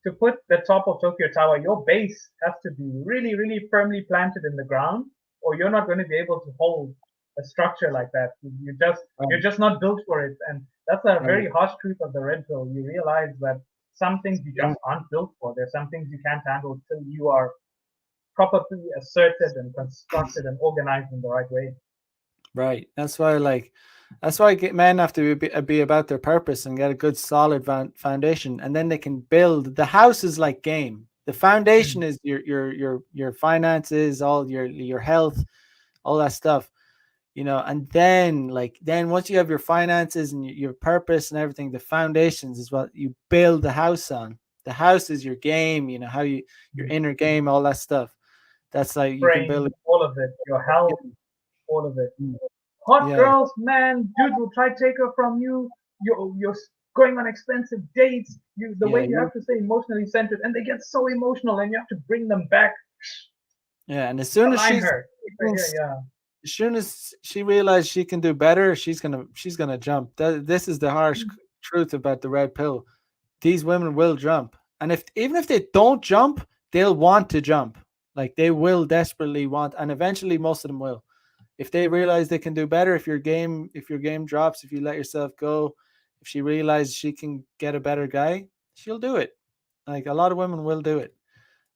S2: To put the top of Tokyo Tower, your base has to be really, really firmly planted in the ground, or you're not going to be able to hold a structure like that. You're
S1: Right,
S2: just not built for it, and that's a
S1: right,
S2: very harsh truth of the red pill. You realize that some things you
S1: yeah,
S2: just aren't built for. There's some things you can't handle till you are properly asserted and constructed and organized in the right way.
S1: right. That's why men have to be about their purpose and get a good solid foundation, and then they can build. The house is like game. The foundation
S2: Mm.
S1: is your finances, all your health, all that stuff. And then once you have your finances and your purpose and everything, the foundations is what you build the house on. The house is your game. How your
S2: Mm.
S1: inner game, all that stuff. That's like you can build.
S2: Brain, all of it, your health, all of it.
S1: Mm,
S2: Hot
S1: yeah,
S2: girls, man, dudes will try to take her from you. You're going on expensive dates. The
S1: yeah,
S2: way you have to stay emotionally centered, and they get so emotional, and you have to bring them back.
S1: yeah. And as soon as
S2: Align
S1: she's
S2: her. Keep her here, yeah.
S1: as soon as she realizes she can do better, she's gonna jump. This is the harsh truth about the red pill. These women will jump, and if even if they don't jump, they'll want to jump. Like they will desperately want, and eventually most of them will. If they realize they can do better, if your game drops, if you let yourself go, if she realizes she can get a better guy, she'll do it. Like a lot of women will do it,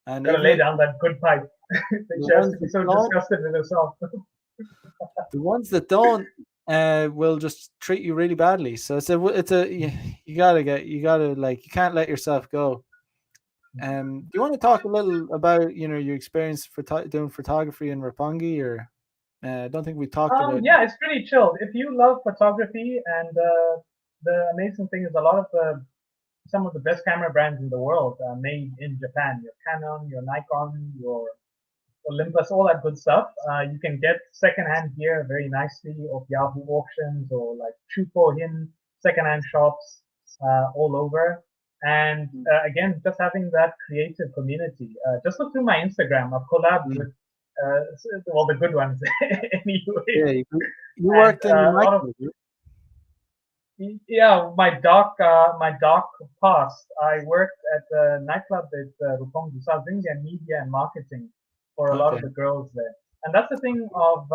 S1: and
S2: Gotta
S1: even
S2: lay
S1: if
S2: down that good pipe.
S1: the
S2: She has
S1: ones
S2: to be
S1: that
S2: so
S1: don't,
S2: disgusted with herself.
S1: the ones that don't will just treat you really badly. So you gotta like you can't let yourself go. Do you want to talk a little about your experience for doing photography in Rapongi, or I don't think we talked about.
S2: Yeah, it's pretty chilled. If you love photography, and the amazing thing is a lot of some of the best camera brands in the world are made in Japan. Your Canon, your Nikon, your Olympus, all that good stuff. You can get secondhand gear very nicely off Yahoo auctions or like Chukohin secondhand shops all over. And again, just having that creative community. Just look through my Instagram. I've collabed
S1: Mm.
S2: with well the good ones anyway.
S1: Yeah, you
S2: And
S1: worked in the
S2: a lot of
S1: nightclub.
S2: yeah, my dark past. I worked at a nightclub at Rupong India media and marketing for a lot of
S1: Okay.
S2: the girls there. And that's the thing of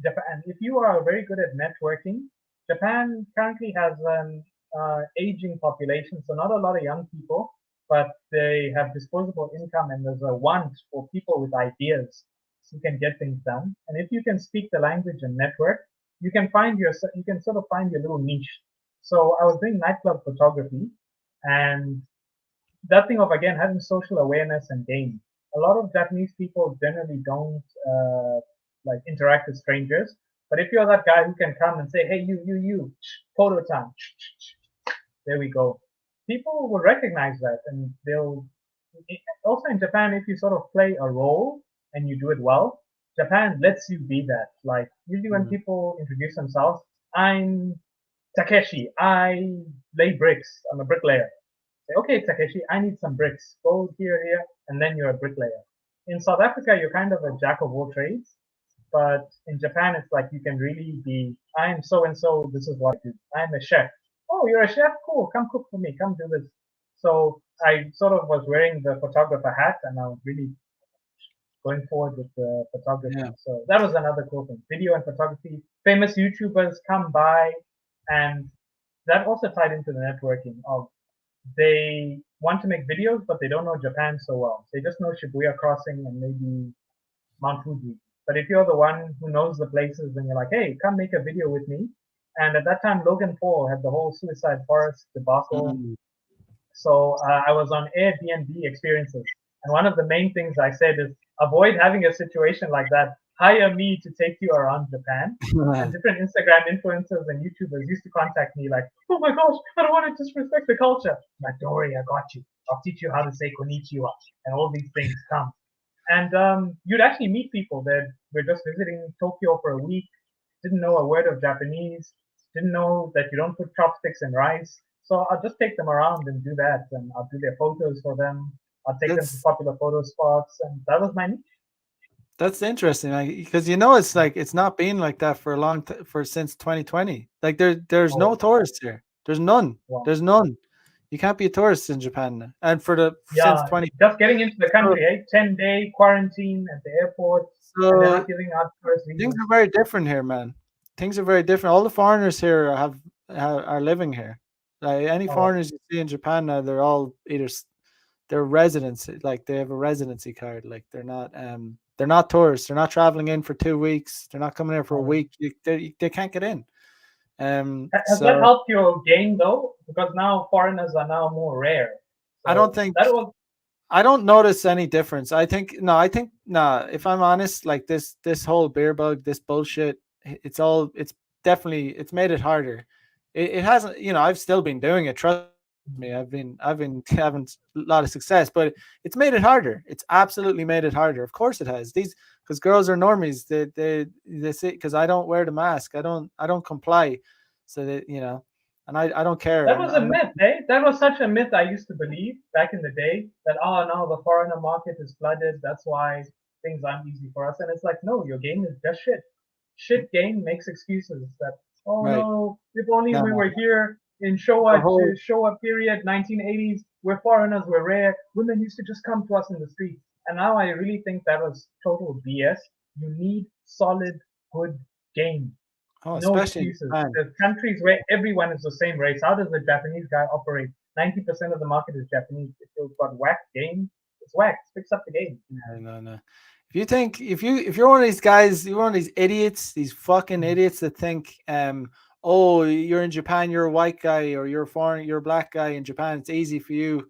S2: Japan. If you are very good at networking, Japan currently has an aging population, so not a lot of young people, but they have disposable income, and there's a want for people with ideas who can get things done. And if you can speak the language and network, you can sort of find your little niche. So I was doing nightclub photography, and that thing of again having social awareness and game. A lot of Japanese people generally don't like interact with strangers, but if you're that guy who can come and say, "Hey, you, photo time," there we go. People will recognize that, and they'll also in Japan, if you sort of play a role and you do it well, Japan lets you be that. Like usually when
S1: Mm,
S2: people introduce themselves, I'm Takeshi. I lay bricks. I'm a bricklayer. Say, okay, Takeshi, I need some bricks. Go here, and then you're a bricklayer. In South Africa, you're kind of a jack of all trades, but in Japan, it's like you can really be, I am so and so, this is what I do. I'm a chef. Oh, you're a chef? Cool. Come cook for me. Come do this. So I sort of was wearing the photographer hat, and I was really going forward with the photography.
S1: yeah.
S2: So that was another cool thing. Video and photography. Famous YouTubers come by, and that also tied into the networking of they want to make videos, but they don't know Japan so well. They just know Shibuya Crossing and maybe Mount Fuji. But if you're the one who knows the places, then you're like, hey, come make a video with me. And at that time, Logan Paul had the whole Suicide Forest debacle.
S1: Mm,
S2: So I was on Airbnb experiences, and one of the main things I said is avoid having a situation like that. Hire me to take you around Japan. And different Instagram influencers and YouTubers used to contact me like, "Oh my gosh, I don't want to disrespect the culture." I'm like, "Don't worry, I got you. I'll teach you how to say konnichiwa and all these things come." And you'd actually meet people that were just visiting Tokyo for a week, didn't know a word of Japanese, didn't know that you don't put chopsticks in rice. So I'll just take them around and do that, and I'll do their photos for them. I'll take them to
S1: that's
S2: popular photo spots, and that was my niche.
S1: that's interesting, like, because you know it's like it's not been like that for a for since 2020. Like there's no
S2: Oh,
S1: tourists here. There's none.
S2: wow.
S1: There's none. You can't be a tourist in Japan now. And for the since
S2: Yeah,
S1: 20.
S2: just getting into the
S1: So,
S2: country, 10-day quarantine at the airport, and they're
S1: so
S2: not giving out tourist
S1: things
S2: visas.
S1: are very different here, man. Things are very different. All the foreigners here are living here. Like any
S2: Oh,
S1: foreigners you see in Japan now, they're all either they're residents, like they have a residency card. Like they're not tourists. They're not traveling in for 2 weeks. They're not coming here for a
S2: oh.
S1: week. They can't get in.
S2: Has that
S1: So
S2: helped your game though? Because now foreigners are now more rare.
S1: I don't
S2: So
S1: think
S2: that was
S1: I don't notice any difference. I think no, if I'm honest, like this whole beer bug, this bullshit, it's definitely it's made it harder. It hasn't, I've still been doing it. Trust me, I've been having a lot of success, but it's made it harder. It's absolutely made it harder. Of course it has. These because girls are normies. They say because I don't wear the mask. I don't comply. So that and I don't care.
S2: that was a myth, eh? That was such a myth I used to believe back in the day that oh no, the foreigner market is flooded. That's why things aren't easy for us. And it's like no, your game is just shit. Shit game makes excuses that oh
S1: Right.
S2: no, if only
S1: No,
S2: we
S1: no.
S2: were here in
S1: The whole
S2: Showa period 1980s, we're foreigners, we're rare. Women used to just come to us in the streets. And now I really think that was total BS. You need solid, good game. No
S1: especially in
S2: excuses.
S1: Japan.
S2: There's countries where everyone is the same race. How does the Japanese guy operate? 90% of the market is Japanese. If you've got whack game, it's whack. Fix up the game.
S1: No, no, no. If you're one of these guys, you're one of these idiots, these fucking
S2: Mhm.
S1: idiots that think, oh, you're in Japan, you're a white guy, or you're foreign, you're a black guy in Japan, it's easy for you.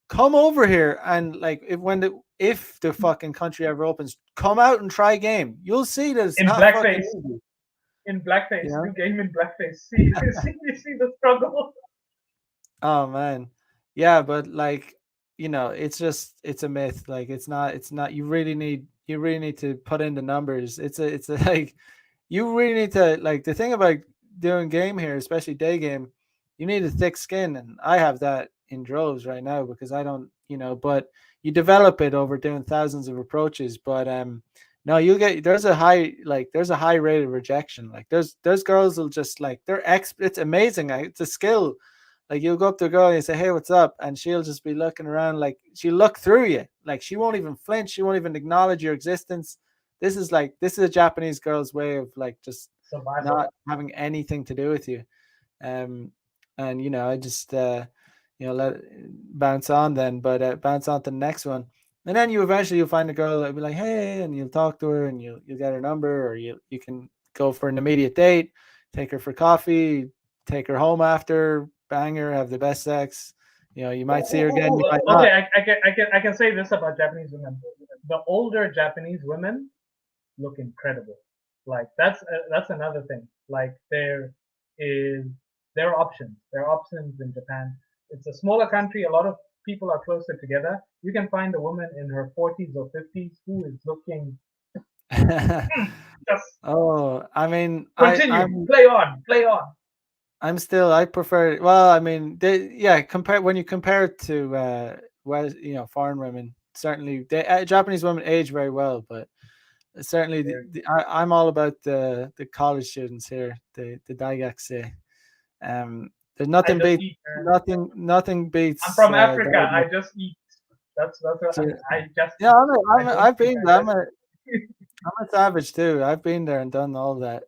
S1: Come over here and like if the fucking country ever opens, come out and try game. You'll see that it's
S2: In
S1: not fucking
S2: blackface,
S1: easy.
S2: in blackface,
S1: You know?
S2: do game in blackface. See, see the struggle.
S1: Oh man. Yeah, but like, it's a myth. Like it's not you really need to put in the numbers. It's a like you really need to like the thing about doing game here, especially day game, you need a thick skin and I have that in droves right now because I don't, but you develop it over doing thousands of approaches, but no, you get there's a high rate of rejection. Like there's girls will just like it's amazing. It's a skill. Like you'll go up to a girl and you say, "Hey, what's up?" and she'll just be looking around like she'll look through you. Like she won't even flinch. She won't even acknowledge your existence. This is a Japanese girl's way of like just
S2: Survival.
S1: not having anything to do with you. Um, and I just let it bounce on then, but bounce on to the next one, and then you'll find a girl that'll be like, "Hey," and you'll talk to her, and you'll get her number, or you can go for an immediate date, take her for coffee, take her home after, bang her, have the best sex. You might see her again, you might not.
S2: Okay, I can say this about Japanese women. The older Japanese women look incredible. Like that's another thing. Like is there are options. There are options in Japan. It's a smaller country. A lot of people are closer together. You can find a woman in her 40s or 50s who is looking just
S1: Oh, I mean,
S2: continue, play on.
S1: I prefer. Well, I mean, yeah. Compare when you compare it to foreign women. Certainly, Japanese women age very well, but certainly I'm all about the college students here, the daigakse. There's
S2: I
S1: nothing
S2: just
S1: beats
S2: eat, man.
S1: nothing
S2: I'm
S1: beats
S2: from Africa. I
S1: that.
S2: just eat. That's what
S1: So,
S2: I just
S1: yeah,
S2: eat. I don't
S1: I've
S2: think
S1: been
S2: I
S1: there.
S2: just
S1: I'm a savage too. I've been there and done all that,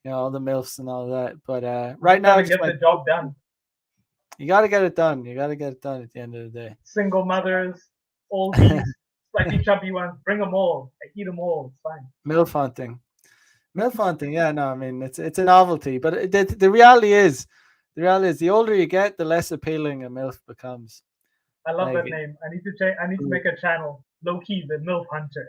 S1: all the milfs and all that. But
S2: I
S1: right
S2: just
S1: now,
S2: gotta
S1: just
S2: get
S1: my
S2: the job done.
S1: you got to get it done. You got to get it done at the end of the day.
S2: Single mothers, oldies, slightly chubby ones. Bring them all. I eat them all. It's fine.
S1: Milf hunting, milf hunting. Yeah, no, I mean it's a novelty, but the reality is, the older you get, the less appealing a milf becomes.
S2: I love
S1: Like,
S2: that name. I need to change. I need to make a channel. Low key, the MILF Hunter.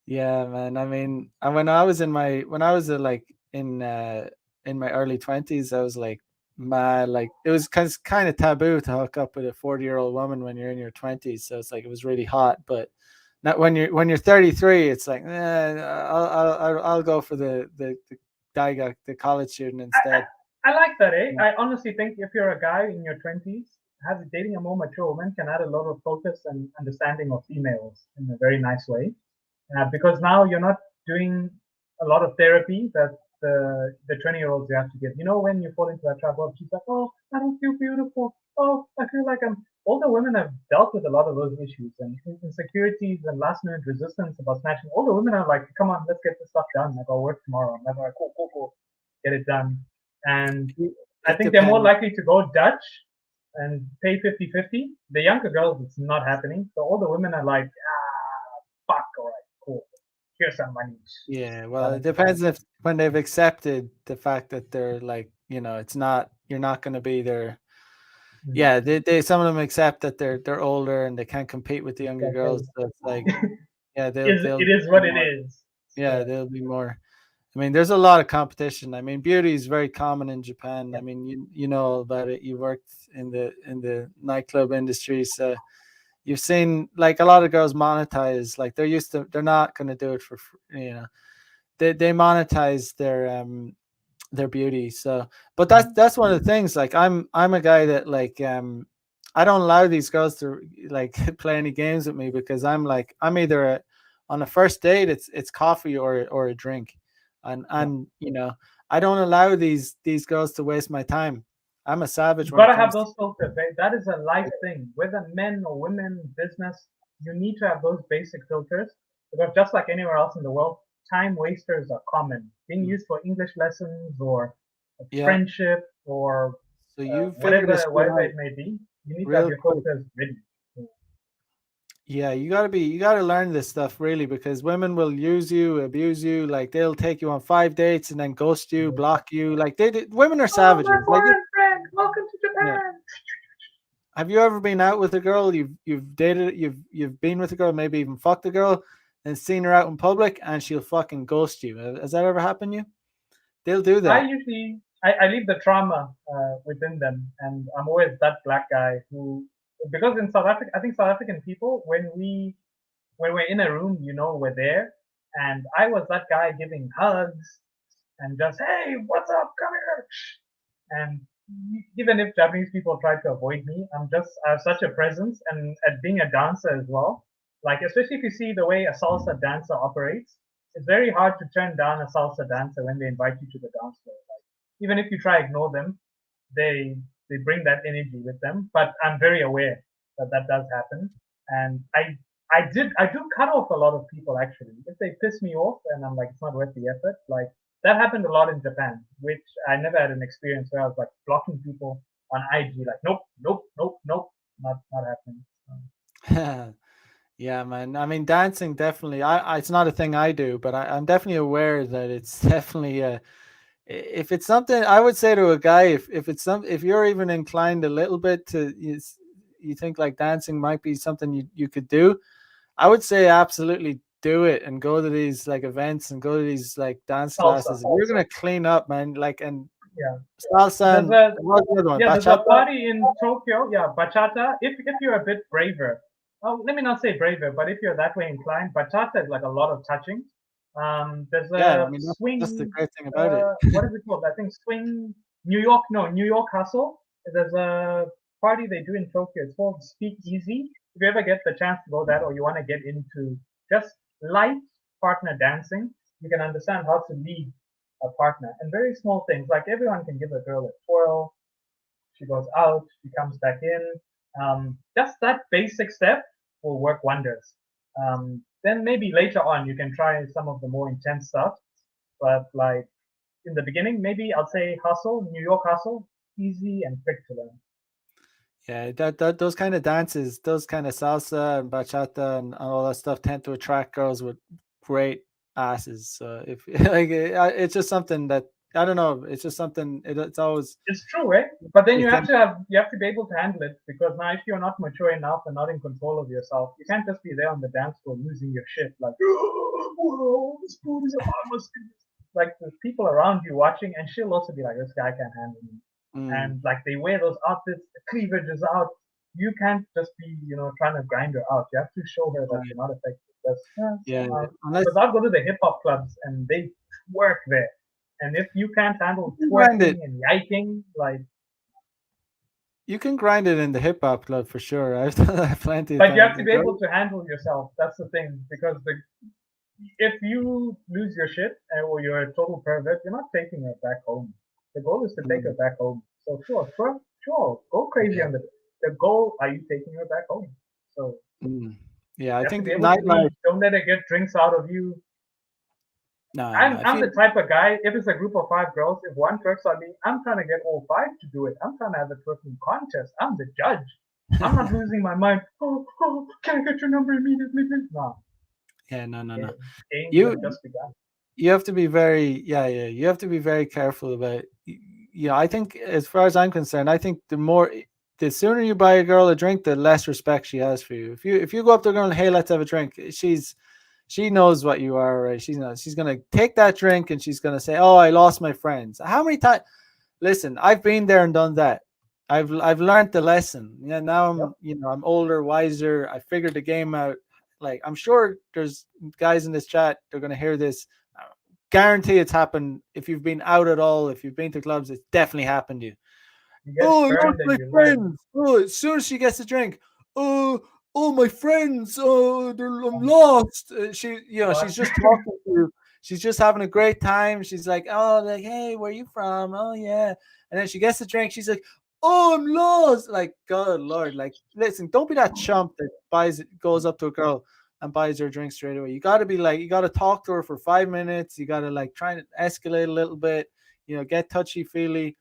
S1: yeah, man. I mean, and when I was in my when I was like in my early 20s, I was like mad. Like it was kind of taboo to hook up with a 40-year-old woman when you're in your 20s. So it's like it was really hot. But not when you're 33, it's like I'll go for the guy the college student
S2: I,
S1: instead.
S2: I like that, eh? I honestly think if you're a guy in your 20s, dating a more mature woman can add a lot of focus and understanding of females in a very nice way. Because now you're not doing a lot of therapy that the 20-year-olds you have to give. You know, when you fall into that trap of she's like, oh, I don't feel beautiful. Oh, I feel like I'm. Older women have dealt with a lot of those issues and insecurities and last minute resistance about snatching. Older women are like, come on, let's get this stuff done. Like, I'll work tomorrow. I'm like, cool, cool, cool, get it done. And I
S1: It
S2: think they're more
S1: depends.
S2: likely to go Dutch and pay 50-50. The younger girls, it's not happening. The older women are like, fuck, all right, cool. Here's some money.
S1: Yeah, well, it
S2: Balance it
S1: depends
S2: out.
S1: if when they've accepted the fact that they're like, it's not you're not going to be there.
S2: Mm.
S1: Yeah, they some of them accept that they're older and they can't compete with the
S2: It's
S1: younger
S2: like,
S1: girls.
S2: hey,
S1: So it's like, yeah,
S2: it
S1: they'll
S2: is
S1: be
S2: what it
S1: more.
S2: is.
S1: Yeah, they'll be more. I mean, there's a lot of competition. I mean, beauty is very common in Japan.
S2: Yeah.
S1: I mean, you know all about it. You worked in the nightclub industry, so you've seen like a lot of girls monetize. Like they're not going to do it for they monetize their beauty. So, but that's one of the things. Like I'm a guy that like I don't allow these girls to like play any games with me because I'm either on a first date it's coffee or a drink,
S2: Yeah.
S1: and I don't allow these girls to waste my time. I'm a savage
S2: You
S1: when it
S2: gotta have
S1: comes to
S2: those filters, right? That is a life thing. Whether men or women, business, you need to have those basic filters because just like anywhere else in the world, time wasters are common. Being used for English lessons or
S1: yeah.
S2: friendship or
S1: So you figure this
S2: whatever
S1: shit
S2: whatever
S1: out
S2: it may be, you need to have
S1: real
S2: your
S1: quick.
S2: filters ready.
S1: Yeah, you gotta learn this stuff really because women will use you, abuse you, like they'll take you on 5 dates and then ghost you, block you. Like women are
S2: Oh, my
S1: savages. Like
S2: foreign friend, welcome to
S1: yeah.
S2: Japan.
S1: Have you ever been out with a girl? You've dated, you've been with a girl, maybe even fucked a girl, and seen her out in public, and she'll fucking ghost you. Has that ever happened to you? They'll do
S2: I
S1: that.
S2: usually I leave the trauma within them, and I'm always that black guy who because in South Africa, I think South African people when we're in a room, we're there, and I was that guy giving hugs and just hey, what's up, come here, and even if Japanese people try to avoid me, I have such a presence, and at being a dancer as well, like especially if you see the way a salsa dancer operates, it's very hard to turn down a salsa dancer when they invite you to the dance floor. Like even if you try to ignore them, they they bring that energy with them. But I'm very aware that that does happen, and I do cut off a lot of people actually if they piss me off, and I'm like it's not worth the effort. Like that happened a lot in Japan, which I never had an experience where I was like blocking people on IG, like nope, nope, nope, nope, not happening.
S1: Yeah, man. I mean, dancing definitely. It's not a thing I do, but I'm definitely aware that it's definitely if it's something I would say to a guy, if you're even inclined a little bit to you think like dancing might be something you could do, I would say absolutely do it and go to these like events and go to these like dance
S2: Salsa,
S1: classes. You're gonna clean up, man. Like and
S2: yeah.
S1: salsa
S2: There's
S1: and
S2: a
S1: what's the other one?
S2: Yeah, there's a
S1: Bachata.
S2: party in Tokyo. Yeah, bachata. If you're a bit braver, oh, let me not say braver, but if you're that way inclined, bachata is like a lot of touching. There's
S1: Yeah, I
S2: a
S1: mean that's the
S2: swing.
S1: great thing about it.
S2: What is it called? I think swing New York. No, New York Hustle. There's a party they do in Tokyo. It's called Speak Easy. If you ever get the chance to go that, or you want to get into just light partner dancing, you can understand how to lead a partner and very small things like everyone can give a girl a twirl, she goes out, she comes back in. Just that basic step will work wonders. Then maybe later on you can try some of the more intense stuff, but like in the beginning, maybe I'll say hustle, New York hustle, easy and quick to learn.
S1: Yeah, that those kind of dances, those kind of salsa and bachata and all that stuff tend to attract girls with great asses. So if like it's just something that I don't know. It's just something. It's always
S2: It's true, eh? But then
S1: the thing.
S2: you have to be able to handle it because now if you're not mature enough and not in control of yourself, you can't just be there on the dance floor losing your shit like, whoa, this food is I must do this. Like there's people around you watching, and she'll also be like, this guy can't handle me.
S1: Mm,
S2: And like they wear those outfits, the cleavage is out. You can't just be, trying to grind her out. You have to show her that
S1: right.
S2: you're not affected. That's
S1: Yeah. Unless
S2: because I'll go to the hip hop clubs and they work there. And if you can't handle
S1: you grind it,
S2: twerking and yiking, like,
S1: you can grind it in the hip hop club for sure. I've done that plenty of
S2: but you have
S1: times.
S2: to
S1: The
S2: be
S1: girl,
S2: able to handle yourself. That's the thing. Because if you lose your shit or you're a total pervert, you're not taking her back home. The goal is to take her
S1: mm,
S2: back home. So sure, go crazy
S1: yeah,
S2: on the goal. Are you taking her back home? So
S1: mm, yeah. I
S2: you have to
S1: think
S2: be able to
S1: nightlife.
S2: leave. Don't let her get drinks out of you.
S1: No, no.
S2: I'm
S1: I
S2: I'm
S1: feel
S2: the type of guy. If it's a group of five girls, if one twerks on me, I'm trying to get all five to do it. I'm trying to have a twerking contest. I'm the judge. I'm not losing my mind. Oh, can I get your number immediately, please? No,
S1: yeah, no, no, no.
S2: games
S1: You
S2: have just begun.
S1: you have to be very yeah. You have to be very careful about. I think as far as I'm concerned, I think the sooner you buy a girl a drink, the less respect she has for you. If you go up to a girl and hey, let's have a drink, she knows what you are, right? She's gonna take that drink and she's gonna say, "Oh, I lost my friends." How many times? Listen, I've been there and done that. I've learned the lesson. Yeah, now
S2: Yep.
S1: I'm older, wiser. I figured the game out. Like I'm sure there's guys in this chat. They're gonna hear this. Guarantee it's happened. If you've been out at all, if you've been to clubs, it's definitely happened to you.
S2: You get
S1: Oh, I lost
S2: burned and
S1: my
S2: you learn.
S1: friends. Oh, as soon as she gets a drink, oh, oh, my friends. Oh, I'm lost. She's
S2: What?
S1: just talking to you. She's just having a great time. She's like, oh, like, hey, where you from? Oh, yeah. And then she gets a drink. She's like, oh, I'm lost. Like, God, Lord. Like, listen, don't be that chump that goes up to a girl and buys her a drink straight away. You got to be like, you got to talk to her for 5 minutes. You got to like try and escalate a little bit. Get touchy feely,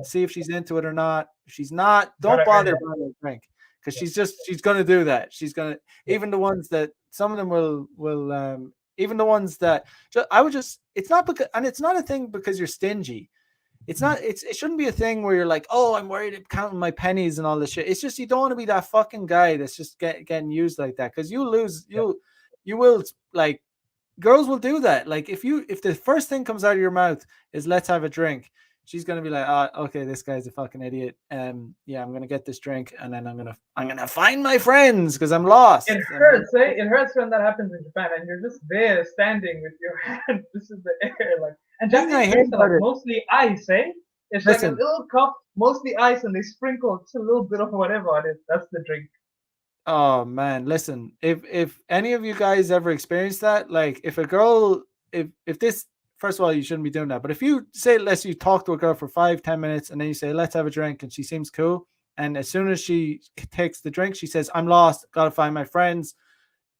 S1: see if she's into it or not. If she's not,
S2: You
S1: don't
S2: gotta earn
S1: bother
S2: it.
S1: buying her a drink because
S2: Yeah,
S1: she's gonna do that. She's gonna
S2: yeah.
S1: even the ones that some of them will even the ones that I would just it's not because and it's not a thing because you're stingy. It's not it shouldn't be a thing where you're like, oh, I'm worried about counting my pennies and all this shit. It's just you don't want to be that fucking guy that's just getting used like that because
S2: Yeah.
S1: you will like girls will do that. Like if the first thing comes out of your mouth is let's have a drink, she's gonna be like, oh, okay, this guy's a fucking idiot. Yeah, I'm gonna get this drink and then I'm gonna find my friends because I'm
S2: It
S1: lost. And
S2: hurts, eh? It hurts when that happens in Japan, and you're just there standing with your hand. This is the air, like. And
S1: the thing I
S2: Japanese
S1: hate
S2: drinks are
S1: about
S2: like
S1: it,
S2: mostly ice, eh? It's like a
S1: listen,
S2: little cup, mostly ice, and they sprinkle just a little bit of whatever on it. That's the drink.
S1: oh man, listen. If any of you guys ever experienced that, like if a girl, if this first of all, you shouldn't be doing that. But if you say let's you talk to a girl for 5-10 minutes and then you say let's have a drink and she seems cool, and as soon as she takes the drink, she says I'm lost, gotta find my friends.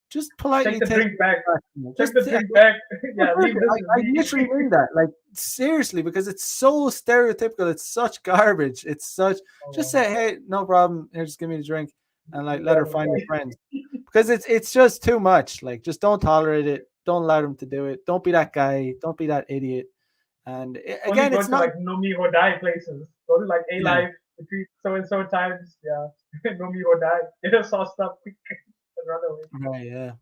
S1: Just
S2: Take
S1: politely
S2: the
S1: take
S2: drink back.
S1: it back.
S2: Take
S1: Just
S2: the drink back.
S1: no,
S2: Yeah, leave
S1: seriously,
S2: this with
S1: I
S2: me.
S1: literally mean that. Like seriously, because it's so stereotypical. It's such garbage. It's such. Just
S2: Oh,
S1: say, hey, no problem. Here, just give me the drink, and like
S2: leave
S1: let
S2: that
S1: her
S2: with
S1: find her
S2: me.
S1: friends. Because it's just too much. Like just don't tolerate it. Don't allow them to do it. Don't be that guy. Don't be that idiot. And
S2: Only
S1: again,
S2: go
S1: it's
S2: to
S1: not.
S2: like no me or die places. Go to like a
S1: Yeah.
S2: life between so and so times. Yeah, no me or die. Get us sauced up quick and run away.
S1: Right.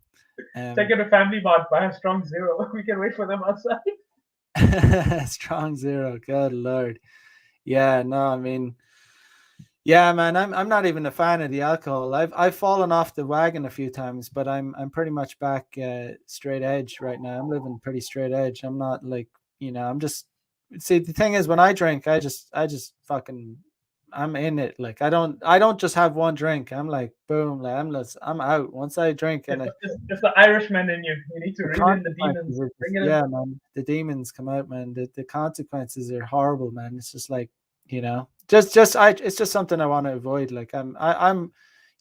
S1: Yeah.
S2: Take it to family mart. Buy a strong zero. We can wait for them outside.
S1: Strong zero. Good lord. Yeah. No. I mean. Yeah, man, I'm not even a fan of the alcohol. I've fallen off the wagon a few times, but I'm pretty much back straight edge right now. I'm living pretty straight edge. I'm not like I'm just see the thing is when I drink, I just fucking I'm in it. Like I don't just have one drink. I'm like boom, like I'm out once I drink and
S2: It's the Irishman in you. You need to
S1: the
S2: reel in the
S1: consequences
S2: demons.
S1: are just
S2: Bring it in.
S1: yeah, man. The demons come out, man. The consequences are horrible, man. It's just like just I it's just something I want to avoid. Like I'm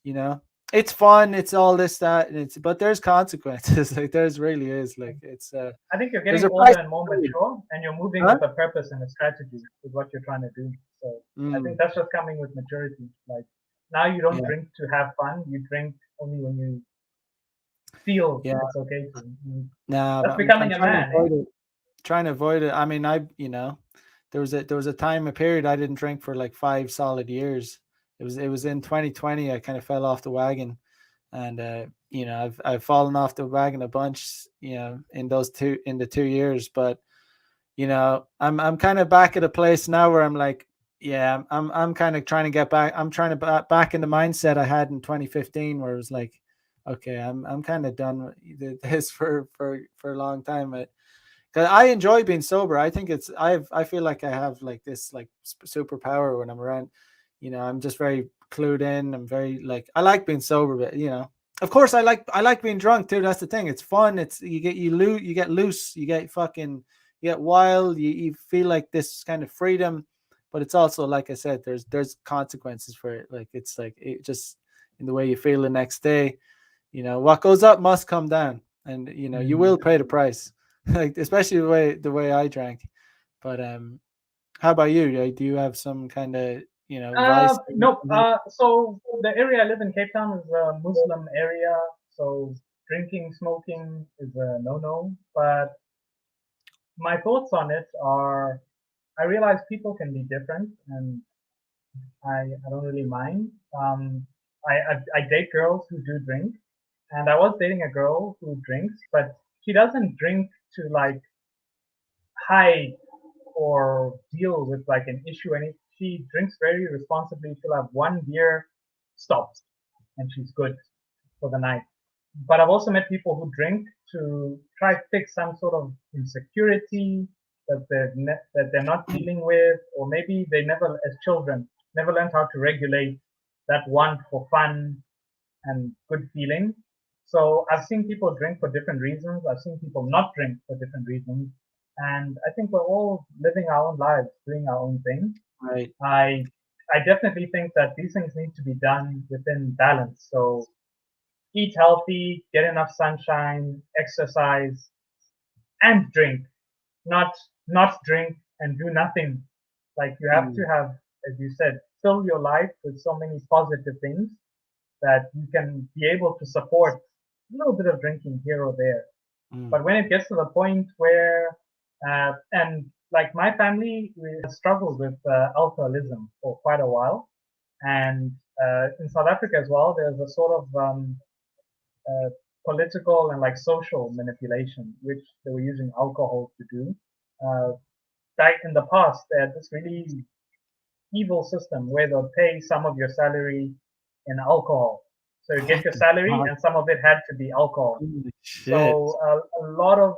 S1: you know it's fun, it's all this that, and it's but there's consequences. Like there's really is like it's
S2: I think you're
S1: there's
S2: getting
S1: a price
S2: older and
S1: to
S2: more
S1: pay.
S2: mature, and you're moving
S1: Huh?
S2: with a purpose and a strategy with what you're trying to do. So I think
S1: Mm,
S2: that's just coming with maturity. Like now, you don't
S1: yeah,
S2: drink to have fun. You drink only when you feel
S1: yeah.
S2: it's okay to.
S1: Nah,
S2: That's
S1: but I'm
S2: becoming a
S1: trying to
S2: man, eh?
S1: avoid it. trying to avoid it. I mean, there was a time, a period I didn't drink for like 5 solid years. It was in 2020 I kind of fell off the wagon, and I've fallen off the wagon a bunch, in the 2 years. But I'm kind of back at a place now where I'm like, yeah, I'm kind of trying to get back. I'm trying to back in the mindset I had in 2015, where it was like, okay, I'm kind of done with this for a long time. Because I enjoy being sober. I think I feel like I have like this like superpower when I'm around. I'm just very clued in. I'm very like, I like being sober, but of course I like being drunk too. That's the thing. It's fun. It's you get loose. You get wild. You feel like this kind of freedom, but it's also, like I said, there's consequences for it. Like it's like it just in the way you feel the next day. What goes up must come down, and you
S2: Mm.
S1: will pay the price. Like especially the way I drank. But how about you? Like, do you have some kind of vice?
S2: Nope. So the area I live in, Cape Town, is a Muslim area. So drinking, smoking is a no-no. But my thoughts on it are, I realize people can be different, and I don't really mind. I date girls who do drink, and I was dating a girl who drinks, but she doesn't drink to like hide or deal with like an issue. And she drinks very responsibly. She'll have one beer, stops, and she's good for the night. But I've also met people who drink to try to fix some sort of insecurity that they're not dealing with, or maybe they never, as children, never learned how to regulate that want for fun and good feeling. So I've seen people drink for different reasons. I've seen people not drink for different reasons. And I think we're all living our own lives, doing our own thing.
S1: Right.
S2: I I definitely think that these things need to be done within balance. So eat healthy, get enough sunshine, exercise, and drink. Not drink and do nothing. Like you have to
S1: Mm,
S2: have, as you said, fill your life with so many positive things that you can be able to support a little bit of drinking here or there.
S1: mm.
S2: But when it gets to the point where, and like my family, we have struggled with alcoholism for quite a while. And in South Africa as well, there's a sort of uh, political and like social manipulation, which they were using alcohol to do. Uh, Back in the past, they had this really evil system where they'll pay some of your salary in alcohol. So you get
S1: What
S2: your
S1: the
S2: salary,
S1: fuck?
S2: and some of it had to be alcohol.
S1: Holy shit.
S2: So a lot of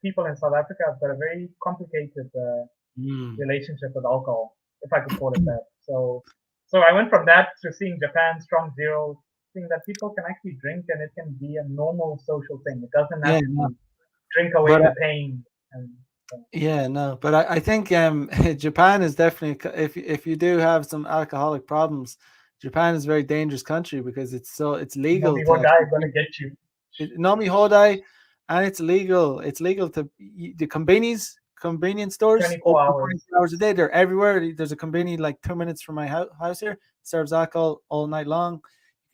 S2: people in South Africa have got a very complicated
S1: Mm.
S2: relationship with alcohol, if I could call it that. So I went from that to seeing Japan Strong Zero, seeing that people can actually drink and it can be a normal social thing. It doesn't
S1: Yeah,
S2: have
S1: no.
S2: to drink away
S1: But
S2: the pain. And
S1: yeah, no. But I think Japan is definitely, if you do have some alcoholic problems, Japan is a very dangerous country because it's legal
S2: Nomi
S1: to
S2: Hodai
S1: actually
S2: is going
S1: drink.
S2: to get you.
S1: Nomi Hodai, and it's legal. It's legal to the convenience stores
S2: 24
S1: open
S2: hours,
S1: 24 hours a day. They're everywhere. There's a convenience like 2 minutes from my house here. Serves alcohol all night long.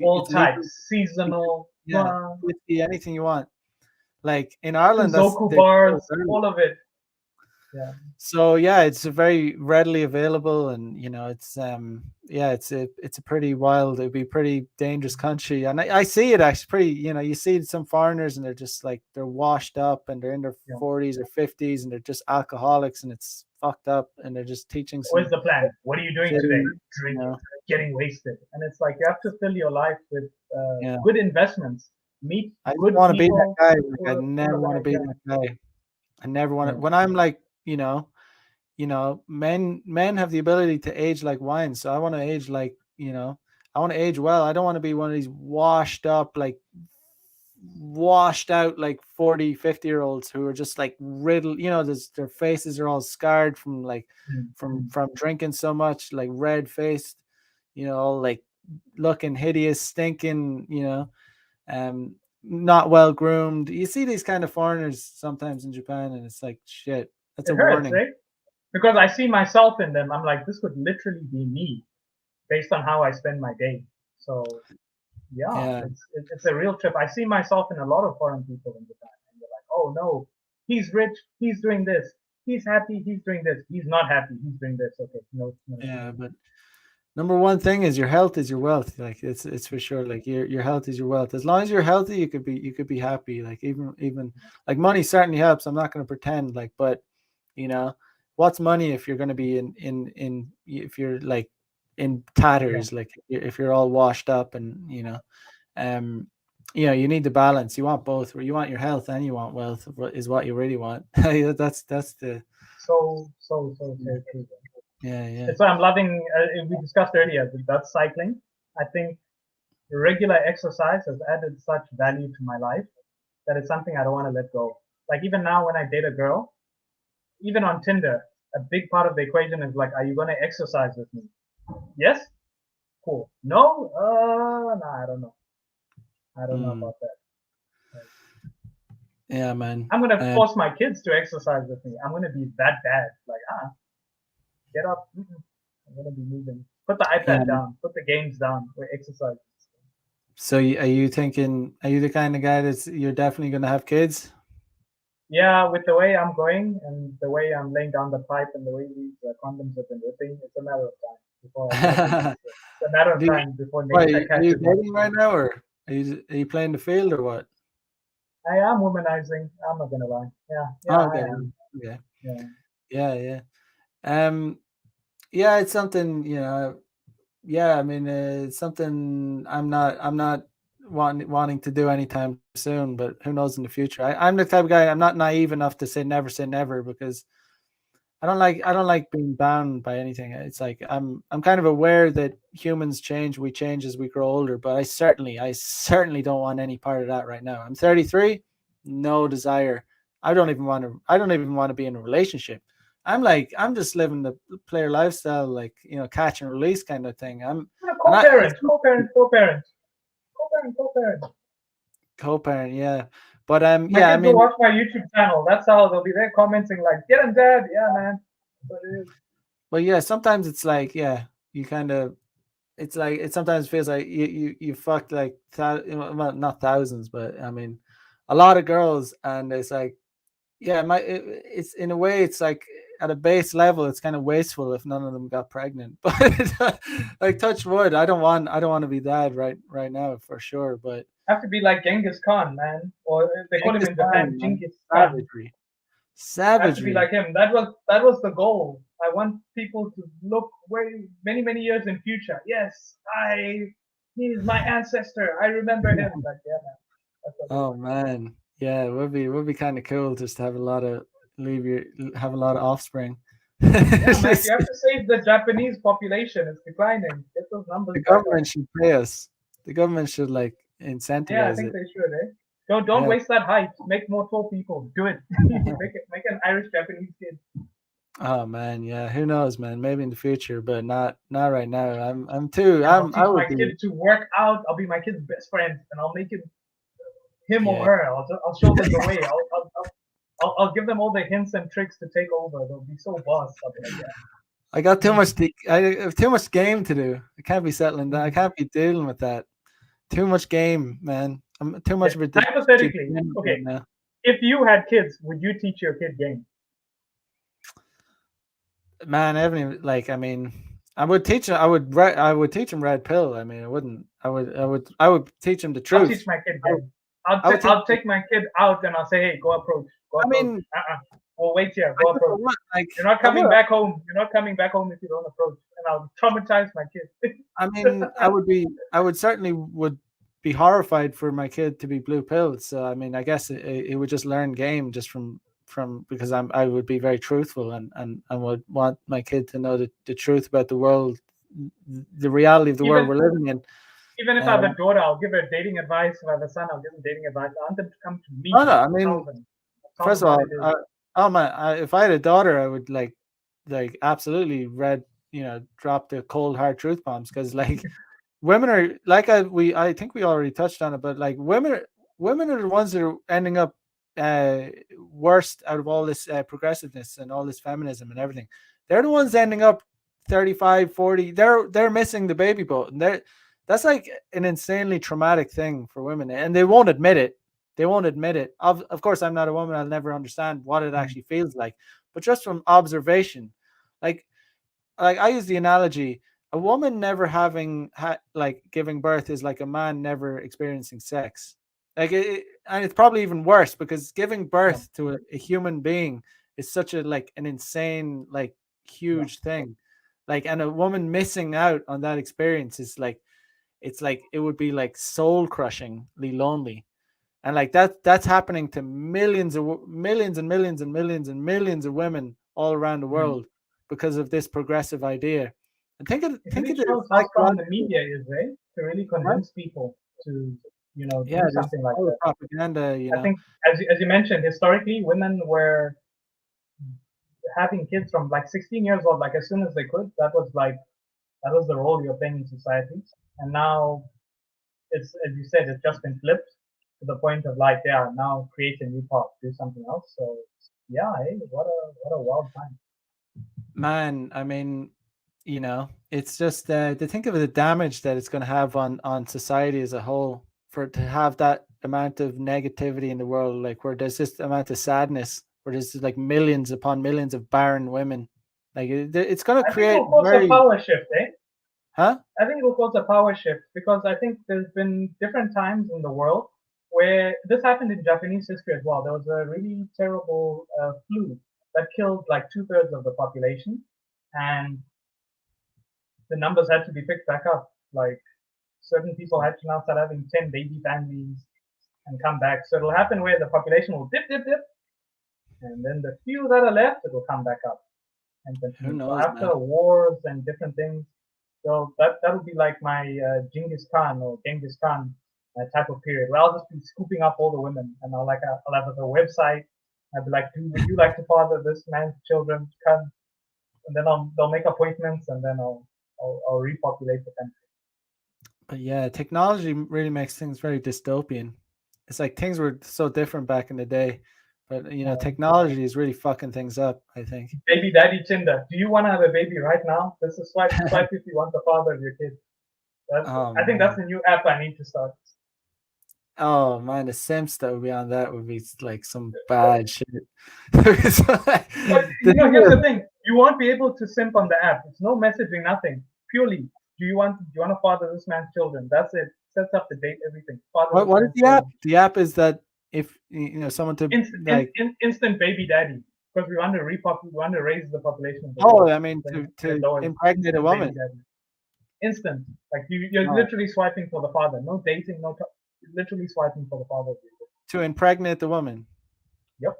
S2: all
S1: It's legal.
S2: types,
S1: You can,
S2: seasonal,
S1: yeah, whiskey, anything you want. Like in Ireland, that's
S2: Zoku
S1: they
S2: bars, all of it. Yeah.
S1: so yeah, it's very readily available, and it's yeah, it's a pretty wild, it'd be pretty dangerous country. And I see it actually pretty, you see some foreigners and they're just like they're washed up and they're in their
S2: Yeah.
S1: 40s or 50s and they're just alcoholics and it's fucked up and they're just teaching
S2: Where's
S1: some
S2: the plan? What are you doing
S1: shitty,
S2: today?
S1: you
S2: Drinking,
S1: know
S2: getting wasted. And it's like you have to fill your life with
S1: yeah.
S2: good investments, meet
S1: I don't
S2: good
S1: want to be that
S2: people
S1: guy. Like
S2: who
S1: I
S2: are
S1: never
S2: going
S1: want to
S2: to,
S1: be
S2: yeah,
S1: that guy. I never want to
S2: yeah.
S1: when I'm like, men have the ability to age like wine. So I want to age like, I want to age well. I don't want to be one of these washed up, like washed out, like 40, 50-year olds who are just like riddled, their faces are all scarred from like,
S2: Mm.
S1: from drinking so much, like red faced, all like looking hideous, stinking, not well groomed. You see these kind of foreigners sometimes in Japan and it's like, shit, that's a
S2: It hurts,
S1: warning.
S2: right? Because I see myself in them. I'm like, this could literally be me based on how I spend my day. So yeah,
S1: Yeah.
S2: it's a real trip. I see myself in a lot of foreign people in Japan, and they're like, oh no. He's rich. He's doing this. He's happy. He's doing this. He's not happy. He's doing this. Okay, no, no,
S1: Yeah,
S2: no.
S1: but number one thing is your health is your wealth. Like it's for sure. Like your health is your wealth. As long as you're healthy, you could be happy. Like even like money certainly helps. I'm not going to pretend like, but you know, what's money if you're going to be in if you're like in
S2: Yeah.
S1: tatters, like if you're all washed up and um you need the balance. You want both. You want your health and you want wealth. Is what you really want. That's the
S2: So true.
S1: yeah, yeah.
S2: That's why I'm loving. We discussed earlier that's cycling. I think regular exercise has added such value to my life that it's something I don't want to let go. Like even now, when I date a girl, even on Tinder, a big part of the equation is like, are you going to exercise with me? Yes, cool. No, nah, I don't know. I don't know
S1: Mm,
S2: about that.
S1: yeah, man.
S2: I'm gonna force my kids to exercise with me. I'm gonna be that dad. Like, get up. I'm gonna be moving. Put the
S1: Yeah.
S2: iPad down. Put the games down. We're exercising.
S1: So are you thinking? Are you the kind of guy that's you're definitely gonna have kids?
S2: Yeah, with the way I'm going and the way I'm laying down the pipe and the way these condoms have been ripping, it's a matter of time before I get into it. It's a matter of
S1: Do you,
S2: time before
S1: what,
S2: nature
S1: are you
S2: catches up.
S1: dating right now, or are you playing the field, or what?
S2: I am womanizing. I'm not gonna lie. Yeah,
S1: Oh,
S2: I
S1: okay,
S2: am.
S1: okay,
S2: Yeah.
S1: yeah, yeah. Um, yeah, it's something Yeah, I mean, it's something I'm not wanting to do anytime soon, but who knows in the future? I'm the type of guy. I'm not naive enough to say never because I don't like being bound by anything. It's like I'm kind of aware that humans change, we change as we grow older, but I certainly don't want any part of that right now. I'm 33, no desire. I don't even want to be in a relationship. I'm just living the player lifestyle, like catch and release kind of thing. And I it's
S2: Co-parent, co-parent, co-parent, co-parent, co-parent.
S1: co-parent, yeah. But
S2: My
S1: yeah, I
S2: kids will
S1: mean,
S2: watch my YouTube channel. That's how they'll be there commenting like, "Get him, dad." Yeah, man. But it is.
S1: but yeah, sometimes it's like, yeah, you kind of it's like it sometimes feels like you fucked like well, not thousands, but I mean a lot of girls, and it's like yeah, it's in a way it's like at a base level it's kind of wasteful if none of them got pregnant. But like touch wood, I don't want to be that right now for sure. But
S2: Have to be like Genghis Khan, man, or they call him
S1: Genghis
S2: in Japan
S1: Khan, man,
S2: Genghis Khan.
S1: savagery,
S2: I have to be
S1: savagery.
S2: like him. That was the goal. I want people to look way many years in future. Yes, he's my ancestor. I remember him. Like yeah, man. That's what it is.
S1: Oh man, yeah, it would be kind of cool just to have a lot of leave your have a lot of offspring.
S2: Yeah, Mac, you
S1: Just-
S2: have to save the Japanese population. It's declining. Get those numbers
S1: the
S2: back up.
S1: government should pay us. The government should like
S2: Yeah, I
S1: incentivize
S2: think
S1: it.
S2: they should, eh? Don't
S1: Yeah.
S2: waste that hype. Make more tall people. Do it. Make an Irish Japanese kid.
S1: Oh man, yeah. Who knows, man? Maybe in the future, but not right now. I'm too.
S2: And I'll
S1: I
S2: teach
S1: would
S2: my
S1: be.
S2: kid to work out. I'll be my kid's best friend, and I'll make him or
S1: Yeah.
S2: her. I'll show them the way. I'll give them all the hints and tricks to take over. They'll be so boss. I'll be like, yeah.
S1: I got too
S2: Mm,
S1: much. I have too much game to do. I can't be settling that. I
S2: mm.
S1: can't be dealing with that. Too much game, man. I'm too much
S2: Okay.
S1: of a
S2: Hypothetically,
S1: degenerate right
S2: okay,
S1: now.
S2: if you had kids, would you teach your kid game?
S1: Man, I haven't even like. I mean, I would teach him. I would teach him red pill. I mean, I wouldn't. I would teach him the
S2: I'll teach
S1: truth.
S2: my kid
S1: I would,
S2: game. I'll
S1: I would teach.
S2: I'll take my kid out and I'll say, hey, go approach, go
S1: I
S2: approach.
S1: mean,
S2: We'll wait here.
S1: I
S2: Go
S1: would. I
S2: approach.
S1: would like.
S2: You're not
S1: I
S2: coming
S1: would.
S2: back home. You're not coming back home if you don't approach. And I'll traumatize my kid.
S1: I mean, I would certainly would be horrified for my kid to be blue pilled. So I mean, I guess it would just learn game just from because I would be very truthful and would want my kid to know the truth about the world, the reality of the world
S2: even
S1: we're living in.
S2: even if I have a
S1: Um,
S2: daughter, I'll give her dating advice. If I have a son, I'll give him dating advice. I want them to come to
S1: oh
S2: me.
S1: no, I
S2: Tell
S1: mean,
S2: them. Tell
S1: first
S2: them
S1: of
S2: what
S1: all,
S2: it is.
S1: oh my, if I had a daughter, I would like absolutely drop the cold hard truth bombs because like women are like I think we already touched on it, but like women are the ones that are ending up uh worst out of all this progressiveness and all this feminism and everything. They're the ones ending up 35, 40. They're missing the baby boat, and that's like an insanely traumatic thing for women, and they won't admit it. They won't admit it. Of course, I'm not a woman. I'll never understand what it
S2: Mm,
S1: actually feels like. But just from observation, like I use the analogy: a woman never like giving birth is like a man never experiencing sex. And it's probably even worse because giving
S2: yeah,
S1: birth to a human being is such a like an insane like
S2: yeah.
S1: huge thing. Like, and a woman missing out on that experience is like it's like it would be like soul crushingly lonely. And like that's happening to millions and millions and millions and millions of women all around the
S2: Mm.
S1: world because of this progressive idea. And
S2: It
S1: think
S2: really
S1: of the
S2: shows how strong the
S1: psychological,
S2: media is, eh? To really
S1: right?
S2: convince people to,
S1: Yeah,
S2: do
S1: there's
S2: something like
S1: all the
S2: that.
S1: propaganda,
S2: I think, as you mentioned, historically, women were having kids from like 16 years old, like as soon as they could. That was the role you're playing in society. And now it's, as you said, it's just been flipped to the point of like, yeah, now create a new path, do something else. So yeah, hey, what a wild time.
S1: man. I mean, it's just to think of the damage that it's going to have on society as a whole for it to have that amount of negativity in the world, like where there's this amount of sadness, where there's like millions upon millions of barren women. Like it's going to
S2: I think it
S1: create
S2: will cause a
S1: very,
S2: power shift, eh?
S1: huh?
S2: I think it will cause a power shift because I think there's been different times in the world where this happened in Japanese history as well. There was a really terrible flu that killed like two-thirds of the population, and the numbers had to be picked back up. Like certain people had to now start having 10 baby families and come back. So it'll happen where the population will dip, dip, dip, and then the few that are left, it will come back up and
S1: Who
S2: continue. So
S1: knows, man?
S2: after wars and different things, so that would be like my Genghis Khan or Genghis Khan type of period where I'll just be scooping up all the women and I'll have a website. I'll be like, would you like to father this man's children? Come, and then they'll make appointments and then I'll repopulate the country.
S1: But yeah, technology really makes things very dystopian. It's like things were so different back in the day, but
S2: Uh,
S1: technology is really fucking things up, I think.
S2: Baby Daddy Tinder. Do you want to have a baby right now? This is swipe if you want the father of your kid.
S1: Oh
S2: I think that's
S1: man.
S2: the new app I need to start.
S1: Oh man, the simps that would be on that would be like some bad shit. The
S2: But
S1: thing
S2: here's the
S1: is,
S2: thing: you won't be able to simp on the app. It's no messaging, nothing. Purely, do you want to father this man's children? That's it. Sets up the date, everything. Father this
S1: what is
S2: man's
S1: the app?
S2: children.
S1: The app is that if someone to like,
S2: Instant baby daddy. Because we want to raise the population of the
S1: oh,
S2: world.
S1: I mean
S2: So
S1: to
S2: it's always
S1: impregnate a
S2: instant baby
S1: woman.
S2: daddy. Instant. Like you're
S1: Oh,
S2: literally swiping for the father. No dating. You're literally swiping for the father.
S1: to impregnate the woman.
S2: Yep.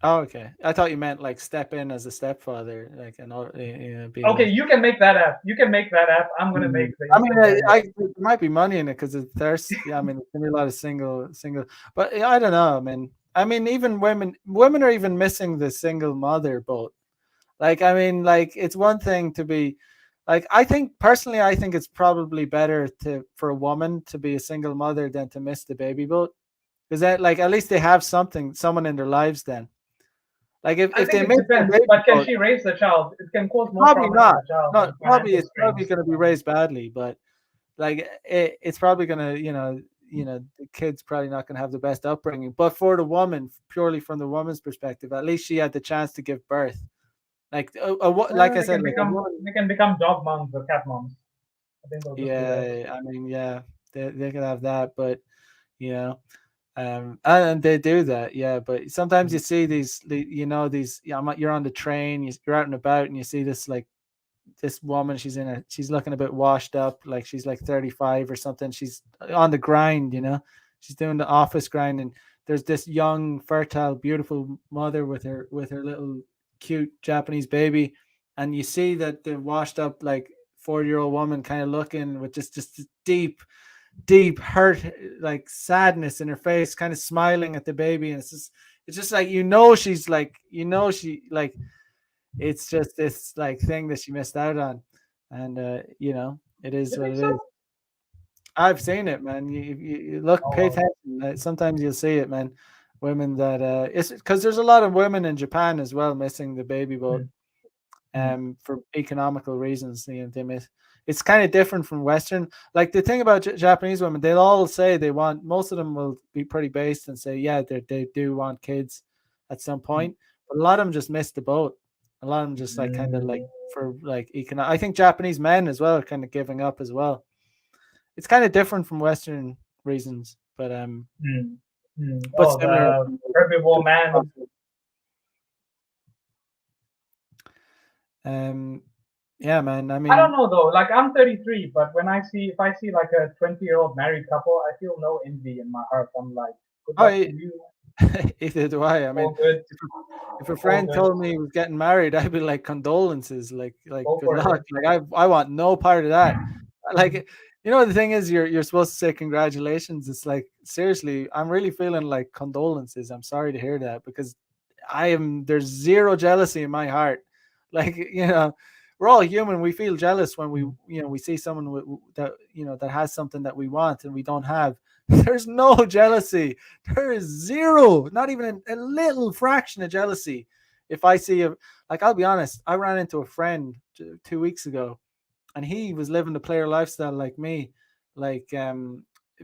S1: Oh, okay. I thought you meant like step in as a stepfather, like and all, be
S2: Okay,
S1: like.
S2: you can make that app. You can make that app. I'm gonna
S1: Mm.
S2: make the
S1: I mean,
S2: instant daddy app.
S1: there might be money in it because there's, yeah. I mean, there's gonna be a lot of single, but yeah, I don't know. I mean, even women are even missing the single mother boat. Like, I mean, like it's one thing to be, like, I think personally, I think it's probably better for a woman to be a single mother than to miss the baby boat because that, like, at least they have someone in their lives then. Like,
S2: I
S1: if
S2: think
S1: they
S2: it
S1: miss the
S2: depends,
S1: baby
S2: but can
S1: boat,
S2: she raise the child? It can cause more
S1: probably
S2: trauma to
S1: not.
S2: the child
S1: Not
S2: than
S1: probably
S2: financial
S1: it's probably
S2: strains.
S1: going to be raised badly, but like it's probably going to the kid's probably not going to have the best upbringing. But for the woman, purely from the woman's perspective, at least she had the chance to give birth. Like like I
S2: They
S1: said,
S2: can
S1: like a
S2: become
S1: woman.
S2: they can become dog moms or cat moms. I think they'll just do that.
S1: Yeah, I mean, yeah, they could have that, but you know, and they do that, yeah. But sometimes you
S2: Mm.
S1: see these, yeah, you're on the train, you're out and about, and you see this woman. She's looking a bit washed up, like she's like 35 or something. She's on the grind, she's doing the office grind, and there's this young, fertile, beautiful mother with her little cute Japanese baby, and you see that the washed up like 40-year-old woman kind of looking with just this deep hurt, like sadness in her face, kind of smiling at the baby, and it's just like, she's like, she like, it's just this like thing that she missed out on, and it is
S2: You
S1: what
S2: think
S1: it
S2: so?
S1: is. I've seen it, man. You look,
S2: Oh
S1: pay
S2: well.
S1: attention. Sometimes you'll see it, man. Women that it's because there's a lot of women in Japan as well missing the baby boat,
S2: Hmm. Hmm.
S1: for economical reasons. They miss. it's kind of different from Western. Like the thing about Japanese women, they'll all say they want. Most of them will be pretty based and say, yeah, they do want kids at some point, but a lot of them just miss the boat. A lot of them just like kind of like for like I think Japanese men as well are kind of giving up as well. It's kind of different from Western reasons,
S2: Mm.
S1: but
S2: Oh,
S1: similar.
S2: the herbivore man.
S1: Um, yeah, man. I
S2: I don't
S1: mean,
S2: know though. Like I'm 33, but if I see like a 20-year-old married couple, I feel no envy in my heart. I'm like, good
S1: oh,
S2: luck to you.
S1: either do I. I mean,
S2: All good.
S1: if a
S2: All
S1: friend
S2: good.
S1: told me he was getting married, I'd be like, condolences, like
S2: Go
S1: good
S2: for
S1: luck.
S2: it.
S1: Like I want no part of that. Like the thing is, you're supposed to say congratulations. It's like seriously, I'm really feeling like condolences. I'm sorry to hear that because there's zero jealousy in my heart. Like we're all human. We feel jealous when we see someone that that has something that we want and we don't have. There's no jealousy. There is zero, not even a little fraction of jealousy. If I see like, I'll be honest, I ran into a friend 2 weeks ago, and he was living the player lifestyle like me, like a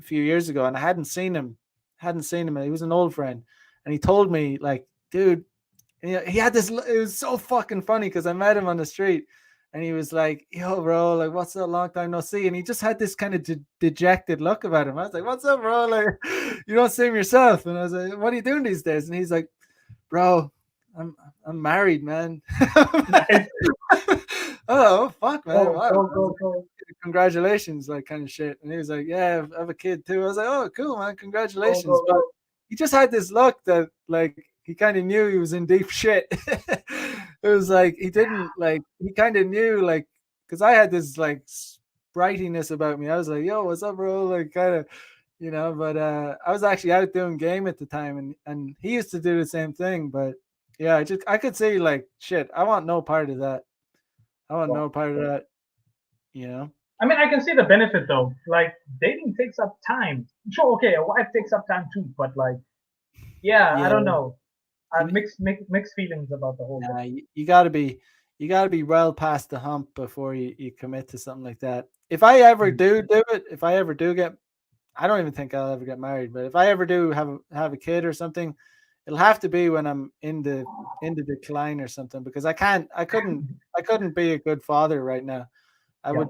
S1: few years ago, and I hadn't seen him, and he was an old friend, and he told me like, dude, he had this. It was so fucking funny because I met him on the street, and he was like, "Yo, bro, like, what's up? Long time no see." And he just had this kind of dejected look about him. I was like, "What's up, bro? Like, you don't seem yourself." And I was like, "What are you doing these days?" And he's like, "Bro, I'm I'm married, man."
S2: Nice.
S1: Oh fuck, man!
S2: Go,
S1: Wow.
S2: go, go, go.
S1: Congratulations, like kind of shit. And he was like, "Yeah, I have a kid too." I was like, "Oh, cool, man,
S2: Go,
S1: congratulations."
S2: go,
S1: But
S2: go.
S1: he just had this look that like he kind of knew he was in deep shit. It was like he didn't like he kind of knew like because I had this like brightiness about me. I was like, "Yo, what's up, bro?" Like kind of but I was actually out doing game at the time, and he used to do the same thing. But yeah, I could see like shit. I want no part of that. I want
S2: Go.
S1: no part of that. You know.
S2: I mean, I can see the benefit though. Like dating takes up time. Sure, okay, a wife takes up time too, but like, yeah, I
S1: Yeah.
S2: don't know. I have
S1: You,
S2: mixed feelings about the whole
S1: nah,
S2: thing.
S1: you gotta be well past the hump before you commit to something like that. If I ever
S2: Mm.
S1: do it, if I ever do get, I don't even think I'll ever get married. But if I ever do have a kid or something, it'll have to be when I'm in the decline or something because I couldn't be a good father right now.
S2: Yeah.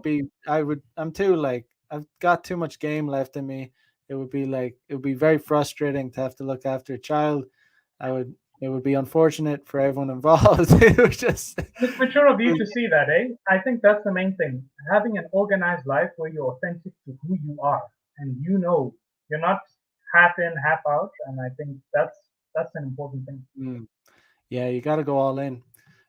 S1: I'm too like I've got too much game left in me. It would be very frustrating to have to look after a child. I would it would be unfortunate for everyone involved. It was just
S2: It's mature of you
S1: it-
S2: to see that, eh? I think that's the main thing. Having an organized life where you're authentic to who you are and you're not half in, half out, and I think that's an important thing.
S1: mm, yeah, you got to go all in,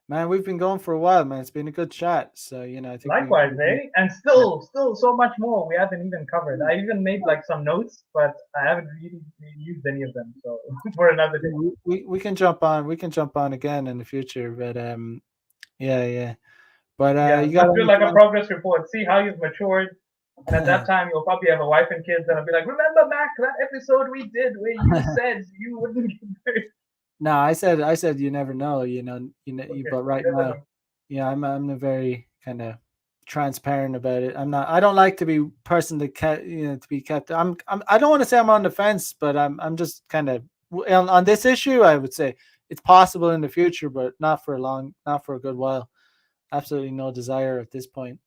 S1: man. We've been going for a while, man. It's been a good chat. So I think
S2: Likewise,
S1: we
S2: eh? And
S1: yeah,
S2: still so much more we haven't even covered. I even made like some notes, but I haven't really used any of them. So for another day.
S1: we can jump on. We can jump on again in the future. But yeah, yeah. But
S2: Yeah,
S1: you got
S2: let's do like a
S1: anything
S2: progress report. See how you've matured. And at that
S1: else?
S2: time, you'll probably have a wife and kids, and I'll be like, "Remember, Mac, that episode we did where you said you wouldn't get married."
S1: No, I said you never know.
S2: Okay,
S1: But
S2: you
S1: right
S2: never
S1: now,
S2: know.
S1: yeah, I'm a very kind of transparent about it. I'm not. I don't like to be person to to be kept. I don't want to say I'm on the fence, but I'm just kind of on this issue. I would say it's possible in the future, but not for a good while. Absolutely no desire at this point.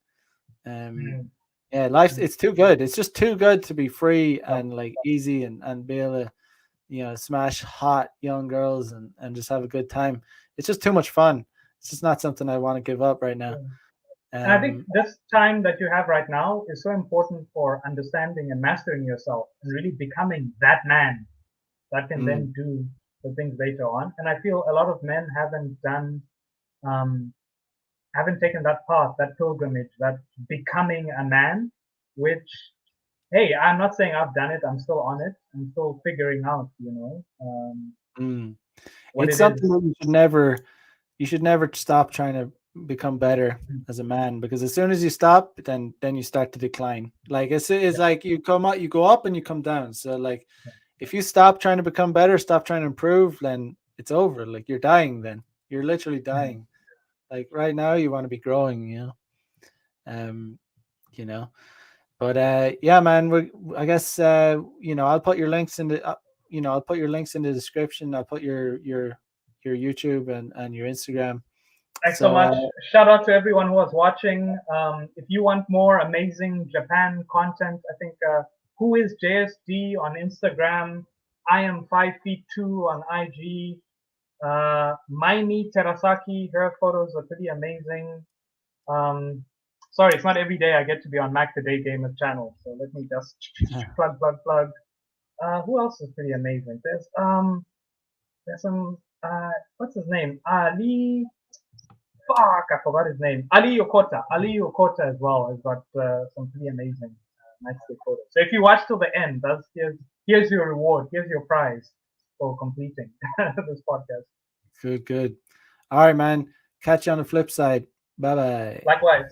S1: Um,
S2: Mm,
S1: yeah, life's
S2: mm,
S1: it's too good. It's just too good to be free
S2: yeah,
S1: and like easy and be able to smash hot young girls and just have a good time. It's just too much fun. It's just not something I want to give up right now.
S2: yeah. And I think
S1: Um,
S2: this time that you have right now is so important for understanding and mastering yourself and really becoming that man that can
S1: mm,
S2: then do the things later on. And I feel a lot of men um, haven't taken that path, that pilgrimage, that becoming a man, which, hey, I'm not saying I've done it. I'm still on it. I'm still figuring out,
S1: mm.
S2: what
S1: It's
S2: it
S1: something
S2: is.
S1: that you should never stop trying to become better as a man because as soon as you stop, then you start to decline. Like it's
S2: Yeah,
S1: like you come up, you go up and you come down. So like if you stop trying to become better, stop trying to improve, then it's over. Like you're dying then. You're literally
S2: mm,
S1: dying. Like right now you want to be growing. Um you know. But yeah, man, I guess I'll put your links in the I'll put your links in the description. I'll put your YouTube and your Instagram.
S2: Thanks so
S1: So
S2: much. Shout out to everyone who was watching. If you want more amazing Japan content, I think who is JSD on Instagram? I am 5 feet 2 on IG. Maini Terasaki, her photos are pretty amazing. Um, sorry, it's not every day I get to be on Mac the Day Gamer channel, so let me just plug. Who else is pretty amazing? There's some what's his name? Ali. Fuck, I forgot his name. Ali Yokota. Ali Yokota as well has got some pretty amazing nice photos. So if you watch till the end, here's your reward. Here's your prize for completing this podcast.
S1: good. All right, man. Catch you on the flip side. Bye bye.
S2: Likewise.